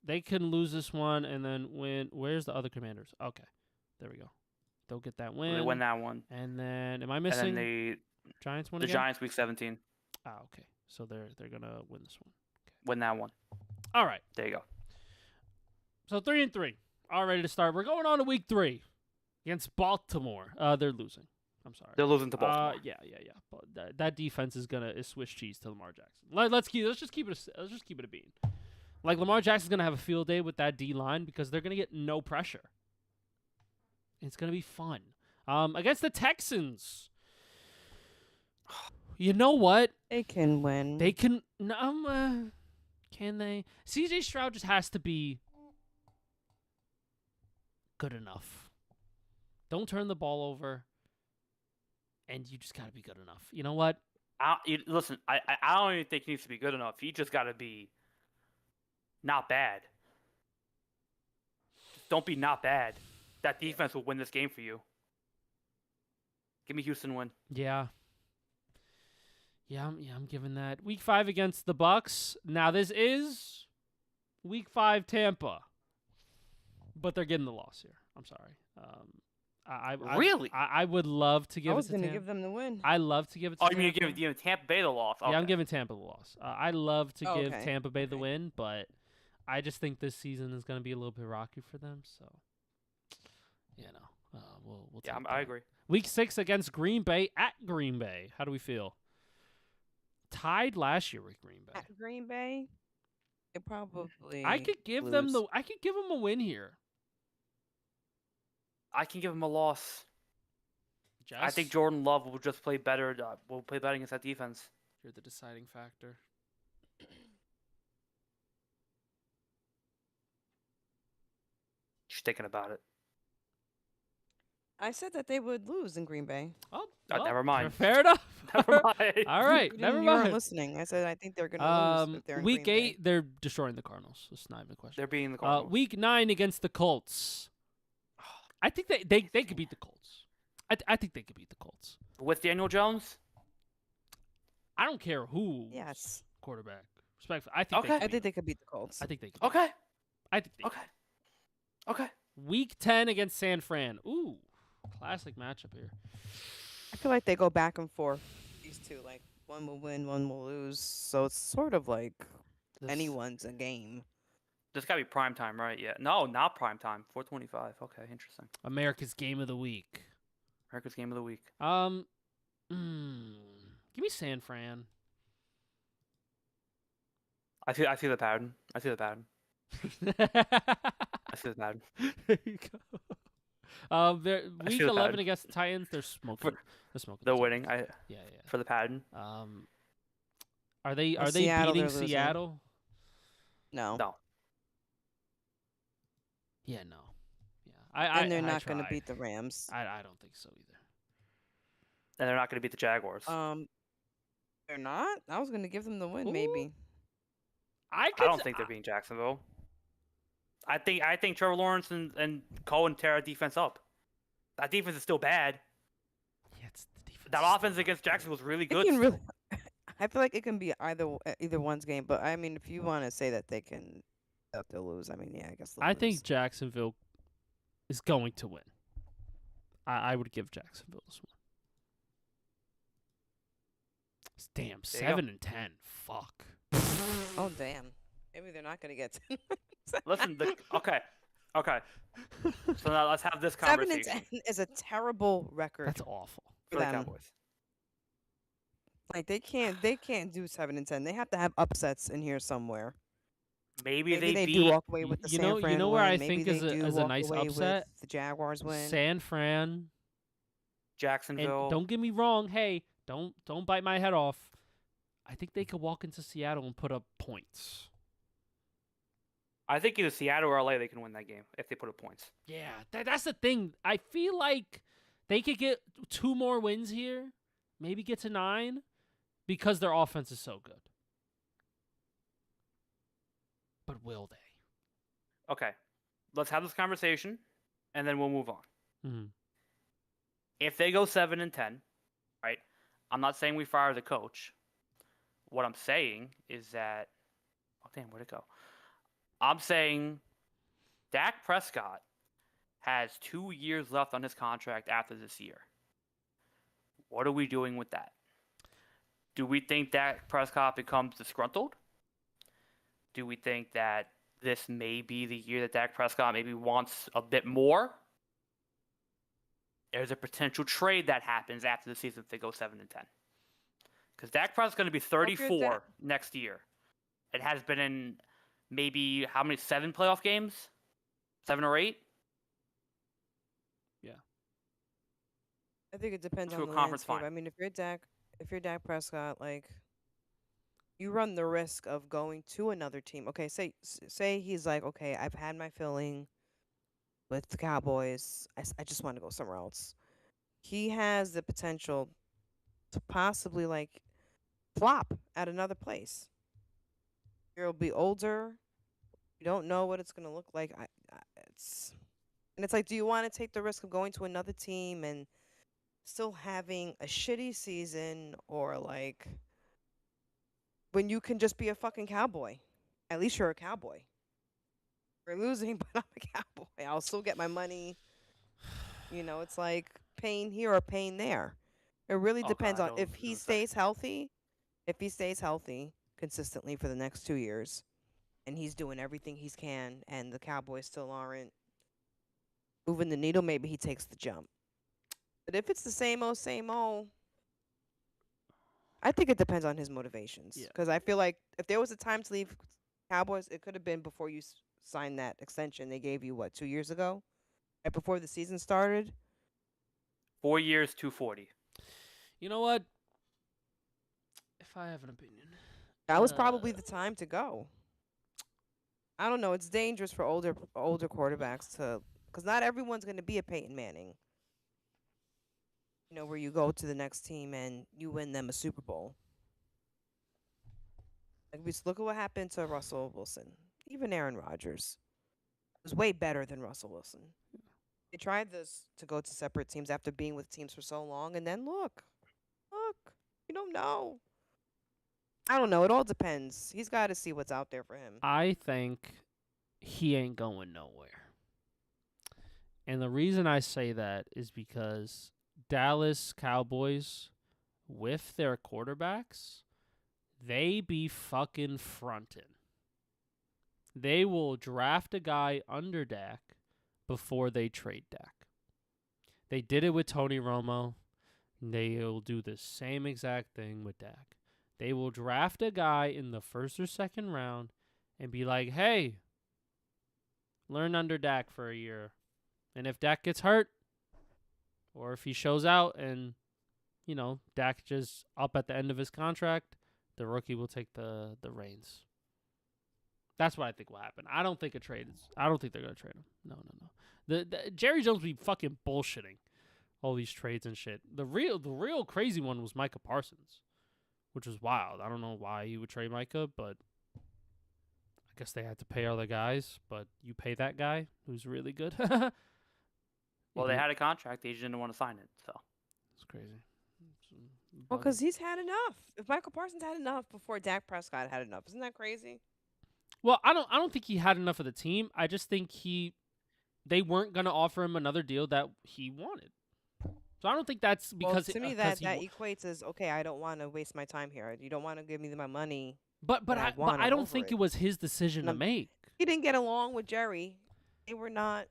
They can lose this one and then win. Where's the other Commanders? Okay, there we go. They'll get that win. They win that one. And then, am I And missing? then Giants win the again? Giants week 17 Ah, okay. So they're gonna win this one. win that one. All right. There you go. So 3-3. All ready to start. We're going on to week 3 against Baltimore. They're losing. I'm sorry. They're losing to Baltimore. Yeah. But that defense is Swiss cheese to Lamar Jackson. Let's just keep it a bean. Like Lamar Jackson's gonna have a field day with that D line because they're gonna get no pressure. It's gonna be fun. Against the Texans. You know what? They can win. They can. Can they? CJ Stroud just has to be good enough. Don't turn the ball over. And you just got to be good enough. You know what? Listen, I don't even think he needs to be good enough. He just got to be not bad. Just don't be not bad. That defense will win this game for you. Give me Houston win. Yeah. I'm giving that. Week 5 against the Bucks. Now this is Week 5 Tampa, but they're getting the loss here. I'm sorry. Really? I would love to give I was it to going to Tampa. give them the win. I love to give it to Oh, Tampa. you mean give Tampa Bay the loss? Okay. Yeah, I'm giving Tampa the loss. I love to give Okay. Tampa Bay the Okay. win, but I just think this season is going to be a little bit rocky for them. So, we'll Yeah, take I that. agree. Week 6 against Green Bay at Green Bay. How do we feel? Tied last year with Green Bay. At Green Bay, they probably. I could give lose. them a win here. I can give him a loss. I Jess, think Jordan Love will just play better. Will play better against that defense. you're the deciding factor. Just thinking about it. I said that they would lose in Green Bay. Oh, Never mind. Fair enough. Never mind. All right, You never didn't- you weren't mind. listening. I said I think they're going to lose if they're in Week Green 8, they're destroying the Cardinals. It's not even a question. They're beating the Cardinals. Week 9 against the Colts. I think they could beat the Colts. I think they could beat the Colts. With Daniel Jones? I don't care who Yes. quarterback. Respectfully, I think Okay. they I could think beat they could beat the Colts. them. I think they could. Okay. I think they Okay. Okay. Week 10 against San Fran. Ooh, classic matchup here. I feel like they go back and forth. These two, like one will win, one will lose. So it's sort of like This- anyone's a game. This got to be prime time, right? Yeah. No, not prime time. 4:25. Okay, interesting. America's Game of the Week. America's Game of the Week. Give me San Fran. I see the pattern. I see the pattern. There I see the pattern. you go. Week the 11 Pattern. against the Titans, they're smoking. They're smoking. They're the winning. Titans. Yeah. For the Pattern. Are they Seattle, beating they're losing. Seattle? No. No. Yeah, no. Yeah, And they're I not going to tried. beat the Rams. I don't think so either. And they're not going to beat the Jaguars. They're not. I was going to give them the win, Ooh. maybe. I don't think they're beating Jacksonville. I think Trevor Lawrence and Cohen tear our defense up. That defense is still bad. Yeah, it's the defense. That offense against Jacksonville was really good. I feel like it can be either one's game, but I mean, if you want to say that they'll lose, I mean, yeah, I guess they'll I lose. think Jacksonville is going to win. I would give Jacksonville this one. Damn, 7-10. Fuck. Oh damn. Maybe they're not gonna get 10. Listen, okay. So now let's have this 7-10 conversation. is a terrible record That's awful. For the them. Cowboys. Like they can't do 7-10. They have to have upsets in here somewhere. Maybe Maybe they beat. do walk away with the San Fran you know where win. I Maybe think is they do a walk nice away upset? with the Jaguars win. San Fran. Jacksonville. And don't get me wrong. Hey, don't bite my head off. I think they could walk into Seattle and put up points. I think either Seattle or LA they can win that game if they put up points. Yeah, that's the thing. I feel like they could get 2 more wins here, maybe get to 9, because their offense is so good. But will they? Okay, let's have this conversation, and then we'll move on. Mm-hmm. If they go 7-10, right? I'm not saying we fire the coach. What I'm saying is that, oh damn, where'd it go? I'm saying Dak Prescott has 2 years left on his contract after this year. What are we doing with that? Do we think Dak Prescott becomes disgruntled? Do we think that this may be the year that Dak Prescott maybe wants a bit more? There's a potential trade that happens after the season if they go 7-10. Because Dak Prescott's going to be 34 next year. It has been in maybe, how many, 7 playoff games? 7 or 8? Yeah. I think it depends To on a the conference landscape. final. I mean, if you're Dak Prescott, like you run the risk of going to another team. Okay, say he's like, okay, I've had my filling with the Cowboys. I just want to go somewhere else. He has the potential to possibly like flop at another place. You'll be older. You don't know what it's gonna look like. It's like, do you want to take the risk of going to another team and still having a shitty season, or like when you can just be a fucking cowboy? At least you're a cowboy. We're losing, but I'm a cowboy. I'll still get my money. You know, it's like pain here or pain there. It really depends on if he stays healthy. If he stays healthy consistently for the next 2 years, and he's doing everything he can, and the Cowboys still aren't moving the needle, maybe he takes the jump. But if it's the same old, I think it depends on his motivations. Yeah. Because I feel like if there was a time to leave Cowboys, it could have been before you signed that extension they gave you, 2 years ago? Right before the season started? 4 years, 240. You know what? If I have an opinion, That was probably the time to go. I don't know. It's dangerous for older quarterbacks because not everyone's going to be a Peyton Manning. You know, where you go to the next team and you win them a Super Bowl. Like, we just look at what happened to Russell Wilson. Even Aaron Rodgers was way better than Russell Wilson. They tried this to go to separate teams after being with teams for so long, and then look, you don't know. I don't know. It all depends. He's got to see what's out there for him. I think he ain't going nowhere. And the reason I say that is because Dallas Cowboys, with their quarterbacks, they be fucking frontin'. They will draft a guy under Dak before they trade Dak. They did it with Tony Romo. They'll do the same exact thing with Dak. They will draft a guy in the first or second round and be like, hey, learn under Dak for a year. And if Dak gets hurt, Or if he shows out and, Dak just up at the end of his contract, the rookie will take the reins. That's what I think will happen. I don't think I don't think they're gonna trade him. No. The Jerry Jones be fucking bullshitting all these trades and shit. The real crazy one was Micah Parsons, which was wild. I don't know why he would trade Micah, but I guess they had to pay other guys. But you pay that guy who's really good. Well, they had a contract. They just didn't want to sign it. So it's crazy. Well, because he's had enough. If Michael Parsons had enough before Dak Prescott had enough, isn't that crazy? Well, I don't think he had enough of the team. I just think they weren't gonna offer him another deal that he wanted. So I don't think that's because to me that equates as okay. I don't want to waste my time here. You don't want to give me my money. But I don't think it was his decision to make. He didn't get along with Jerry. They were not.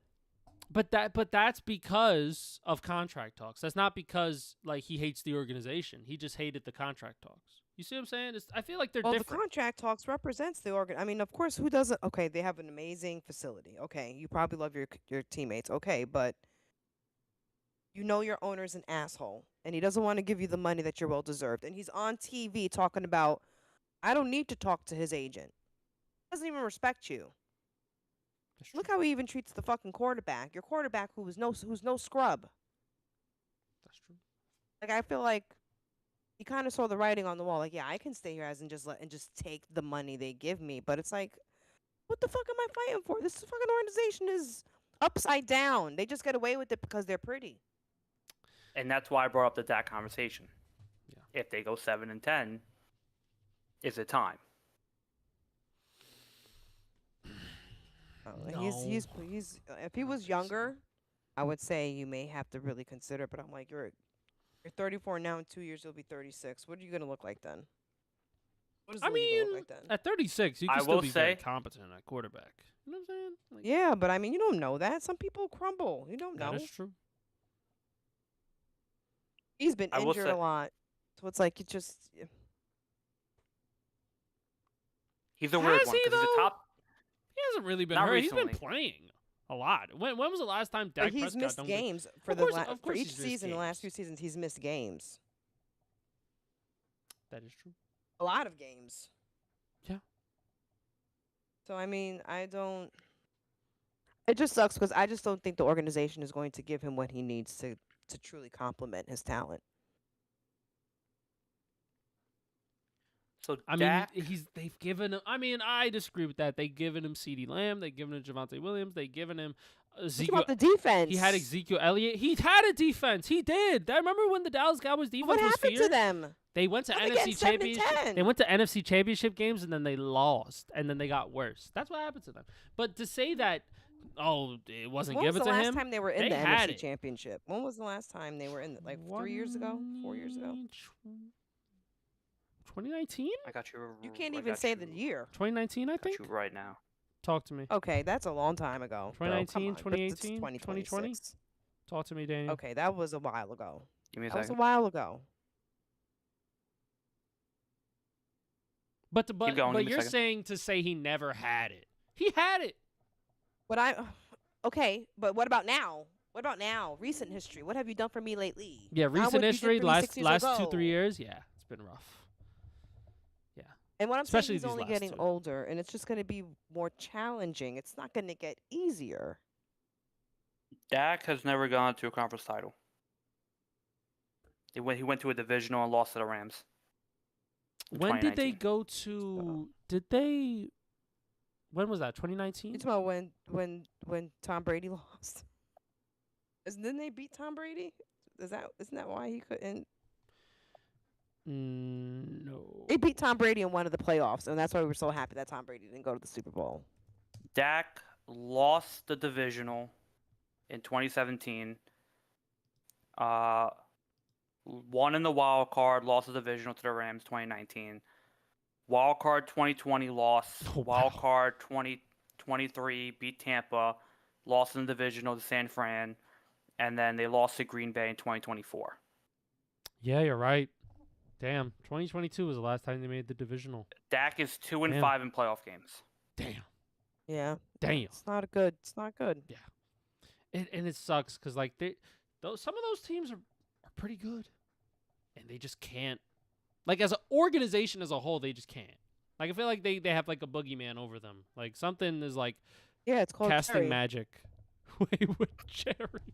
But that's because of contract talks. That's not because he hates the organization. He just hated the contract talks. You see what I'm saying? I feel like they're different. The contract talks represents the organ. I mean, of course, who doesn't? Okay, they have an amazing facility. Okay, you probably love your teammates. Okay, but your owner's an asshole, and he doesn't want to give you the money that you're well deserved. And he's on TV talking about, I don't need to talk to his agent. He doesn't even respect you. Look how he even treats the fucking quarterback. Your quarterback who's no scrub. That's true. I feel like he kind of saw the writing on the wall. Like, yeah, I can stay here and just take the money they give me. But it's like, what the fuck am I fighting for? This fucking organization is upside down. They just get away with it because they're pretty. And that's why I brought up the Dak conversation. Yeah. If they go 7-10, is it time? No. He's if he was younger, I would say you may have to really consider. But I'm like, you're 34 now. In 2 years, you'll be 36. What are you gonna look like then? What is look like then? At 36, you can still be very competent at quarterback. You know what I'm saying? Yeah, but I mean, you don't know that. Some people crumble. You don't know. That is true. He's been injured a lot, so it's like He's a weird one because he's a top. He hasn't really been hurt. Recently. He's been playing a lot. When was the last time Dak Prescott? He's missed games for each season. The last few seasons, he's missed games. That is true. A lot of games. Yeah. So I mean, it just sucks because I just don't think the organization is going to give him what he needs to truly complement his talent. So they've given him. I mean, I disagree with that. They've given him CeeDee Lamb. They've given him Javonte Williams. They've given him Ezekiel. Think about the defense. He had Ezekiel Elliott. He had a defense. He did. I remember when the Dallas Cowboys defense what was happened to them? They went to NFC Championship. They went to NFC Championship games and then they lost and then they got worse. That's what happened to them. But to say that, it wasn't given to him. When was the last time they were in the NFC Championship? When was the last time they were in 3 years ago? 4 years ago? 2019? I got you. You can't even say the year. 2019, I think. Got you right now. Talk to me. Okay, that's a long time ago. 2019, 2018, 2020. Talk to me, Daniel. Okay, that was a while ago. Give me a second. That was a while ago. But you're saying to say he never had it. He had it. Okay, but what about now? What about now? Recent history. What have you done for me lately? Yeah, recent history. Last 2-3 years. Yeah, it's been rough. Yeah. And what I'm saying, he's only getting older, and it's just going to be more challenging. It's not going to get easier. Dak has never gone to a conference title. He went to a divisional and lost to the Rams. When did they go to? Did they? When was that? 2019. You talking about when Tom Brady lost? Didn't they beat Tom Brady? Isn't that why he couldn't? No. They beat Tom Brady in one of the playoffs, and that's why we were so happy that Tom Brady didn't go to the Super Bowl. Dak lost the divisional in 2017. Won in the wild card, lost the divisional to the Rams 2019. Wild card 2020 lost. Wild card 2023 beat Tampa, lost in the divisional to San Fran, and then they lost to Green Bay in 2024. Yeah, you're right. Damn, 2022 was the last time they made the divisional. Dak is 2-5 in playoff games. Damn. Yeah. Damn. It's not good. Yeah. And it sucks because some of those teams are pretty good, and they just can't. Like as an organization as a whole, they just can't. Like I feel like they have like a boogeyman over them. Like something is like Yeah, it's called casting Jerry. magic. With Jerry.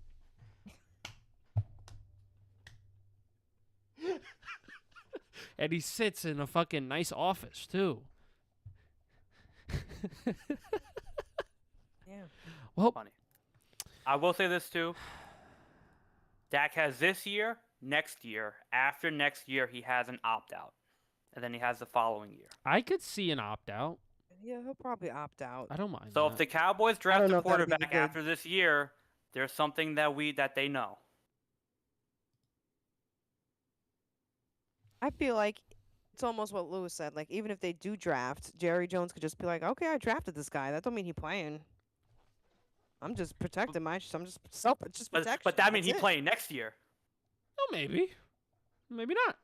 And he sits in a fucking nice office too. Yeah. Well, Funny. I will say this too. Dak has this year, next year. After next year, he has an opt-out. And then he has the following year. I could see an opt-out. Yeah, he'll probably opt out. I don't mind So that. if the Cowboys draft don't know a if that'll be quarterback good. after this year, there's something that they know. I feel like it's almost what Lewis said. Like, even if they do draft, Jerry Jones could just be like, okay, I drafted this guy. That don't mean he playing. I'm just protecting my. I'm just protection. But that means That's he's it. playing next year. Oh, maybe. Maybe not.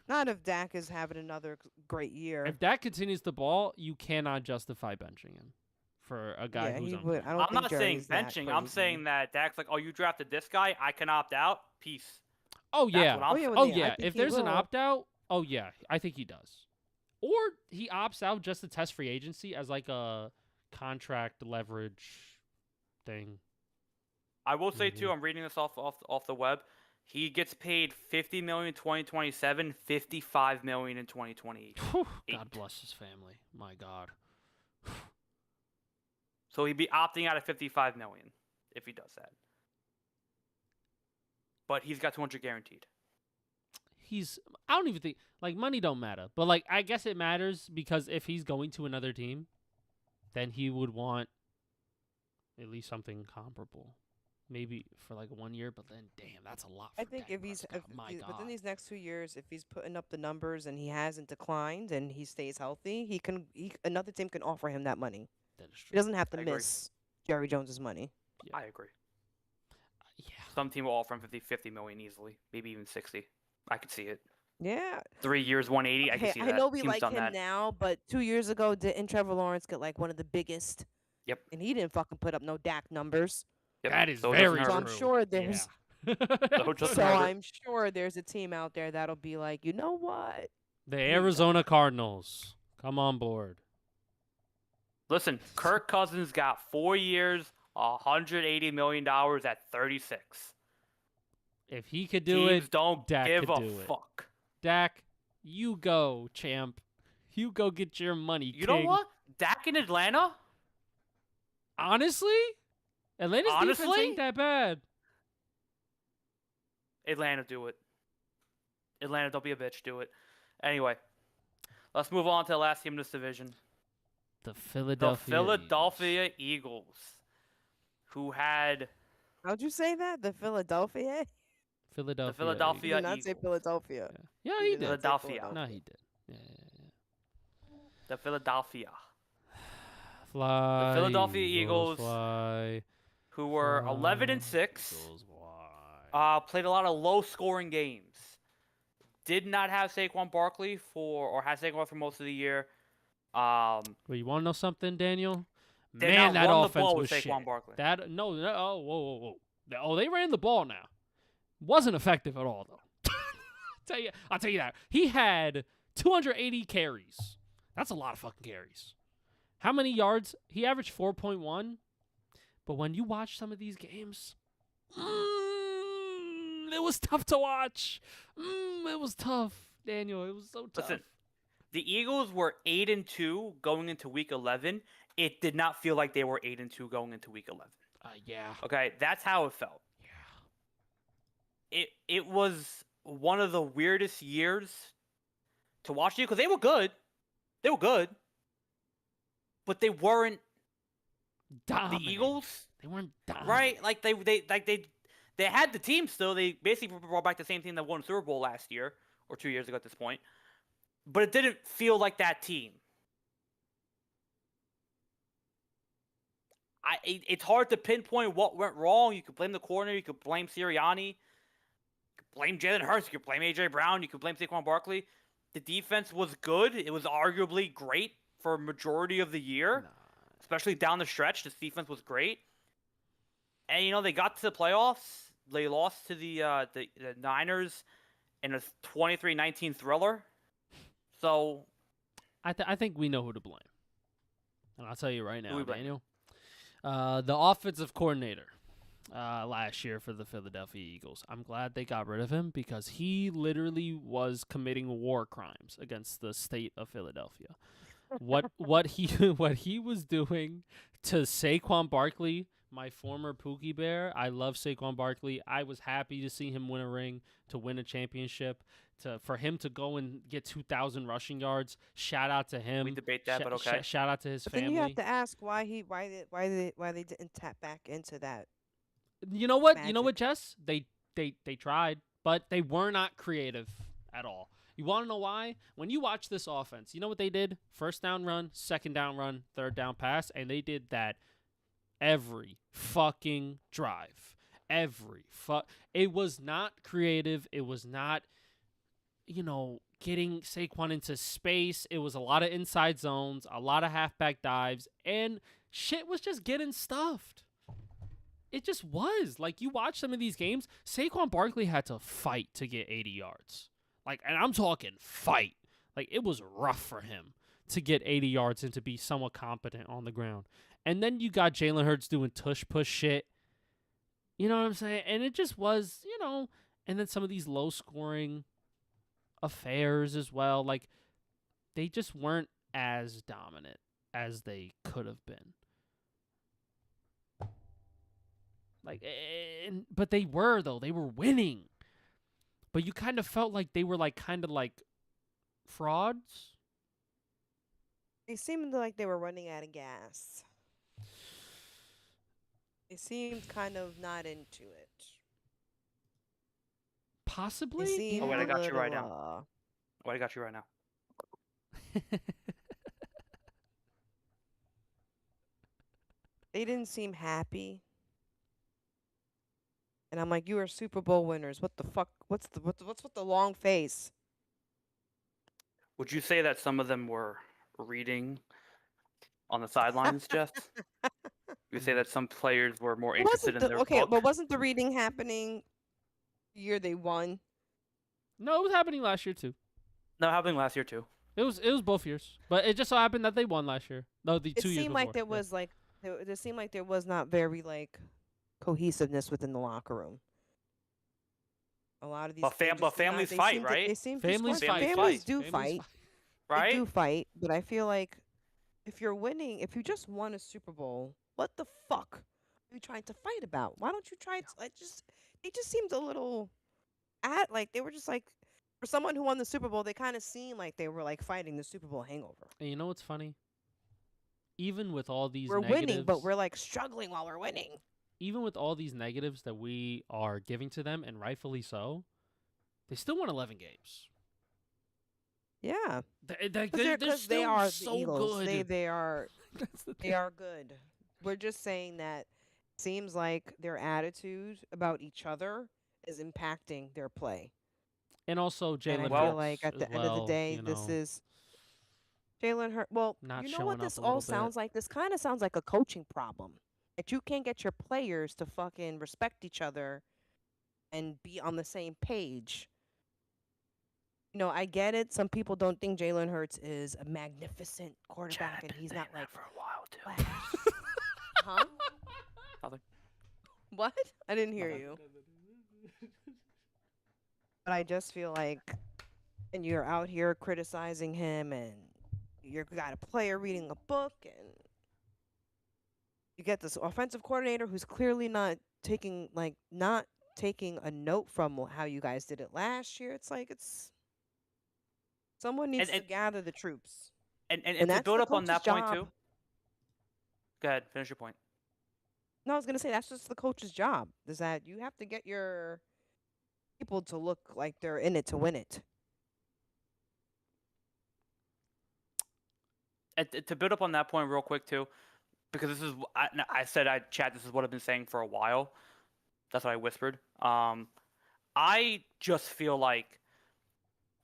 Not if Dak is having another great year. If Dak continues the ball, you cannot justify benching him for a guy Yeah, who's he on. would. I don't I'm think not saying Jerry's that benching. I'm crazy. saying that Dak's like, oh, you drafted this guy, I can opt out. Peace. Oh That's yeah. what I'm yeah, saying. well, Oh I yeah. think If he there's an will. opt-out, oh yeah, I think he does. Or he opts out just to test free agency as like a contract leverage thing. I will say too, Mhm. I'm reading this off the web. He gets paid $50 million in 2027, $55 million in 2028. Whew, God bless his family. My God. So he'd be opting out of $55 million if he does that. But he's got 200 guaranteed. I don't even think like money don't matter, but like I guess it matters because if he's going to another team, then he would want at least something comparable. Maybe for like 1 year, but then damn, that's a lot. For I think Dak if he's Prescott. My God. within these next 2 years, if he's putting up the numbers and he hasn't declined and he stays healthy, another team can offer him that money. That is He true. doesn't have to I agree. miss Jerry Jones's money. Yeah. I agree. Yeah. Some team will offer him 50 million easily, maybe even 60. I could see it. Yeah. 3 years, 180. I can see I that. know we Team's like done him that. now, but 2 years ago, didn't Trevor Lawrence get like one of the biggest? Yep. And he didn't fucking put up no Dak numbers. Yep. That is So it very doesn't So hurt. I'm true. sure there's. Yeah. So it doesn't So hurt. I'm sure there's a team out there that'll be like, you know what? The Arizona Cardinals come on board. Listen, Kirk Cousins got 4 years, $180 million at 36. If he could do Teams it, don't Dak give could a do it. fuck. Dak, you go, champ. You go get your money. You know king. what? Dak in Atlanta? Honestly, Atlanta's defense Honestly? ain't that bad. Atlanta, do it. Atlanta, don't be a bitch. Do it. Anyway, let's move on to the last team in this division. The The Philadelphia. Philadelphia Eagles, who had How'd you say that? The Philadelphia? Philadelphia. the Philadelphia You did not say Eagles. Philadelphia. Yeah, You he did did. not say Philadelphia. No, he did. Yeah. the Philadelphia, Fly. Philadelphia Eagles. Fly. who were 11 and 6. Eagles, fly. Played a lot of low-scoring games. Did not have Saquon Barkley or had Saquon for most of the year. Well, you want to know something, Daniel? They Man, not that run the offense ball was with Saquon shit. Barkley. That no, oh, whoa. Oh, they ran the ball now. Wasn't effective at all though. I'll tell you that. He had 280 carries. That's a lot of fucking carries. How many yards? He averaged 4.1. But when you watch some of these games, it was tough to watch. It was tough, Daniel. It was so tough. Listen, the Eagles were 8-2 going into Week 11. It did not feel like they were 8-2 going into Week 11. Yeah. Okay, that's how it felt. Yeah. It was one of the weirdest years to watch it because they were good. They were good, but they weren't Dominant. the Eagles, They weren't dominant. right? Like they had the team still. They basically brought back the same team that won the Super Bowl last year or 2 years ago at this point, but it didn't feel like that team. It's hard to pinpoint what went wrong. You could blame the corner. You could blame Sirianni. You could blame Jalen Hurts. You could blame A.J. Brown. You could blame Saquon Barkley. The defense was good. It was arguably great for a majority of the year, Nah. especially down the stretch. This defense was great. And they got to the playoffs. They lost to the Niners in a 23-19 thriller. So I think we know who to blame, and I'll tell you right who now, we blame? Daniel. The offensive coordinator last year for the Philadelphia Eagles. I'm glad they got rid of him because he literally was committing war crimes against the state of Philadelphia. What he was doing to Saquon Barkley, my former Pookie Bear. I love Saquon Barkley. I was happy to see him win a ring, to win a championship, for him to go and get 2,000 rushing yards. Shout out to him. We debate that, but okay. Shout out to his But family. then you have to ask why they didn't tap back into that. You know what? You know Magic. what, Jess? They tried, but they were not creative at all. You want to know why? When you watch this offense, you know what they did? First down run, second down run, third down pass, and they did that every fucking drive. It was not creative. It was not, getting Saquon into space. It was a lot of inside zones, a lot of halfback dives, and shit was just getting stuffed. It just was. Like, you watch some of these games, Saquon Barkley had to fight to get 80 yards. Like, and I'm talking fight. Like, it was rough for him to get 80 yards and to be somewhat competent on the ground. And then you got Jalen Hurts doing tush-push shit. You know what I'm saying? And it just was, and then some of these low-scoring affairs as well. Like, they just weren't as dominant as they could have been. Like, but they were, though. They were winning. But you kind of felt like they were kind of like frauds. They seemed like they were running out of gas. They seemed kind of not into it. Possibly. They seemed Oh, wait, I got you right little, now. I got you right now. They didn't seem happy. And I'm like, you are Super Bowl winners. What the fuck? What's with the long face? Would you say that some of them were reading on the sidelines, Jess? You say that some players were more interested in their book? But wasn't the reading happening the year they won? No, it was happening last year too. No, happening last year too. It was both years, but it just so happened that they won last year. No, the 2 years before. It seemed like there was there seemed like there was not very cohesiveness within the locker room. A lot of these. But families fight, right? They seem Families fight. Families do Families fight. Right? They do fight, but I feel like if you're winning, if you just won a Super Bowl, what the fuck are you trying to fight about? Why don't you try? It just seemed a little they were just like, for someone who won the Super Bowl, they kind of seemed like they were fighting the Super Bowl hangover. And you know what's funny? Even with all these We're negatives, winning, but we're struggling while we're winning. Even with all these negatives that we are giving to them, and rightfully so, they still won 11 games. Yeah, They're they are so the Eagles. good. They are That's the they thing. are good. We're just saying that it seems like their attitude about each other is impacting their play. And also And Jalen I Hurts feel like at the end of the day, this is Jalen Hurts. Well, not you know showing what up this a all little sounds like? This kind of sounds like a coaching problem. That you can't get your players to fucking respect each other and be on the same page. I get it. Some people don't think Jalen Hurts is a magnificent quarterback, and he's not for a while too. flash. Huh? Nothing. What? I didn't hear Nothing. you. But I just feel like, and you're out here criticizing him, and you've got a player reading a book, and you get this offensive coordinator who's clearly not taking a note from how you guys did it last year. It's someone needs to gather the troops. And to that's build the up on that coach's point job. too. Go ahead, finish your point. No, I was gonna say that's just the coach's job. Is that you have to get your people to look like they're in it to win it. And to build up on that point real quick too, because this is I said chat. This is what I've been saying for a while. That's what I whispered. I just feel like,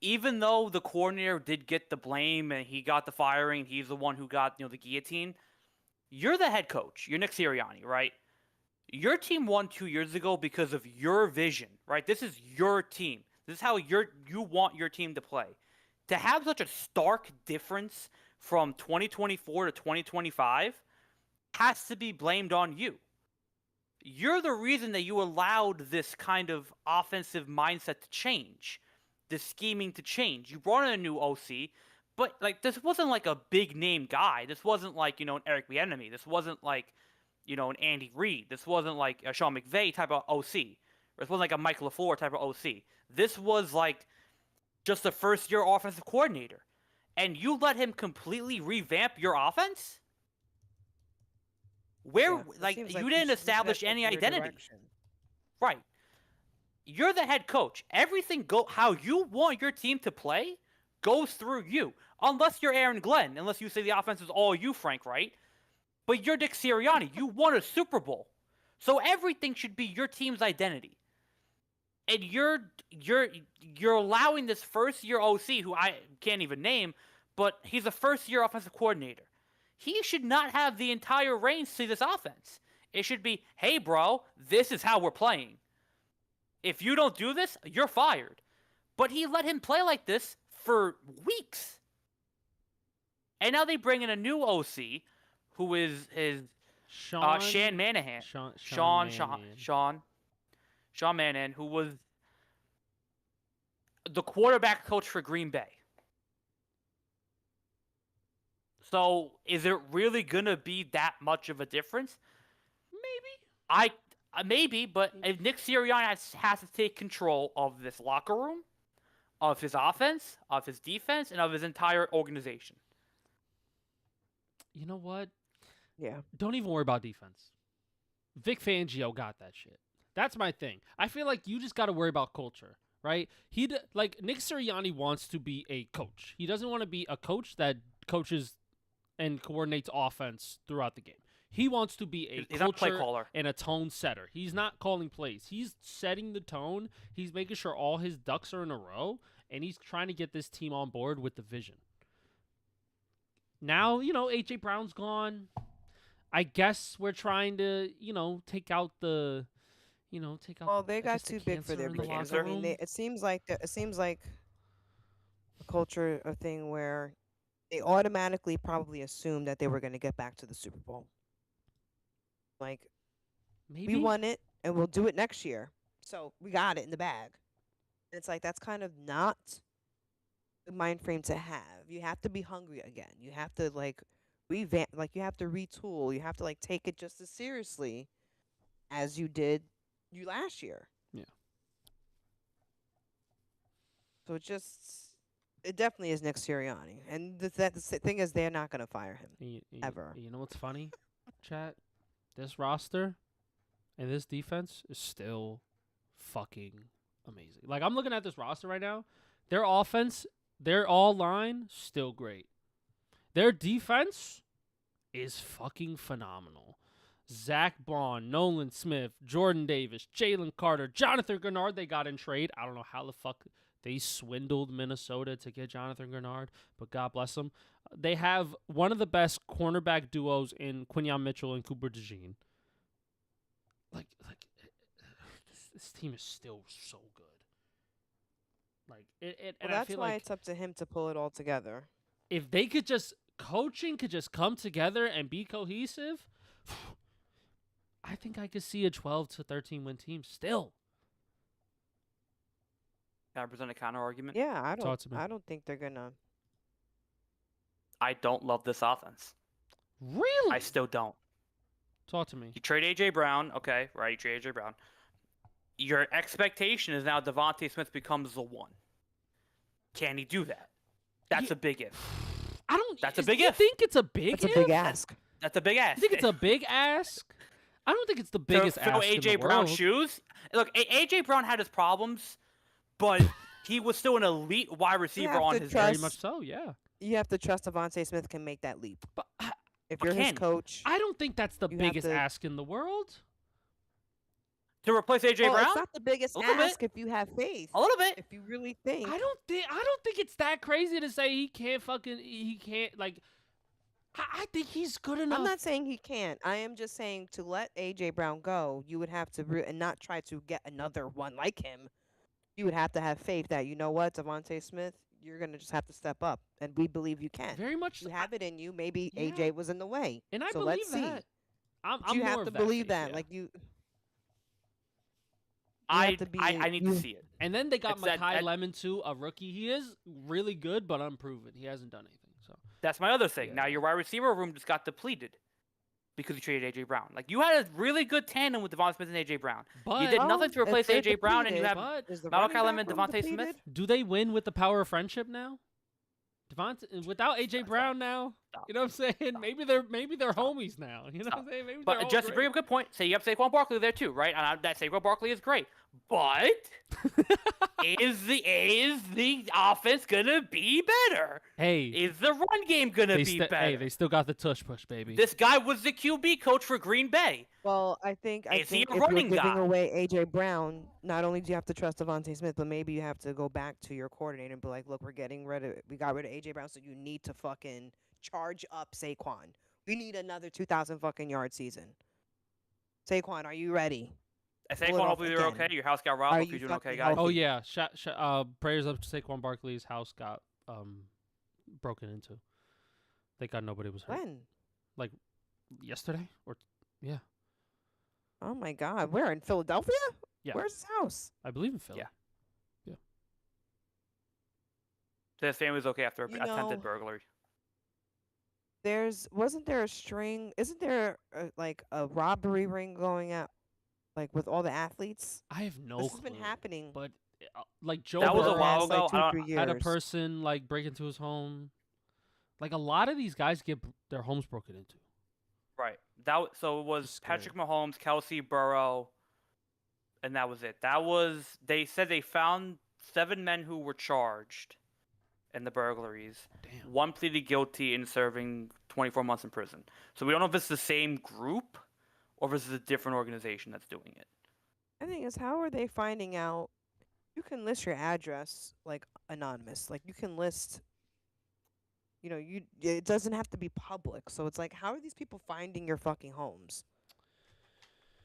even though the coordinator did get the blame and he got the firing, he's the one who got the guillotine. You're the head coach. You're Nick Sirianni, right? Your team won 2 years ago because of your vision, right? This is your team. This is how you want your team to play. To have such a stark difference from 2024 to 2025 has to be blamed on you. You're the reason that you allowed this kind of offensive mindset to change, this scheming to change. You brought in a new OC, but like this wasn't like a big name guy. This wasn't like, an Eric Bieniemy. This wasn't like, an Andy Reid. This wasn't like a Sean McVay type of OC. Or this wasn't like a Mike LaFleur type of OC. This was like just a first-year offensive coordinator. And you let him completely revamp your offense? Where, Yeah, it like, seems you like didn't should establish have a any clear identity. direction. Right. You're the head coach. Everything how you want your team to play goes through you. Unless you're Aaron Glenn, unless you say the offense is all you, Frank, right? But you're Nick Sirianni. You won a Super Bowl. So everything should be your team's identity. And you're allowing this first-year OC, who I can't even name, but he's a first-year offensive coordinator. He should not have the entire reins to this offense. It should be, hey, bro, this is how we're playing. If you don't do this, you're fired. But he let him play like this for weeks. And now they bring in a new OC, who is Shan Manahan. Sean Manahan, who was the quarterback coach for Green Bay. So, is it really gonna be that much of a difference? Maybe, but if Nick Sirianni has to take control of this locker room, of his offense, of his defense, and of his entire organization. You know what? Yeah. Don't even worry about defense. Vic Fangio got that shit. That's my thing. I feel like you just got to worry about culture, right? Like Nick Sirianni wants to be a coach. He doesn't want to be a coach that coaches and coordinates offense throughout the game. He wants to be a He's not a play culture caller. and a tone setter. He's not calling plays. He's setting the tone. He's making sure all his ducks are in a row, and he's trying to get this team on board with the vision. Now, A.J. Brown's gone. I guess we're trying to, take out the, Well, they I got guess the too big for cancer their in the britches. locker I mean, room. it seems like a culture, a thing where they automatically probably assumed that they were going to get back to the Super Bowl. Like, Maybe. we won it, and we'll do it next year. So we got it in the bag. And it's like that's kind of not the mind frame to have. You have to be hungry again. You have to revamp. Like you have to retool. You have to take it just as seriously as you did last year. Yeah. So it definitely is Nick Sirianni, and the thing is, they're not gonna fire him ever. You know what's funny, chat? This roster and this defense is still fucking amazing. Like, I'm looking at this roster right now. Their offense, their all line, still great. Their defense is fucking phenomenal. Zach Bond, Nolan Smith, Jordan Davis, Jalen Carter, Jonathan Grenard, they got in trade. I don't know how the fuck they swindled Minnesota to get Jonathan Grenard, but God bless them. They have one of the best cornerback duos in Quinyon Mitchell and Cooper DeJean. Like this team is still so good. Like it, and Well, I that's feel why like it's up to him to pull it all together. if they could just coaching could just come together and be cohesive, I think I could see a 12 to 13 win team still. Can I present a counter argument? Yeah, Talk to me. I don't think they're gonna. I don't love this offense. Really? I still don't. Talk to me. You trade A.J. Brown, okay, right? You trade A.J. Brown. Your expectation is now Devontae Smith becomes the one. Can he do that? That's a big if. I don't. That's a is- big you if. think it's a big? It's a if? big ask. That's a big ask. You think it's a big ask? I don't think it's the biggest Fill ask A.J. in the Brown's world. shoes. Look, A.J. Brown had his problems, but he was still an elite wide receiver have on to his trust- Very team. much so, yeah. You have to trust Devontae Smith can make that leap. But If But you're his can he? coach, I don't think that's the You have biggest to- ask in the world. To replace A.J. well, Brown? it's not the biggest A little bit. ask if you have faith. A little bit. If you really think. I don't think it's that crazy to say he can't like I think he's good enough. I'm not saying he can't. I am just saying to let AJ Brown go, you would have to and not try to get another one like him. You would have to have faith that you know what, Devontae Smith, you're gonna just have to step up, and we believe you can. Very much. You have it in you. Maybe yeah. AJ was in the way, And I so believe let's see. that. I'm But you more have of to that believe faith, that, yeah. like you. I need to see it. And then they got It's that- Mekhi Lemon too, a rookie. He is really good, but unproven. He hasn't done anything. So That's my other thing. Yeah. Now your wide receiver room just got depleted because you traded AJ Brown. Like you had a really good tandem with Devon Smith and AJ Brown. but you did nothing to if replace they're AJ Brown, and you depleted, have but is the Malachi running Lemon, back room Devontae Smith. depleted? do they win with the power of friendship now? Without AJ Stop. Brown now, Stop. you know what I'm saying? Maybe they're homies now. You know what I'm saying? Maybe they're But all just to bring great. up a good point, say you have Saquon Barkley there too, right? And that Saquon Barkley is great, but is the offense gonna be better? Hey, Is the run game gonna be better? hey, they still got the tush push, baby. This guy was the QB coach for Green Bay. Well, I think Is he a if you're running giving guy? away AJ Brown, not only do you have to trust Devontae Smith, but maybe you have to go back to your coordinator and be like, look, we got rid of AJ Brown, so you need to fucking charge up Saquon. We need another 2,000 fucking yard season. Saquon, are you ready? And Pull it Saquon, off hopefully you're again. okay. Your house got robbed. Are Hope you you're doing okay, fucking guys. Oh healthy? yeah, prayers up to Saquon Barkley's house got broken into. Thank God nobody was hurt. When? Yesterday or yeah, Oh my God, where in Philadelphia? Yeah. Where's his house? I believe in Philly. Yeah. So his family's okay after You attempted know- burglary. Wasn't there a string? Isn't there like a robbery ring going out, like with all the athletes? I have no This clue. has been happening. But like Joe That was a Burrow while past, ago. like I 2-3 don't- years. had a person like break into his home. Like a lot of these guys get their homes broken into. Right. So it was It's scary. Patrick Mahomes, Kelsey, Burrow, and that was it. They said they found 7 men who were charged in the burglaries. Damn. One pleaded guilty in serving 24 months in prison. So we don't know if it's the same group or if it's a different organization that's doing it. The thing is, how are they finding out? You can list your address like anonymous. Like you can list. It doesn't have to be public. So it's like, how are these people finding your fucking homes?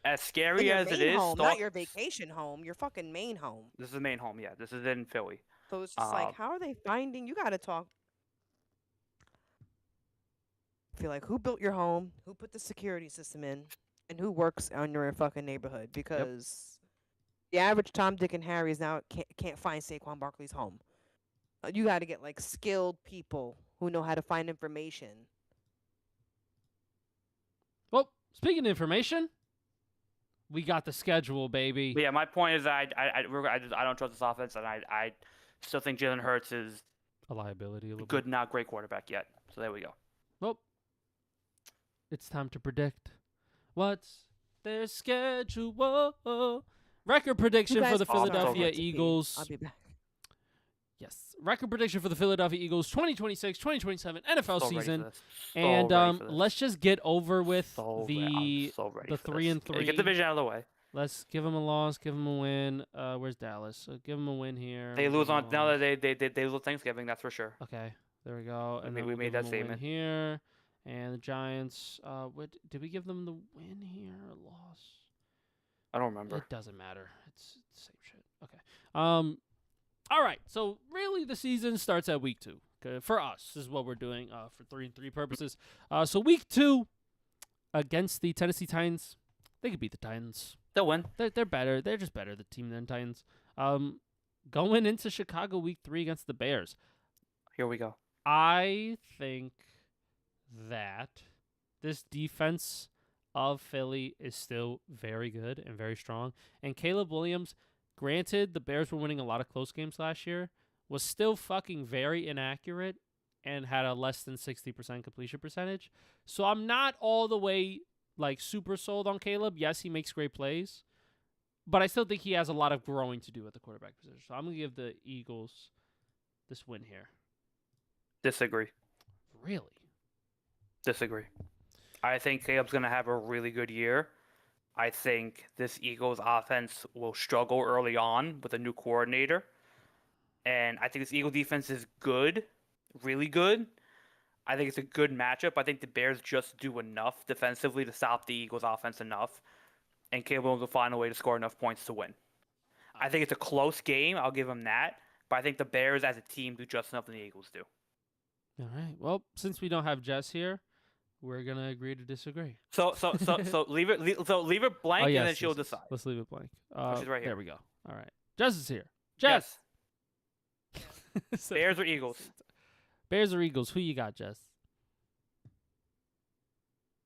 As And scary your as it main is, home, not your vacation home, your fucking main home. This is the main home, yeah. This is in Philly. So it's just like, how are they finding? You got to talk. I feel like who built your home, who put the security system in, and who works on your fucking neighborhood? Because the average Tom, Dick, and Harry is now can't find Saquon Barkley's home. You got to get like skilled people who know how to find information. Well, speaking of information, we got the schedule, baby. But yeah, my point is I don't trust this offense, and I still think Jalen Hurts is A liability a little good, bit. not great quarterback yet. So there we go. Well, it's time to predict. What's their schedule? Record prediction for the can start. Philadelphia I'll to pee. Eagles. I'll be back. Yes. Record prediction for the Philadelphia Eagles 2026-2027 NFL So ready for season. this. And ready for this. let's just get over with I'm the so ready the for 3-3. Get the division out of the way. Let's give them a loss, give them a win. Where's Dallas? Give them a win here. They give lose 'em on a now loss. that they lose Thanksgiving. That's for sure. Okay, there we go. We And made- then we we'll made give that them a win statement. here. And the Giants. Did we give them the win here or loss? I don't remember. It doesn't matter. It's the same shit. Okay. All right. So really, the season starts at week 2. 'Kay, for us, this is what we're doing. For 3-3 purposes. So week 2 against the Tennessee Titans, they could beat the Titans. They'll win. They're better. They're just better, the team than Titans. Going into Chicago week 3 against the Bears, Here we go. I think that this defense of Philly is still very good and very strong. And Caleb Williams, granted, the Bears were winning a lot of close games last year, was still fucking very inaccurate and had a less than 60% completion percentage. So I'm not all the way like super sold on Caleb. Yes, he makes great plays, but I still think he has a lot of growing to do at the quarterback position. So I'm going to give the Eagles this win here. Disagree. Really? Disagree. I think Caleb's going to have a really good year. I think this Eagles offense will struggle early on with a new coordinator. And I think this Eagle defense is good, really good. I think it's a good matchup. I think the Bears just do enough defensively to stop the Eagles' offense enough, and Caleb Williams will find a way to score enough points to win. I think it's a close game. I'll give them that. But I think the Bears as a team do just enough than the Eagles do. All right. Well, since we don't have Jess here, we're gonna agree to disagree. So leave it blank, Oh, yes, and then she'll yes, yes. decide. Let's leave it blank. She's right here. There we go. All right. Jess is here. Jess. Yes. Bears or Eagles? Bears or Eagles? Who you got, Jess?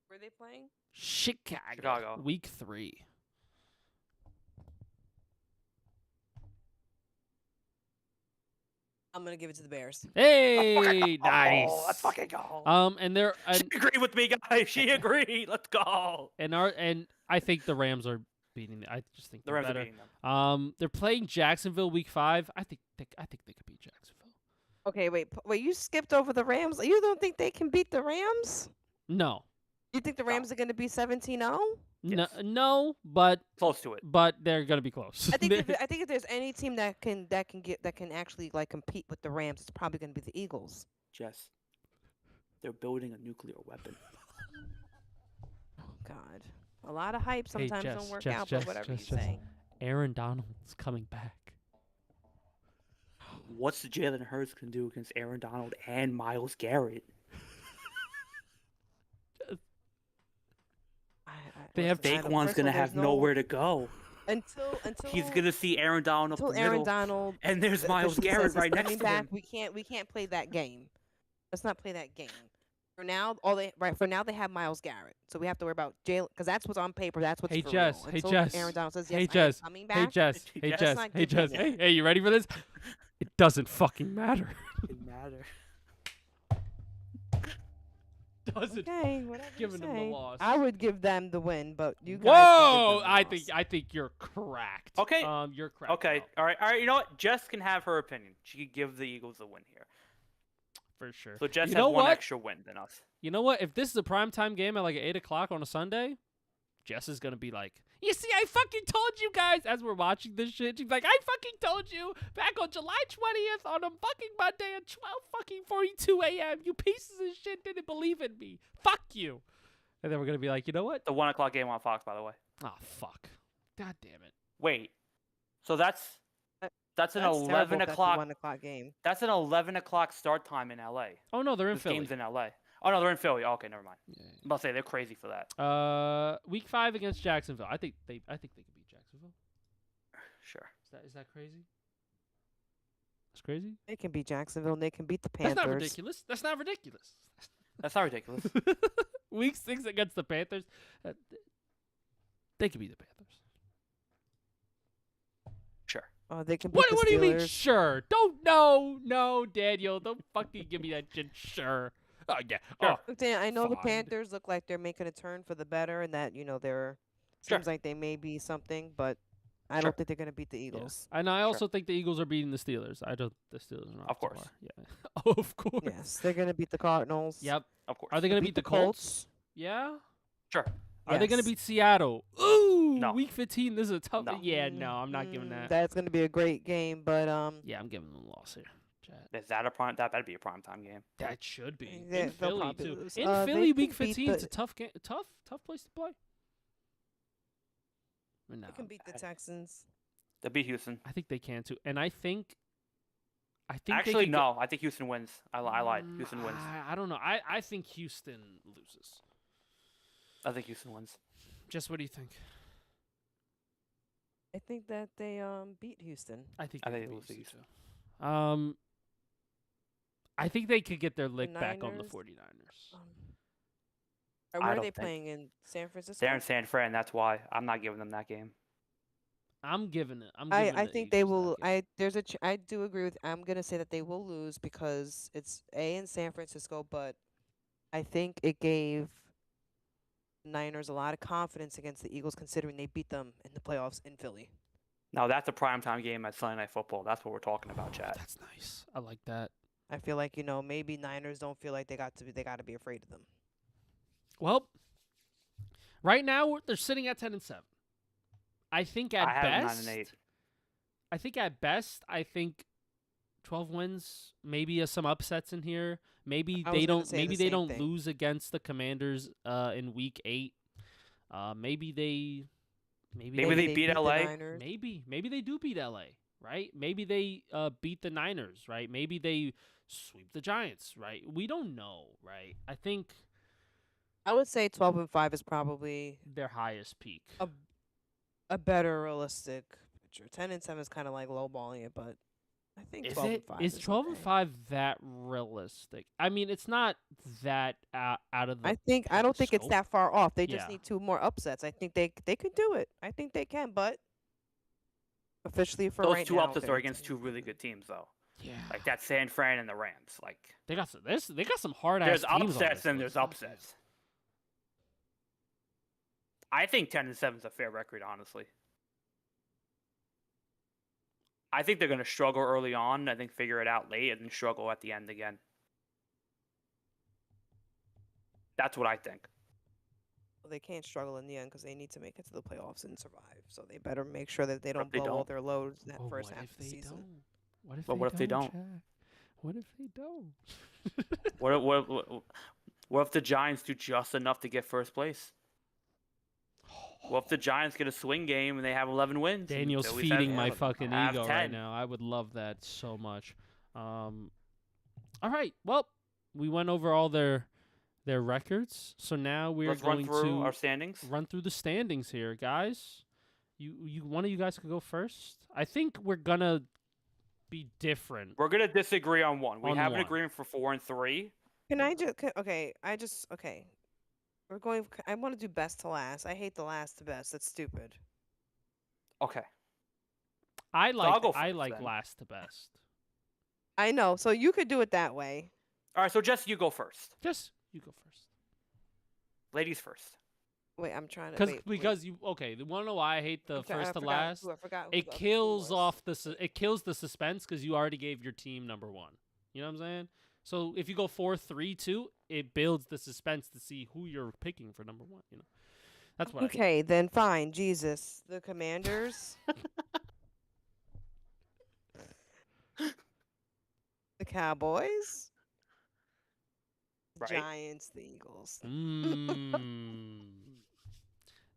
Where are they playing? Chicago. Week 3. I'm gonna give it to the Bears. Hey, nice. Oh, let's fucking go. And they're She agreed with me, guys. She agreed. Let's go. and I think the Rams are beating. I just think The they're Rams are better. beating them. They're playing Jacksonville week 5. I think they could beat Jacksonville. Okay, wait. You skipped over the Rams. You don't think they can beat the Rams? No, You think the Rams are gonna be 17-0? Yes. no, but Close to it. they're gonna be close. I think if there's any team that can actually like compete with the Rams, it's probably gonna be the Eagles. Jess, they're building a nuclear weapon. Oh God, a lot of hype sometimes Jess, don't work Jess, out, Jess, but whatever Jess, you Jess. say. Aaron Donald's coming back. What's Jalen Hurts can do against Aaron Donald and Myles Garrett? They have Saquon's gonna have nowhere to go. until He's gonna see Aaron Donald up until the Aaron middle, Donald and there's Myles officially Garrett says he's right next coming to back. him. We can't play that game. Let's not play that game. For now, they have Myles Garrett, so we have to worry about Jalen because that's what's on paper. That's what's Hey, for Jess. real. Hey, Until Jess. Aaron Donald says yes, Hey, I am Jess. coming back. Hey, Jess. Hey, Jess. Jess. not Hey, giving Jess. that. Hey, you ready for this? It doesn't fucking matter. Didn't matter. Doesn't. Okay, whatever giving you them the say. loss. I would give them the win, but you guys. Whoa! Can give them the I think you're correct. Okay. You're correct. Okay. bro. All right. You know what? Jess can have her opinion. She could give the Eagles a win here. For sure. So Jess You has know one what? extra win than us. You know what? If this is a primetime game at like 8 o'clock on a Sunday, Jess is gonna be like, "You see, I fucking told you guys." As we're watching this shit, she's like, "I fucking told you back on July 20th on a fucking Monday at 12:42 a.m. You pieces of shit didn't believe in me. Fuck you." And then we're gonna be like, "You know what? The 1 o'clock game on Fox, by the way. Oh fuck. God damn it." Wait. So that's an That's terrible 11 if that's a o'clock. 1 o'clock game. That's an 11 o'clock start time in LA. Oh no, they're in This Philly. game's in LA. Oh no, they're in Philly. Okay, never mind. Yeah. I'm about to say they're crazy for that. Week 5 against Jacksonville. I think they could beat Jacksonville. Sure. Is that crazy? That's crazy. They can beat Jacksonville. And they can beat the That's Panthers. not ridiculous. That's not ridiculous. That's not ridiculous. Week 6 against the Panthers. They could beat the Panthers. Sure. Oh, they can beat What the do you mean? Steelers. Sure. Don't no, Daniel. Don't fucking give me that shit. Sure. Oh yeah. Sure. Oh, Look, Dan, I know the fine. Panthers look like they're making a turn for the better, and that they're Sure. seems like they may be something, but I Sure. don't think they're gonna beat the yeah. Eagles. And I also think the Eagles are beating the Steelers. I don't. The Steelers are not. Of too course. far. Yeah. Of course. Yes, they're gonna beat the Cardinals. Yep. Of course. Are they gonna Beat beat the the Colts? Yeah. Sure. Are they gonna Yes. beat Seattle? Ooh. No. Week 15. This is a tough. No. Yeah. No, I'm not giving that. That's gonna be a great game, but Yeah, I'm giving them a loss here. Chat. Is that a prime? That better be a primetime game. That should be Yeah, in they'll Philly probably too. lose. In They Philly, can Week beat 15 is the- a tough game. Tough place to play. No, they can beat the Texans. They beat Houston. I think they can too, and I think they Actually, could no. I think Houston wins. I lied. Houston wins. I don't know. I think Houston loses. I think Houston wins. Just what do you think? I think that they beat Houston. I think I they think could it was beat Houston. Houston too. I think they could get their lick back on the Niners, 49ers. Or I where are don't they think- playing in San Francisco? They're in San Fran. That's why I'm not giving them that game. I'm giving it. I think they will. I do agree with. I'm gonna say that they will lose because it's in San Francisco, but I think it gave Niners a lot of confidence against the Eagles, considering they beat them in the playoffs in Philly. Now that's a primetime game at Sunday Night Football. That's what we're talking about, Chad. That's nice. I like that. I feel like maybe Niners don't feel like they got to be afraid of them. Well, right now they're sitting at 10-7. I think at I have them best, 9-8. I think 12 wins, maybe some upsets in here, Maybe I they was gonna don't. say Maybe the they same don't thing. lose against the Commanders in Week 8. Maybe they. Maybe Maybe they. they beat the LA. Niners. Maybe they do beat LA. Right? Maybe they beat the Niners. Right? Maybe they sweep the Giants. Right? We don't know. Right? I think I would say 12-5 is probably their highest peak. a better realistic picture. 10-7 is kind of like lowballing it, but I think Is 12 it? and 5 Is is 12 and okay. 5 that realistic? I mean, it's not that out of the I don't think it's scope. that far off. They just Yeah. need 2 more upsets. I think they could do it. I think they can, but officially for Those right two now, upsets they're are against 2 really 10-7. good teams, though. Yeah. Like that San Fran and the Rams. Like They got some. They got some hard ass there's teams on upsets this and list. there's upsets. I think 10-7 is a fair record, honestly. I think they're going to struggle early on. I think figure it out late and then struggle at the end again. That's what I think. Well, they can't struggle in the end because they need to make it to the playoffs and survive. So they better make sure that they What don't if they blow all don't? their loads that Oh, first what half if of the they season. don't? What if But they what if they don't? don't? Jack? What if they don't? What if the Giants do just enough to get first place? What if the Giants get a swing game and they have 11 wins? Daniel's At least feeding Yeah, my I don't know. fucking have ego 10. right now. I would love that so much. All right. Well, we went over all their records, so now we're Let's going run through to our standings. run through the standings here, guys. You one of you guys could go first. I think we're gonna be different. We're going to disagree on one. We On have an one. agreement for 4 and 3. Can I just okay? Okay. We're going. I want to do best to last. I hate the last to best. That's stupid. Okay. I like I'll go I first like then. last to best. I know. So you could do it that way. All right, so Jess, you go first. Just you go first. Ladies first. Wait, I'm trying to. Wait, Because you okay. You want to know why I hate the I'm try- first I to forgot last? who- I forgot who It the other team kills was. off it kills the suspense because you already gave your team number one. You know what I'm saying? So if you go 4-3-2, it builds the suspense to see who you're picking for number one. You know, that's what. Okay, then fine. Jesus, the Commanders, the Cowboys, the Right. Giants, the Eagles. I hate.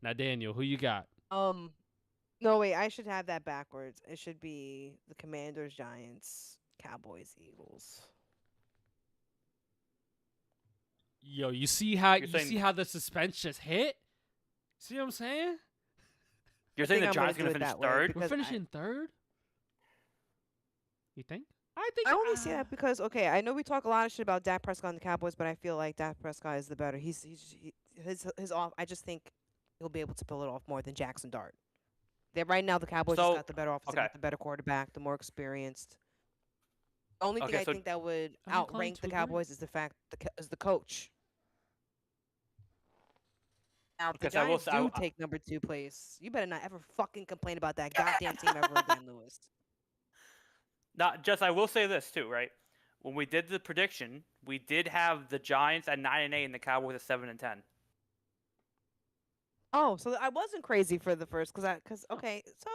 Now Daniel, who you got? No wait, I should have that backwards. It should be the Commanders, Giants, Cowboys, Eagles. Yo, you see how You're saying- the suspense just hit? See what I'm saying? You're I saying think the I'm gonna Giants do going it to finish that way third? because We're I- finishing third. You think? I think. I only say that because okay, I know we talk a lot of shit about Dak Prescott and the Cowboys, but I feel like Dak Prescott is the better. His off. I just think he'll be able to pull it off more than Jackson Dart. Right now the Cowboys just So, got the better offense, they okay. got the better quarterback, the more experienced. The only thing Okay, I so- think that would I'm inclined outrank to the agree. Cowboys is the fact is the coach. Now, if the Okay, so I will Giants say- do take number 2 place, you better not ever fucking complain about that goddamn team ever again, Lewis. Not just I will say this too, right? When we did the prediction, we did have the Giants at 9-8 and the Cowboys at 7-10. Oh, so I wasn't crazy for the first because okay, so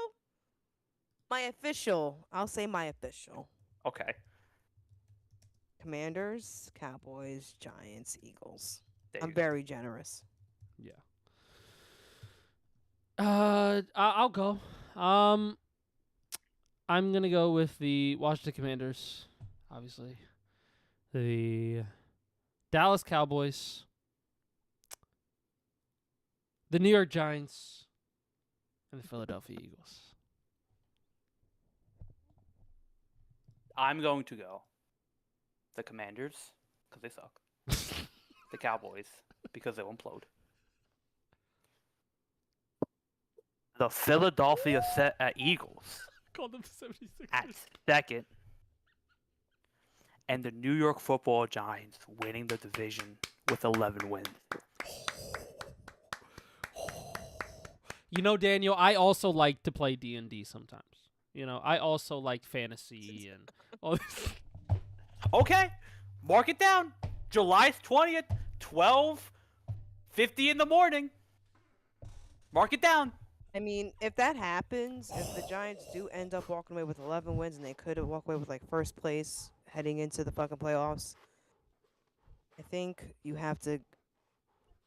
I'll say my official. Okay. Commanders, Cowboys, Giants, Eagles. There I'm you go. very generous. Yeah. I'll go. I'm gonna go with the Washington Commanders, obviously. The Dallas Cowboys, the New York Giants, and the Philadelphia Eagles. I'm going to go the Commanders because they suck. The Cowboys because they'll implode. The Philadelphia Eagles Call them 76ers. at second. And the New York Football Giants winning the division with 11 wins. You know, Daniel, I also like to play D&D sometimes. You know, I also like fantasy and all this. Okay, mark it down. July 20th, 12:50 in the morning. Mark it down. I mean, if that happens, if the Giants do end up walking away with 11 wins and they could have walked away with like first place heading into the fucking playoffs, I think you have to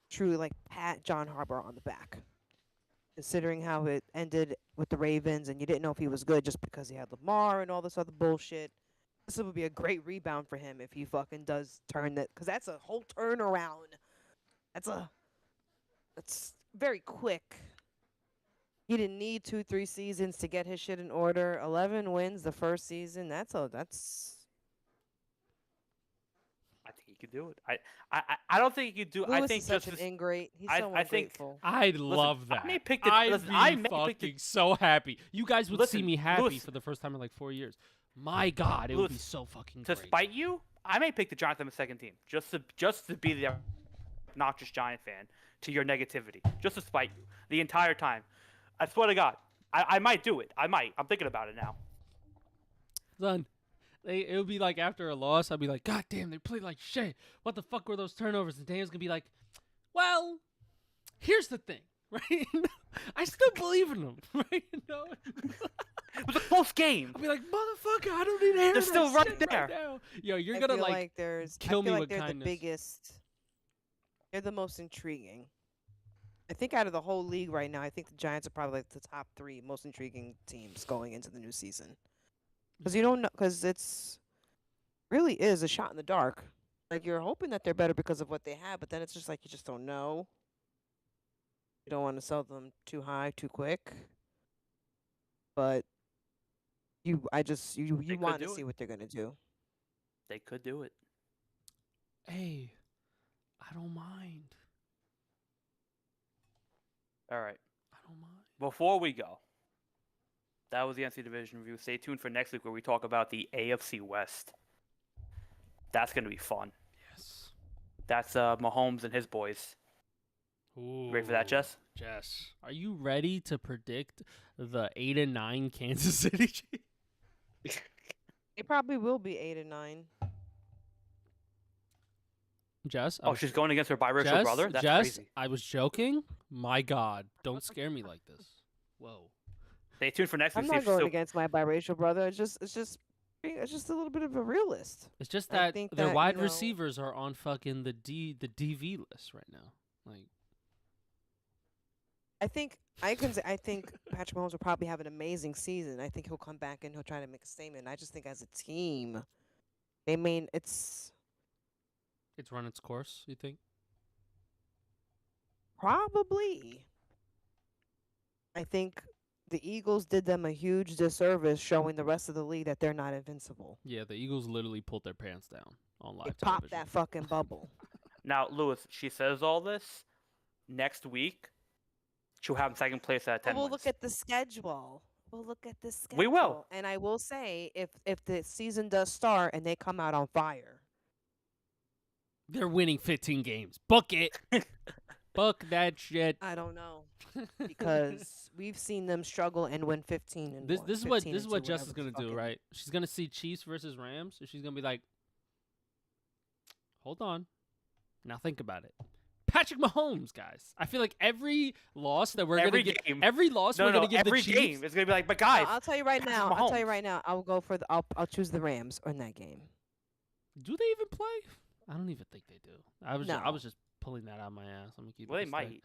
truly like pat John Harbaugh on the back, considering how it ended with the Ravens, and you didn't know if he was good just because he had Lamar and all this other bullshit. This would be a great rebound for him if he fucking does turn that, because that's a whole turnaround. That's very quick. He didn't need 2, 3 seasons to get his shit in order. 11 wins the first season. That's. I think he could do it. I don't think he could do. I Lewis think is such just an ingrate. He's so I think ungrateful. I'd listen, love that. I may pick the. I'd Listen, be I may pick fucking the. so happy. You guys would see Listen, me happy Lewis- for the first time in like 4 years. My God, it would be Lewis, so fucking To great. spite you, I may pick the Giants on the second team just to be the obnoxious Giant fan to your negativity, just to spite you the entire time. I swear to God, I might do it. I might. I'm thinking about it now. Son, it would be like after a loss, I'd be like, God damn, they played like shit. What the fuck were those turnovers? And Daniel's gonna be like, well, here's the thing, right? I still believe in them, right? No. It was a close game. I'll be like, motherfucker, I don't need to hear They're that still right shit there. now. Yo, you're I gonna feel like there's, kill I feel me like with they're kindness. the biggest. They're the most intriguing. I think out of the whole league right now, I think the Giants are probably like the top 3 most intriguing teams going into the new season. Because you don't know, because it's really is a shot in the dark. Like you're hoping that they're better because of what they have, but then it's just like you just don't know. You don't want to sell them too high, too quick. But you They could want to do see it. what they're gonna do. They could do it. Hey, I don't mind. All right. I don't mind. Before we go, that was the NFC Division review. Stay tuned for next week where we talk about the AFC West. That's going to be fun. Yes. That's Mahomes and his boys. Ooh. Ready for that, Jess? Jess, are you ready to predict the 8-9 Kansas City Chiefs? It probably will be 8 and 9. Jess? Oh, she's going against her biracial Jess, brother? That's Jess, crazy. I was joking. My God, don't scare me like this. Whoa. Stay tuned for next week. I'm See not if going still- against my biracial brother. It's just a little bit of a realist. It's just I that think their that, wide you know- receivers are on fucking the DV list right now. Like, I think Patrick Mahomes will probably have an amazing season. I think he'll come back and he'll try to make a statement. I just think as a team, it's it's run its course, you think? probably. I think the Eagles did them a huge disservice showing the rest of the league that they're not invincible. Yeah, the Eagles literally pulled their pants down on live They television. popped that fucking bubble. Now, Lewis, she says all this. Next week, she'll have second place at 10 We'll wins. look at the schedule. We'll look at the schedule. We will. And I will say, if the season does start and they come out on fire, They're winning 15 games. Book it. Book that shit. I don't know, because we've seen them struggle and win 15 and this one, this is what 15 this is and what two, Jess is whatever gonna the do, fucking- right? She's gonna see Chiefs versus Rams, and she's gonna be like, "Hold on, now think about it." Patrick Mahomes, guys. I feel like every loss that we're Every gonna get, game. every loss No, we're no, gonna give every the Chiefs. game is going to be like, but No, guys, I'll tell you right Patrick now. I'll tell you Mahomes. right now. I'll go for I'll choose the Rams in that game. Do they even play? I don't even think they do. I was No. just pulling that out of my ass. I'm gonna keep. well, it they a might.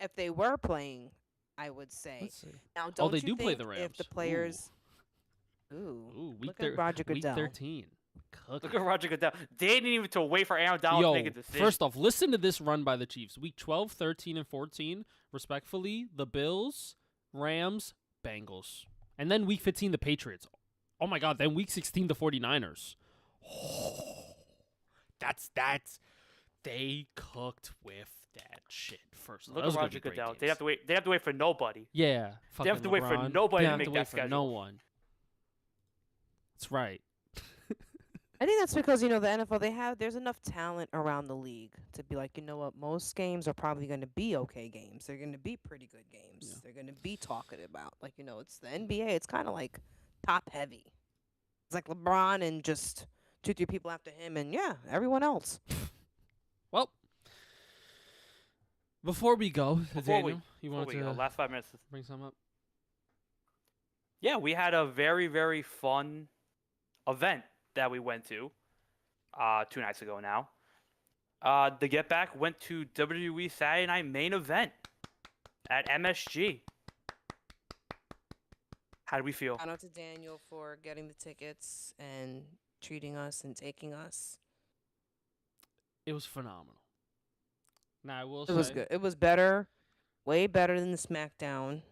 If they were playing, I would say. Let's see. Now, don't they you do play think the if the Rams. players, Ooh, week look at Roger week Goodell. 13. Look Cooking. at Roger Goodell. They didn't even to wait for Aaron Donald to make a decision. First off, listen to this run by the Chiefs. Week 12, 13, and 14, respectfully, the Bills, Rams, Bengals. And then week 15, the Patriots. Oh my God, then week 16, the 49ers. That's they cooked with that shit first. Look Those at are gonna Roger be great Goodell. games. They have to wait. They have to wait for nobody. Yeah, They have to wait for LeBron. nobody They to have make to that wait for no schedule. one. That's right. I think that's because the NFL there's enough talent around the league to be like, you know what, most games are probably going to be okay games. They're going to be pretty good games. Yeah. They're going to be talked about. Like, it's the NBA. It's kind of like top heavy. It's like LeBron and just 2, 3 people after him, and everyone else. Well, before we go, Before we- Daniel, you Before wanted we go, to last 5 minutes. bring some up? Yeah, we had a very, very fun event that we went to 2 nights ago now. The Get Back went to WWE Saturday Night Main Event at MSG. How do we feel? Shout out to Daniel for getting the tickets and treating us and taking us. It was phenomenal. Now I will It was say good. It was better, way better than the SmackDown.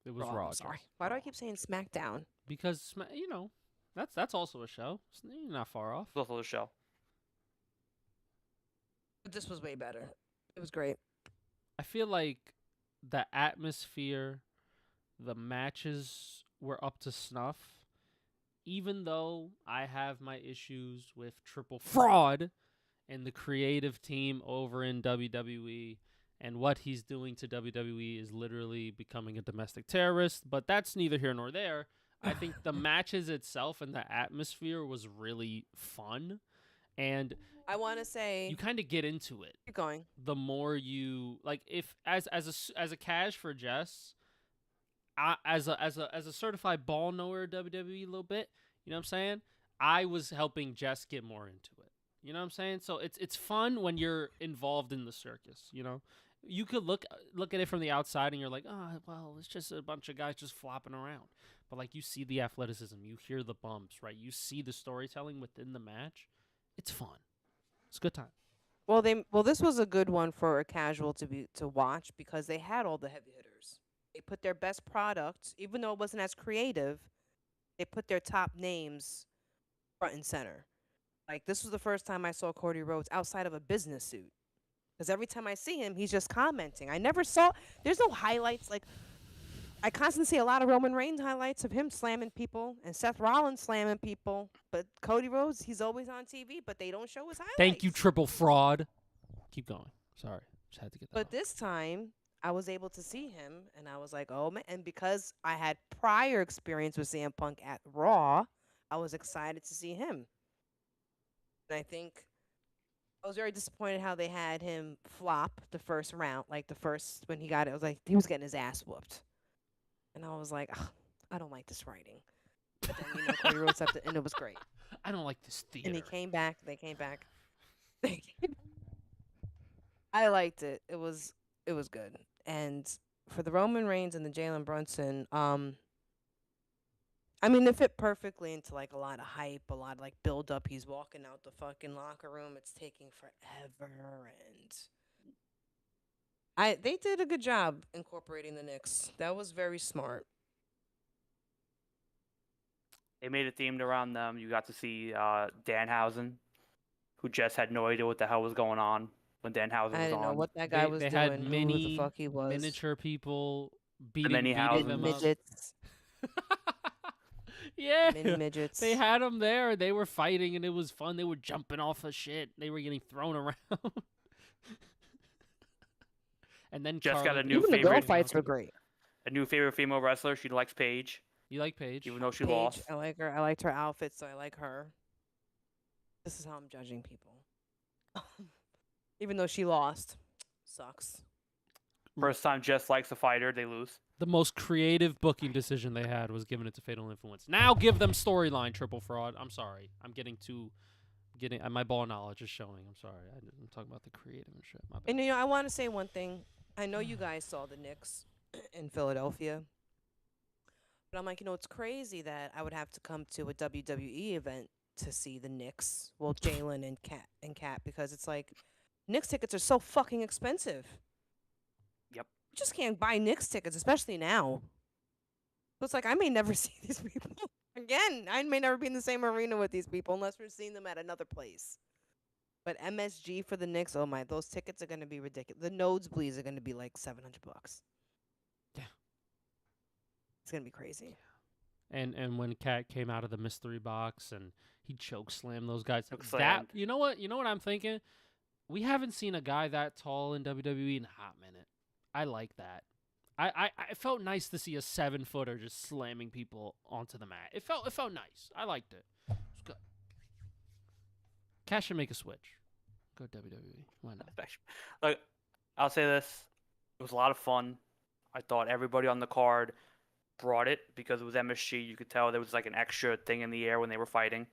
it was Raw, Raw. I'm sorry. Jess. Why do I Raw. keep saying SmackDown? Because that's also a show. You're not far off. It's also the show. But this was way better. It was great. I feel like the atmosphere, the matches were up to snuff. Even though I have my issues with Triple Fraud and the creative team over in WWE, and what he's doing to WWE is literally becoming a domestic terrorist, but that's neither here nor there. I think the matches itself and the atmosphere was really fun, and I want to say, you kind of get into it keep going. the more you like. If as a cash for Jess, as a certified ball knower of WWE a little bit, you know what I'm saying? I was helping Jess get more into it. You know what I'm saying? So it's fun when you're involved in the circus, you know? You could look at it from the outside and you're like, "Oh, well, it's just a bunch of guys just flopping around." But like you see the athleticism, you hear the bumps, right? You see the storytelling within the match. It's fun. It's a good time. Well, this was a good one for a casual to watch because they had all the heavy hitters. They put their best product, even though it wasn't as creative. They put their top names front and center. Like this was the first time I saw Cody Rhodes outside of a business suit. Because every time I see him, he's just commenting. I never saw. There's no highlights. Like I constantly see a lot of Roman Reigns highlights of him slamming people and Seth Rollins slamming people. But Cody Rhodes, he's always on TV, but they don't show his highlights. Thank you, Triple Fraud. Keep going. Sorry. Just had to get that But off. this time, I was able to see him, and I was like, oh man. And because I had prior experience with CM Punk at Raw, I was excited to see him. And I think I was very disappointed how they had him flop the first round. Like the first, when he got it, I was like, he was getting his ass whooped. And I was like, "Ugh, I don't like this writing. But then, Cody Rhodes stepped in, and it was great. I don't like this theater. And he came back. They came back. I liked it. It was good. And for the Roman Reigns and the Jalen Brunson, I mean, they fit perfectly into like a lot of hype, a lot of like build up. He's walking out the fucking locker room. It's taking forever, and they did a good job incorporating the Knicks. That was very smart. They made it themed around them. You got to see Danhausen, who just had no idea what the hell was going on when Danhausen was I didn't know on. what that guy was they doing. had Who mini the fuck he was? miniature people beating mini them houses. up. Midgets. Yeah. Mini midgets. They had them there. They were fighting, and it was fun. They were jumping off of shit. They were getting thrown around. And then Just got Carly a new Even the girl favorite. fights were great. A new favorite female wrestler. She likes Paige, You like Paige? even though she Paige, lost. I like her. I liked her outfit, so I like her. This is how I'm judging people. Even though she lost. Sucks. First time Jess likes a fighter, they lose. The most creative booking decision they had was giving it to Fatal Influence. Now give them storyline, Triple Fraud. I'm sorry. I'm getting my ball knowledge is showing. I'm sorry. I'm talking about the creative and shit. My bad. And I want to say one thing. I know you guys saw the Knicks in Philadelphia. But I'm like, it's crazy that I would have to come to a WWE event to see the Knicks. Well, Jalen and Kat, because it's like Knicks tickets are so fucking expensive. Yep. You just can't buy Knicks tickets, especially now. So it's like I may never see these people again. I may never be in the same arena with these people unless we're seeing them at another place. But MSG for the Knicks, oh my, those tickets are gonna be ridiculous. The nosebleeds are gonna be like $700. Yeah. It's gonna be crazy. And when Cat came out of the mystery box and he choke slammed those guys. Choke That slammed. you know what I'm thinking? We haven't seen a guy that tall in WWE in a hot minute. I like that. I felt nice to see a 7-footer just slamming people onto the mat. It felt nice. I liked it. It was good. Cash should make a switch. Go WWE. Why not? Like, I'll say this: it was a lot of fun. I thought everybody on the card brought it because it was MSG. You could tell there was like an extra thing in the air when they were fighting.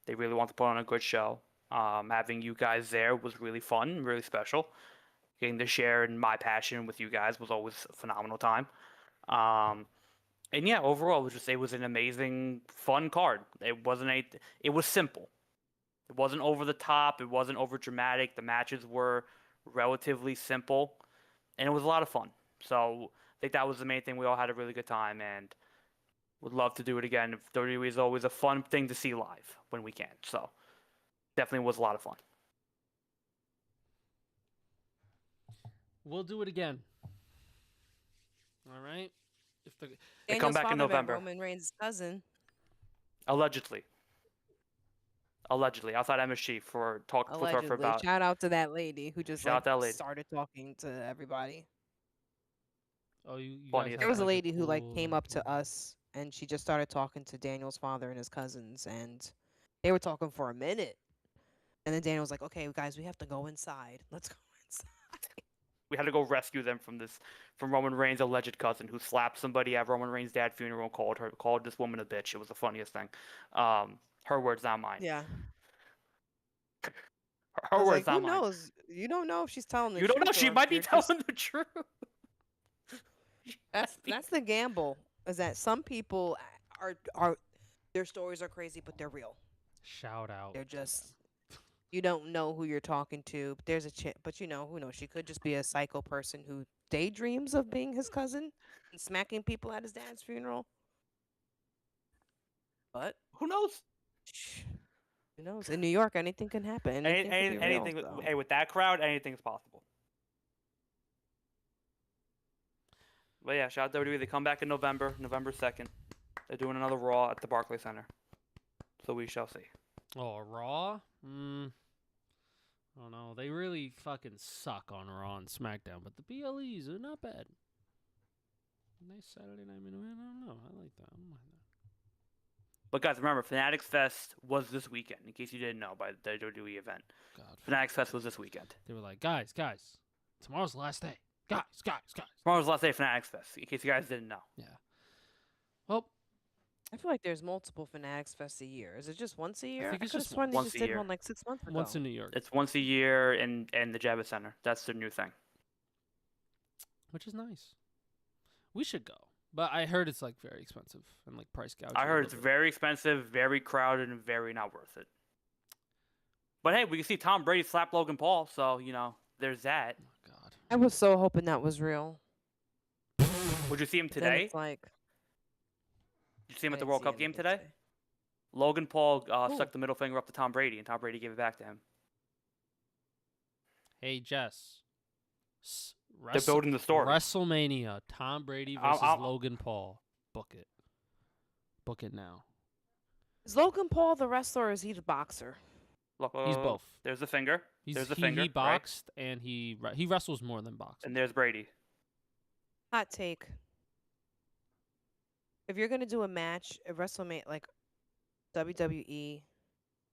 They really want to put on a good show. Having you guys there was really fun, really special. Getting to share in my passion with you guys was always a phenomenal time. Um, and yeah, overall, it was an amazing, fun card. It was simple. It wasn't over the top. It wasn't over dramatic. The matches were relatively simple, and it was a lot of fun. So I think that was the main thing. We all had a really good time, and would love to do it again. WWE is always a fun thing to see live when we can. So definitely was a lot of fun. We'll do it again. All right. If the They come Daniel's back in father met November. Roman Reigns' cousin. Allegedly, outside MSG for talk with her Allegedly. for about. Shout out to that lady who just Shout out that lady. started talking to everybody. oh, you Funny guys as There have, was a heck. lady who cool, came up to us and she just started talking to Daniel's father and his cousins, and they were talking for a minute. And then Daniel was like, "Okay, guys, we have to go inside. Let's go inside." We had to go rescue them from Roman Reigns' alleged cousin who slapped somebody at Roman Reigns' dad's funeral and called this woman a bitch. It was the funniest thing. Her words, not mine. Yeah. Her I was words, like, "Who not mine. knows? You don't know if she's telling the You truth. don't know. She or if might be you're just- telling the truth. That's the gamble. Is that some people are their stories are crazy, but they're real. shout out. They're to just them. you don't know who you're talking to. There's a chance, but who knows? She could just be a psycho person who daydreams of being his cousin and smacking people at his dad's funeral. But Who knows? who knows? In New York, anything can happen. Anything can be real. Anything. So. Hey, with that crowd, anything's possible. But yeah, shout out to WWE. They come back in November 2nd. They're doing another Raw at the Barclays Center. So we shall see. Oh, Raw? I don't know. They really fucking suck on Raw and SmackDown, but the BLEs are not bad. Nice Saturday Night Main Event. I don't know. I like that. I don't mind that. But guys, remember, Fanatics Fest was this weekend, in case you didn't know, by the WWE event. God. Fanatics Fest was this weekend. They were like, guys, tomorrow's the last day. Guys. Tomorrow's the last day of Fanatics Fest, in case you guys didn't know. Yeah. Well, I feel like there's multiple Fanatics Fest a year. Is it just once a year? think it's could have just sworn they once just a did year. one like 6 months ago. once in New York, It's once a year in the Javits Center. That's the new thing. which is nice. We should go. But I heard it's like very expensive and like price gouging. I a heard little it's bit. very expensive, very crowded, and very not worth it. But hey, we can see Tom Brady slap Logan Paul, so, there's that. Oh my God. I was so hoping that was real. Would you see him But then today? it's like, Did you see him I at the didn't World see Cup game anything today? Logan Paul Who? stuck the middle finger up to Tom Brady, and Tom Brady gave it back to him. Hey, Jess. They're building the story. WrestleMania. Tom Brady versus Logan Paul. Book it. Book it now. Is Logan Paul the wrestler or is he the boxer? Look, He's both. There's the finger. There's the finger. He right? boxed and he wrestles more than boxing. And there's Brady. Hot take. If you're gonna do a match at WrestleMania, like WWE,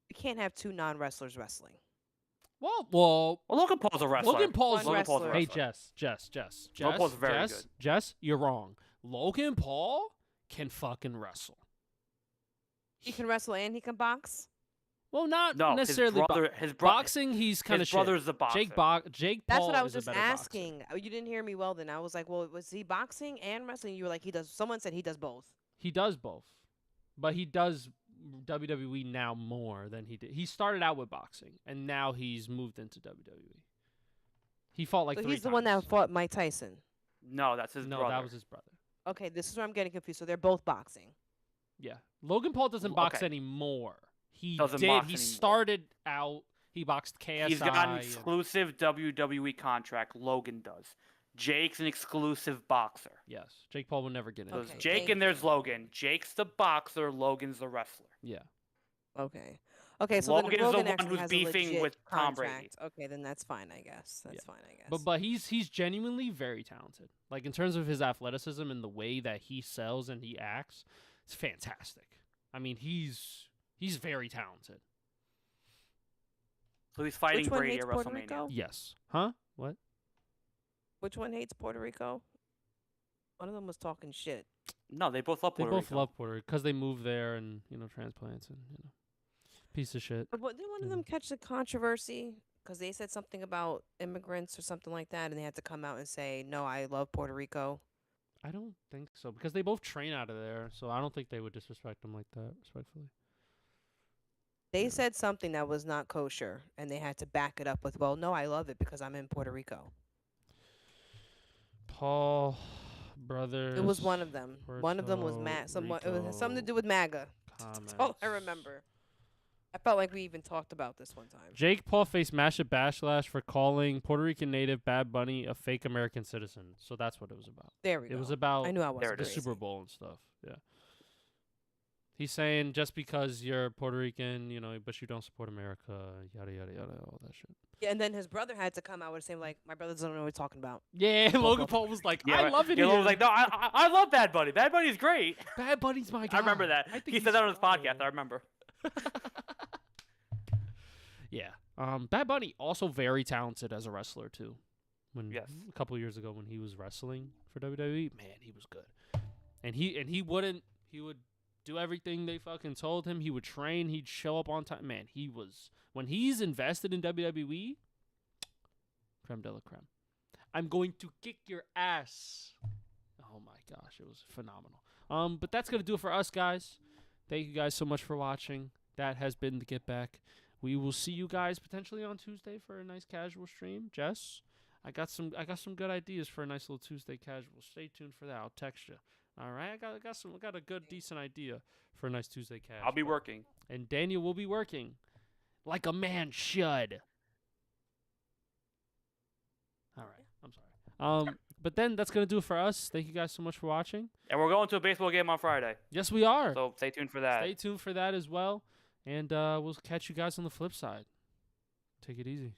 you can't have two non-wrestlers wrestling. Well, Well, Logan Paul's a wrestler. Logan Paul's One Logan Paul's a wrestler. Hey, wrestler. Jess. Logan Paul's very Jess, good. Jess, you're wrong. Logan Paul can fucking wrestle. He can wrestle and he can box. Well, not No, necessarily his brother. boxing. He's kind of His brother's the boxer. Jake Paul. That's what I was is a just better boxer. asking. Oh, you didn't hear me well then. I was like, well, was he boxing and wrestling? You were like, he does. Someone said he does both. He does both, but he does WWE now more than he did. He started out with boxing, and now he's moved into WWE. He fought like So 3 he's the one that times. fought Mike Tyson. No, that's his No, brother. that was his brother. Okay, this is where I'm getting confused. So they're both boxing. Yeah, Logan Paul doesn't box Okay. anymore. He Doesn't did. box He anymore. started out. He boxed KSI. He's got an and- exclusive WWE contract. Logan does. Jake's an exclusive boxer. Yes, Jake Paul would never get So into there's Okay, it. Jake thank and there's you. Logan. Jake's the boxer. Logan's the wrestler. Yeah. Okay. Okay, so Logan's then the Logan one actually who's has a beefing legit with Tom Brady. contract. Okay, then that's fine, I guess. That's Yeah. fine, I guess. But he's genuinely very talented. Like in terms of his athleticism and the way that he sells and he acts, it's fantastic. I mean, he's very talented. So he's fighting Which one Brady hates at Puerto WrestleMania. Rico? Yes. Huh? What? Which one hates Puerto Rico? One of them was talking shit. No, they both love They Puerto both Rico. love Puerto Rico because they moved there and transplants and Piece of shit. But didn't one of Yeah. them catch the controversy because they said something about immigrants or something like that, and they had to come out and say, "No, I love Puerto Rico." I don't think so because they both train out of there, so I don't think they would disrespect him like that. Respectfully. They Yeah. said something that was not kosher, and they had to back it up with, "Well, no, I love it because I'm in Puerto Rico." Paul Brothers. It was one of them. One of them was It was something to do with MAGA. That's all I remember. I felt like we even talked about this one time. Jake Paul faced massive backlash for calling Puerto Rican native Bad Bunny a fake American citizen. So that's what it was about. There we go. It was about I knew I wasn't the crazy. Super Bowl and stuff. Yeah. He's saying just because you're Puerto Rican, but you don't support America, yada yada yada, all that shit. Yeah, and then his brother had to come out with the same like, "My brother doesn't know what he's talking about." Yeah, Logan Paul was like, I love it Yeah, here. Logan was like, no, I love Bad Bunny. Bad Bunny's great. Bad Bunny's my guy. I remember that. He said that on his podcast. I remember. Yeah. Bad Bunny also very talented as a wrestler too. Yes. A couple years ago when he was wrestling for WWE, man, he was good. And he would do everything they fucking told him. He would train. He'd show up on time. Man, when he's invested in WWE, creme de la creme. I'm going to kick your ass. Oh my gosh, it was phenomenal. But that's gonna do it for us, guys. Thank you guys so much for watching. That has been the Get Back. We will see you guys potentially on Tuesday for a nice casual stream. Jess, I got some good ideas for a nice little Tuesday casual. Stay tuned for that. I'll text you. All right, I got a good decent idea for a nice Tuesday casual. I'll be working. And Daniel will be working like a man should. All right, I'm sorry. But then that's gonna do it for us. Thank you guys so much for watching. And we're going to a baseball game on Friday. Yes, we are. So stay tuned for that. Stay tuned for that as well. And we'll catch you guys on the flip side. Take it easy.